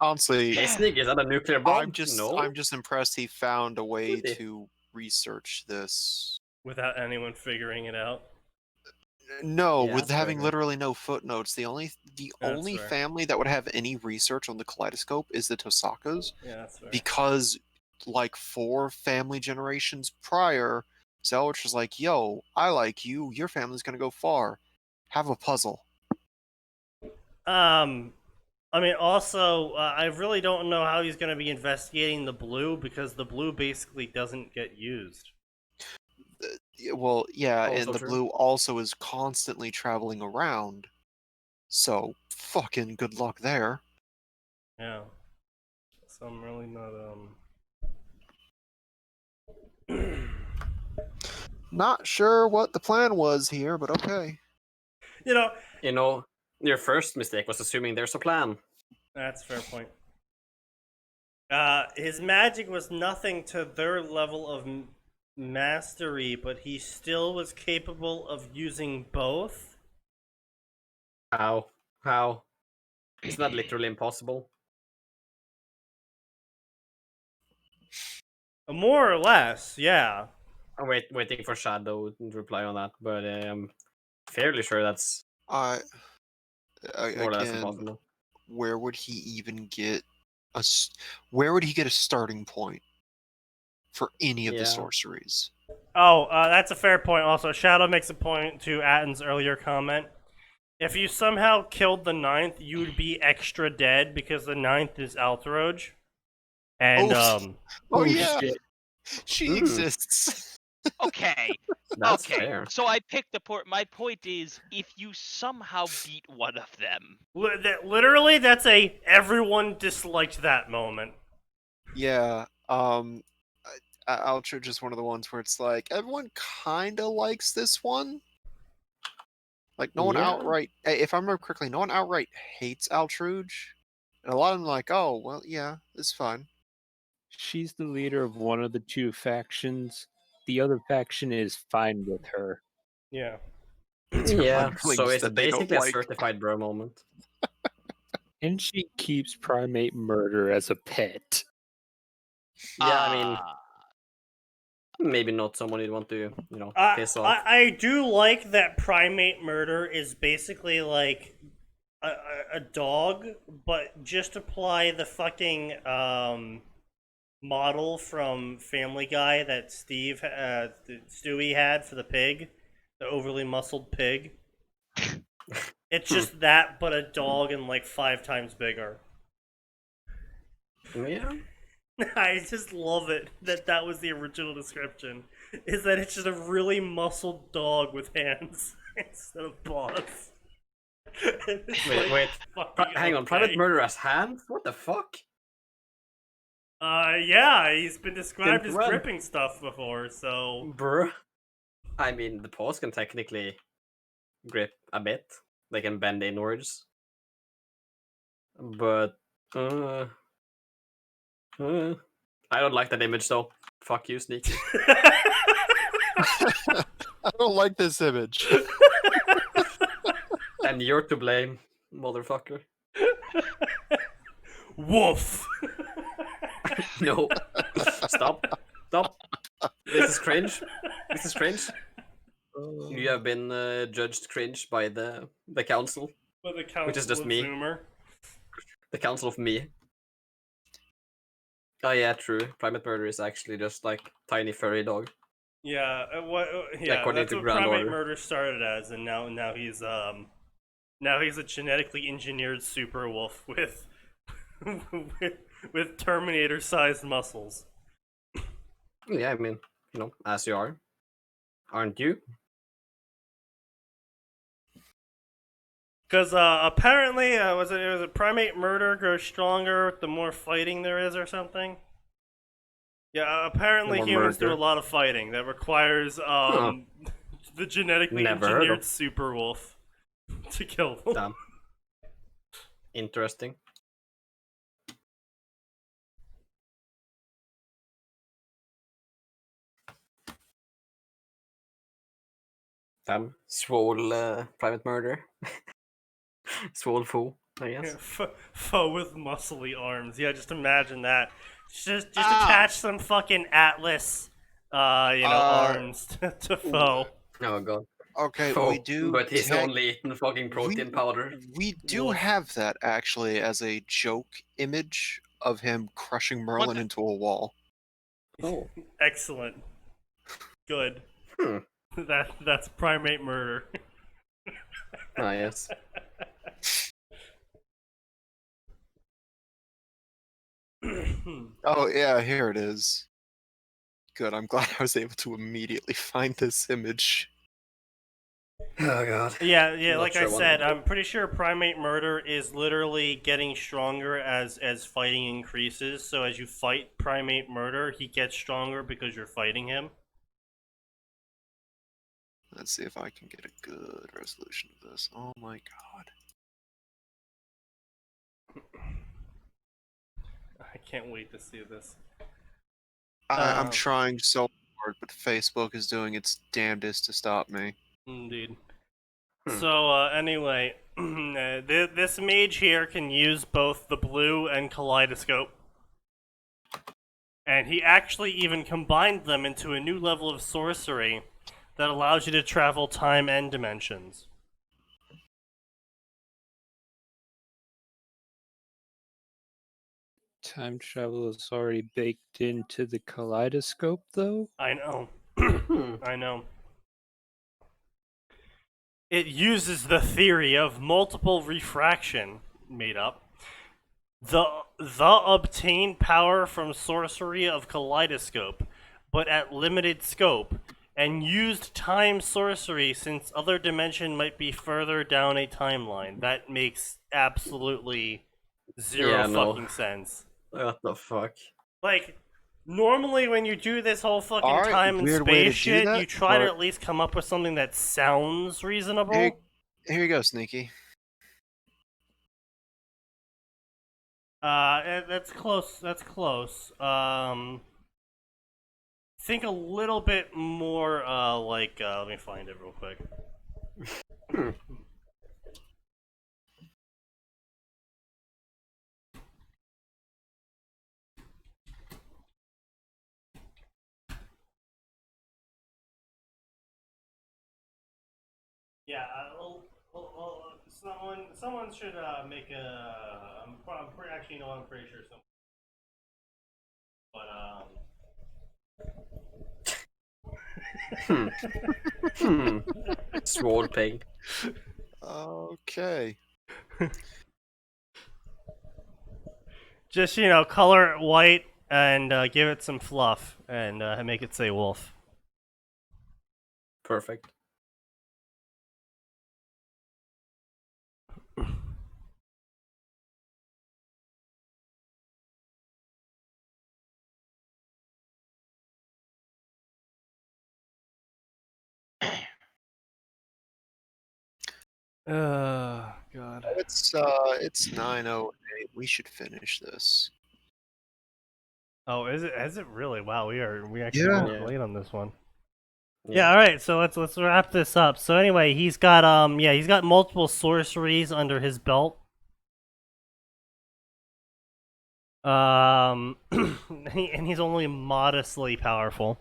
Honestly, Hey, Sneak, is that a nuclear bomb? No. I'm just impressed he found a way Really? to research this. Without anyone figuring it out. No, Yeah, with that's fair having enough. literally no footnotes. The That's only fair. family that would have any research on the kaleidoscope is the Tosakas, Yeah, that's fair. because like 4 family generations prior, Zelwich was like, "Yo, I like you. Your family's gonna go far. Have a puzzle." I mean, also, I really don't know how he's going to be investigating the blue, because the blue basically doesn't get used. Well, yeah, Also and the true. blue also is constantly traveling around. So fucking good luck there. Yeah. So I'm really not, Not sure what the plan was here, but okay. You know, You know, your first mistake was assuming there's a plan. that's a fair point. His magic was nothing to their level of mastery, but he still was capable of using both. How? How? Isn't that literally impossible? More or less, yeah. I'm waiting for Shadow to reply on that, but I'm fairly sure that's I more or less again, impossible. where would he even get where would he get a starting point for any of the Yeah. sorceries? Oh, that's a fair point. Also, Shadow makes a point to Atin's earlier comment. If you somehow killed the 9th, you would be extra dead, because the 9th is Altaroge. And Oh, oh yeah, shit. she Mm. exists. Okay. That's okay. fair. So I picked the port. My point is, if you somehow beat one of them, literally, that's a everyone disliked that moment. Yeah. Altrude just one of the ones where it's like everyone kind of likes this one. Like no one Yeah. outright, if I remember correctly, no one outright hates Altrude, and a lot of them are like, oh well, yeah, it's fine. She's the leader of one of the two factions. The other faction is fine with her. Yeah. Yeah, Underlings so it's that they don't basically a like. certified bro moment. And she keeps primate murder as a pet. Yeah, I mean, ah, maybe not someone you'd want to, piss off. I do like that primate murder is basically like a dog, but just apply the fucking model from Family Guy that Stewie had for the pig, the overly muscled pig. It's just that, but a dog and like 5 times bigger. Yeah. I just love it that was the original description. Is that it's just a really muscled dog with hands instead of paws. Wait. Hang on, Private Murder. Murder has hands? What the fuck? Yeah, he's been described as Well- gripping stuff before, so Bruh. I mean, the paws can technically grip a bit. They can bend inwards. But, I don't like that image though. Fuck you, Sneaky. I don't like this image. And you're to blame, motherfucker. woof. No. Stop. This is cringe. You have been judged cringe by the council. But the council Which is just of me. Zoomer. The council of me. Oh yeah, true. Primate murder is actually just like tiny furry dog. Yeah, yeah, according that's to what Grand primate Order. murder started as, and now he's a genetically engineered super wolf with with Terminator-sized muscles. Yeah, I mean, as you are, aren't you? Because apparently, it was a primate murder grows stronger the more fighting there is, or something. Yeah, apparently The more humans do murder. a lot of fighting that requires the genetically Never heard engineered of. super wolf to kill them. Damn. Interesting. Damn. Swole private murder. Swole fool, I guess. Foe with muscly arms. Yeah, just imagine that. Just Ah. attach some fucking Atlas, arms to foe. Oh god. Okay, Foe, we do. but he's tech- only eating fucking protein powder. We do Woof. have that actually as a joke image of him crushing Merlin the- into a wall. Oh. Excellent. Good. Hmm. That's primate murder. Ah, yes. Oh yeah, here it is. Good. I'm glad I was able to immediately find this image. Oh god. Yeah, Not like sure I one said, of I'm pretty sure primate murder is literally getting stronger as fighting increases. So as you fight primate murder, he gets stronger because you're fighting him. Let's see if I can get a good resolution of this. Oh my god. I can't wait to see this. I'm trying so hard, but Facebook is doing its damnedest to stop me. Indeed. Hmm. So anyway, this mage here can use both the blue and kaleidoscope. And he actually even combined them into a new level of sorcery that allows you to travel time and dimensions. Time travel is already baked into the kaleidoscope, though. I know. Hmm. I know. It uses the theory of multiple refraction, made up, The obtained power from sorcery of kaleidoscope, but at limited scope, and used time sorcery since other dimension might be further down a timeline. That makes absolutely zero Yeah, no. fucking sense. What the fuck? Like, normally when you do this whole fucking Alright, time and weird way to space do shit, that, you try to but- at least come up with something that sounds reasonable. Here you go, Sneaky. That's close. That's close. Think a little bit more. Let me find it real quick. Yeah. Someone should make a. Actually, no, I'm pretty sure someone. But Sword pig. Okay. just color it white and give it some fluff and make it say wolf. Perfect. God. It's 9:08. We should finish this. Oh, is it? Is it really? Wow, we actually Yeah. went Yeah. late on this one. Yeah. Yeah, all right. So let's wrap this up. So anyway, he's got he's got multiple sorceries under his belt. And he's only modestly powerful.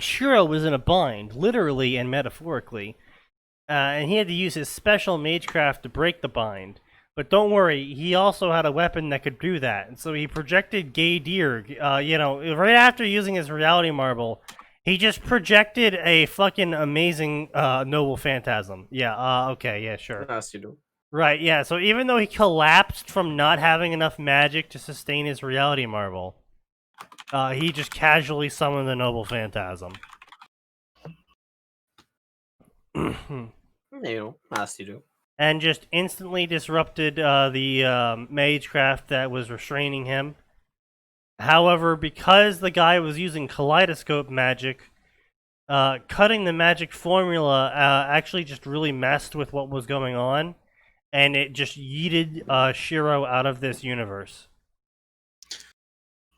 Shiro was in a bind, literally and metaphorically, and he had to use his special magecraft to break the bind. But don't worry, he also had a weapon that could do that. And so he projected Gay Deer, right after using his reality marble, he just projected a fucking amazing noble phantasm. Yeah, okay, yeah, sure. As you do. Right, yeah, so even though he collapsed from not having enough magic to sustain his reality marble, he just casually summoned the noble phantasm. As you do. And just instantly disrupted the magecraft that was restraining him. However, because the guy was using kaleidoscope magic, cutting the magic formula actually just really messed with what was going on, and it just yeeted Shiro out of this universe.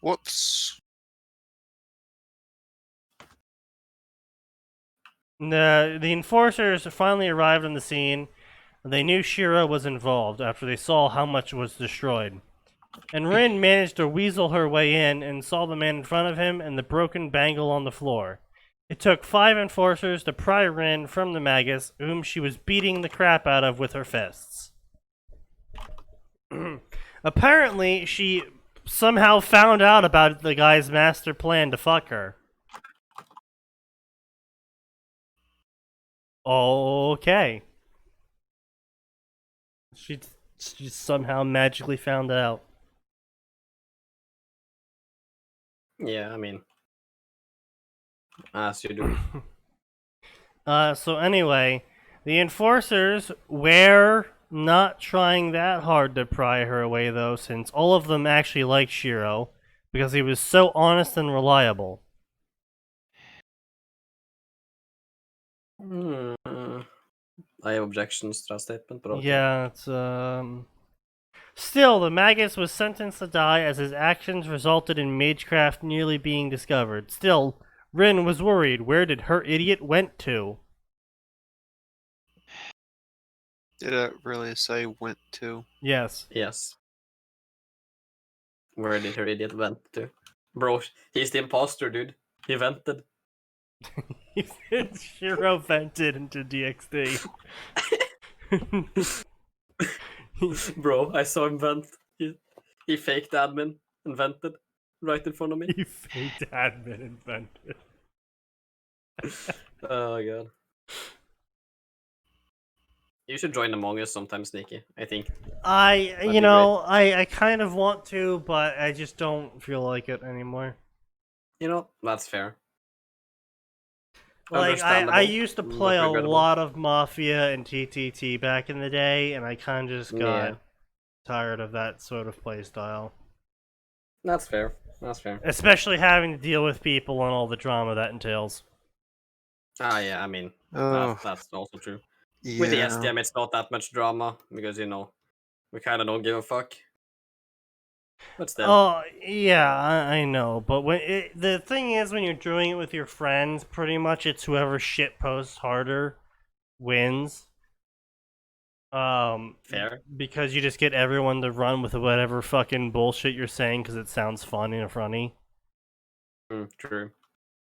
Whoops. The enforcers finally arrived on the scene. They knew Shiro was involved after they saw how much was destroyed. And Rin managed to weasel her way in and saw the man in front of him and the broken bangle on the floor. It took 5 enforcers to pry Rin from the Magus, whom she was beating the crap out of with her fists. Apparently, she somehow found out about the guy's master plan to fuck her. Okay. She somehow magically found out. Yeah, I mean, as you do. So anyway, the enforcers were not trying that hard to pry her away, though, since all of them actually liked Shiro, because he was so honest and reliable. I have objections to that statement, but okay. Yeah, it's, Still, the Magus was sentenced to die as his actions resulted in Magecraft nearly being discovered. Still, Rin was worried. Where did her idiot went to? Did it really say went to? Yes. Yes. Where did her idiot went to? Bro, he's the imposter, dude. He vented. Shiro vented into DXD. Bro, I saw him vent. He faked admin and vented right in front of me. He faked admin and vented. Oh my god. You should join Among Us sometime, Sneaky. I think. I kind of want to, but I just don't feel like it anymore. That's fair. Like, I Understandable, used to but play a regrettable. lot of Mafia and TTT back in the day, and I kind of just got Yeah. tired of that sort of play style. That's fair. That's fair. Especially having to deal with people and all the drama that entails. Ah, yeah. I mean, Oh, that's also true. yeah. With the SDM, it's not that much drama because we kind of don't give a fuck. But still, Oh, yeah, I know, but the thing is, when you're doing it with your friends, pretty much it's whoever shit posts harder wins. fair. Because you just get everyone to run with whatever fucking bullshit you're saying because it sounds funny and funny. True.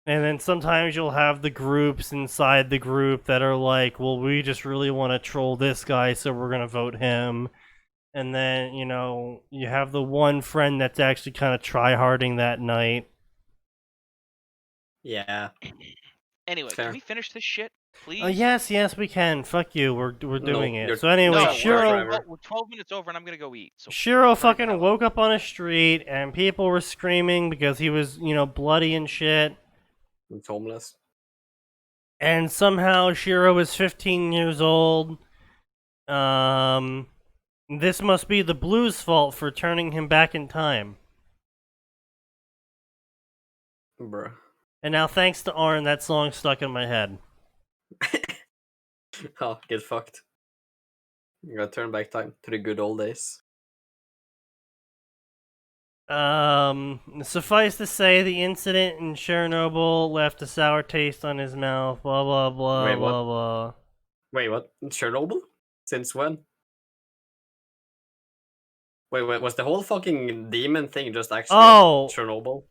And then sometimes you'll have the groups inside the group that are like, well, we just really want to troll this guy, so we're going to vote him. And then, you have the one friend that's actually kind of try-harding that night. Yeah. Anyway, Fair. can we finish this shit, please? Yes, we can. Fuck you, we're doing it. you're- So anyway, No, Shiro... we're 12 minutes over and I'm gonna go eat. So Shiro right fucking now. woke up on a street and people were screaming because he was, bloody and shit. It's homeless. And somehow Shiro was 15 years old. This must be the Blues' fault for turning him back in time. Bruh. And now, thanks to Arn, that song stuck in my head. Oh, get fucked. You gotta turn back time to the good old days. Suffice to say, the incident in Chernobyl left a sour taste on his mouth. Blah blah blah Wait, what? blah blah. Wait, what? Chernobyl? Since when? Wait, was the whole fucking demon thing just actually Chernobyl?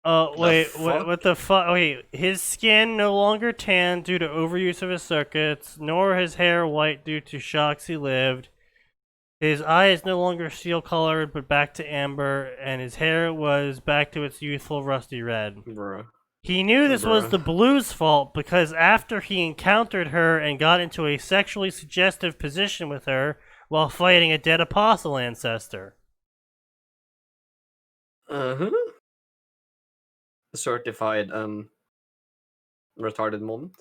Oh, wait, fuck? what the fuck? Wait, his skin no longer tanned due to overuse of his circuits, nor his hair white due to shocks he lived. His eyes no longer steel colored, but back to amber, and his hair was back to its youthful rusty red. Bruh. He knew this was Bruh. the Blues' fault because after he encountered her and got into a sexually suggestive position with her while fighting a dead apostle ancestor. Uh-huh. Certified retarded moment.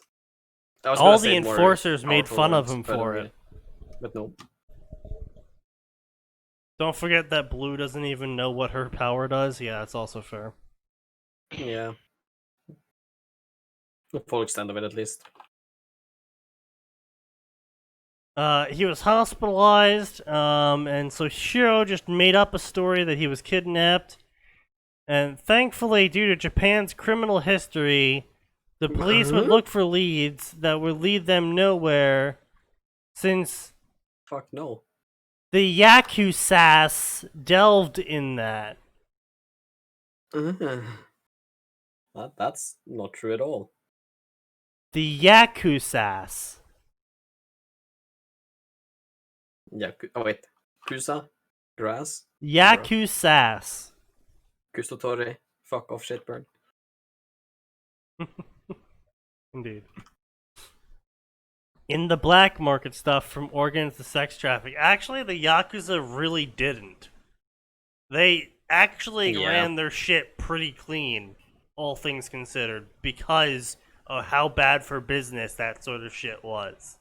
I was All gonna the say more enforcers made powerful fun of words, him but, for it. But no. Don't forget that Blue doesn't even know what her power does. Yeah, that's also fair. Yeah. The full extent of it, at least. He was hospitalized, and so Shiro just made up a story that he was kidnapped. And thankfully, due to Japan's criminal history, the police would look for leads that would lead them nowhere, since Fuck no. the Yakusas delved in that. That's not true at all. The Yakusas. Yeah. Oh wait. Kusa, grass. Yakusas. Kustotore. Fuck off, shitbird. Indeed. In the black market stuff, from organs to sex traffic. Actually, the Yakuza really didn't. They actually ran their shit pretty clean, all things considered, because of how bad for business that sort of shit was.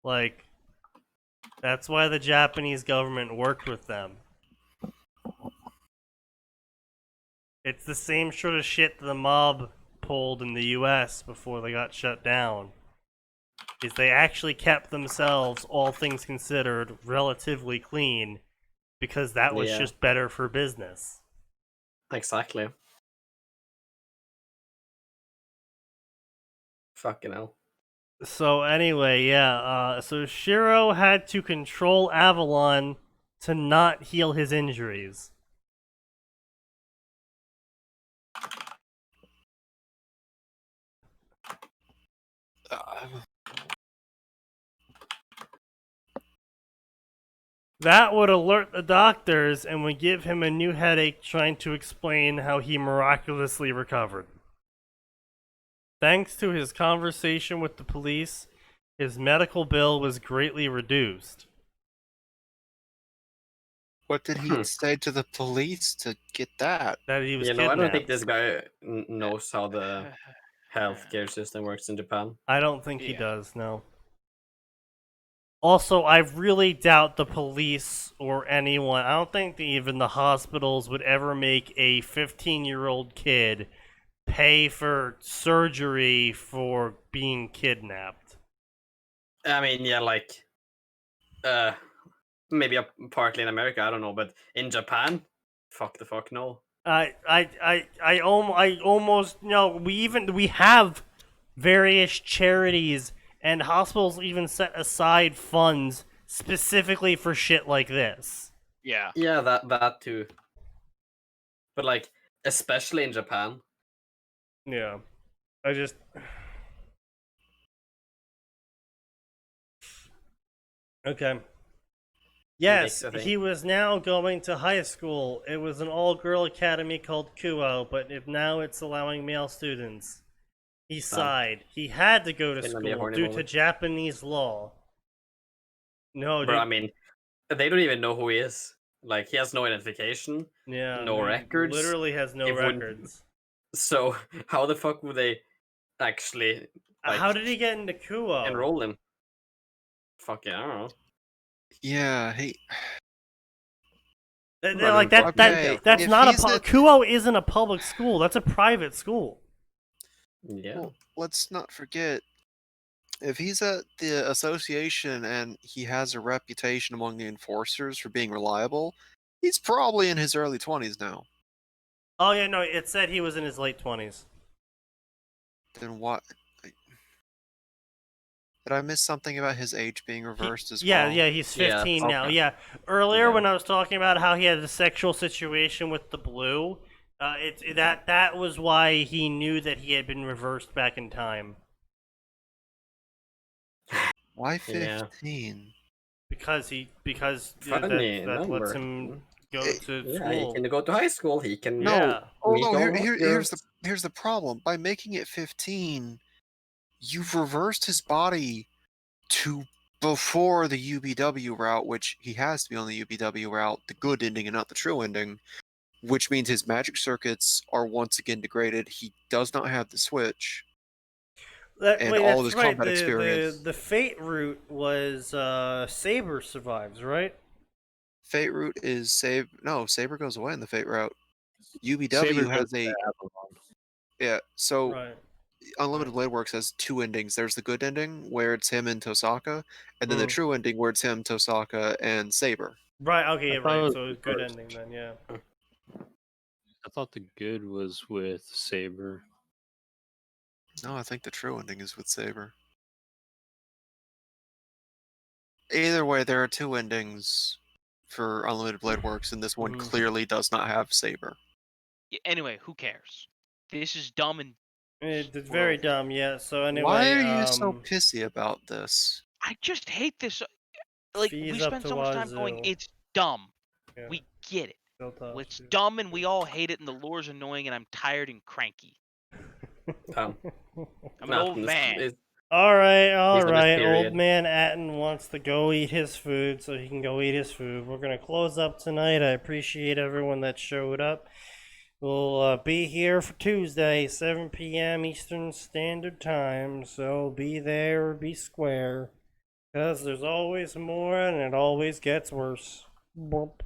Like, that's why the Japanese government worked with them. It's the same sort of shit the mob pulled in the US before they got shut down. Is they actually kept themselves, all things considered, relatively clean because that was just better for business. Exactly. Fucking hell. So anyway, so Shiro had to control Avalon to not heal his injuries. That would alert the doctors and would give him a new headache trying to explain how he miraculously recovered. thanks to his conversation with the police, his medical bill was greatly reduced. What did he say to the police to get that? That he was I kidnapped. don't think this guy knows how the healthcare system works in Japan. I don't think he Yeah. does, no. Also, I really doubt the police or anyone, I don't think even the hospitals would ever make a 15-year-old kid pay for surgery for being kidnapped. I mean, yeah, like, maybe partly in America, I don't know, but in Japan, fuck the fuck no. I almost no. We have various charities and hospitals even set aside funds specifically for shit like this. Yeah. Yeah, that too. But like, especially in Japan. Yeah, I just. Okay. Yes, I think. he was now going to high school. It was an all-girl academy called Kuo, but now it's allowing male students. He sighed. He had to go to Finland be a school horny due to moment. Japanese law. No, Bro, dude. I mean, they don't even know who he is. Like, he has no identification, Yeah, no he records. literally has no It wouldn't- records. So how the fuck would they actually like How did he get into Kuo? enroll him? Fuck yeah, I don't know. Yeah, They're like Fuck okay, that's if not a he's Kuo isn't a public school. That's a private school. Yeah. Well, let's not forget, if he's at the association and he has a reputation among the enforcers for being reliable, he's probably in his early 20s now. Oh yeah, no, it said he was in his late 20s. Then what? Did I miss something about his age being reversed as Yeah, well? yeah, he's Yeah, 15 now. okay. Yeah. Earlier Yeah. when I was talking about how he had a sexual situation with the blue, that was why he knew that he had been reversed back in time. Why Yeah. 15? Because Funny that number. lets him go to Yeah, school. he can go to high school. He can. No. Yeah. Oh meet no, all here's the problem. By making it 15, you've reversed his body to before the UBW route, which he has to be on the UBW route, the good ending and not the true ending, which means his magic circuits are once again degraded. He does not have the switch. And all of his that's right. combat experience. The fate route was Saber survives, right? Fate route is Saber. No, Saber goes away in the Fate route. UBW Saber has goes a to Avalon. yeah. So Right. Unlimited Blade Works has two endings. There's the good ending where it's him and Tosaka, and then the Mm. true ending where it's him, Tosaka, and Saber. Right. Okay. I Yeah, thought it right. was So it's good reversed. ending then. Yeah. I thought the good was with Saber. No, I think the true ending is with Saber. Either way, there are two endings for Unlimited Blade Works, and this one Mhm. clearly does not have Saber. Anyway, who cares? This is dumb and It's very dumb. Yeah. So anyway, Why are you so pissy about this? I just hate this. Like, Fees we up spent to so much time going, wazoo. it's dumb. Yeah, We get it. built up Well, it's to- dumb and we all hate it and the lore's annoying and I'm tired and cranky. I'm an old man. All right, He's on his Old period. man Atin wants to go eat his food, so he can go eat his food. We're gonna close up tonight. I appreciate everyone that showed up. We'll be here for Tuesday, 7 p.m. Eastern Standard Time. So be there or be square, 'cause there's always more and it always gets worse. Bump.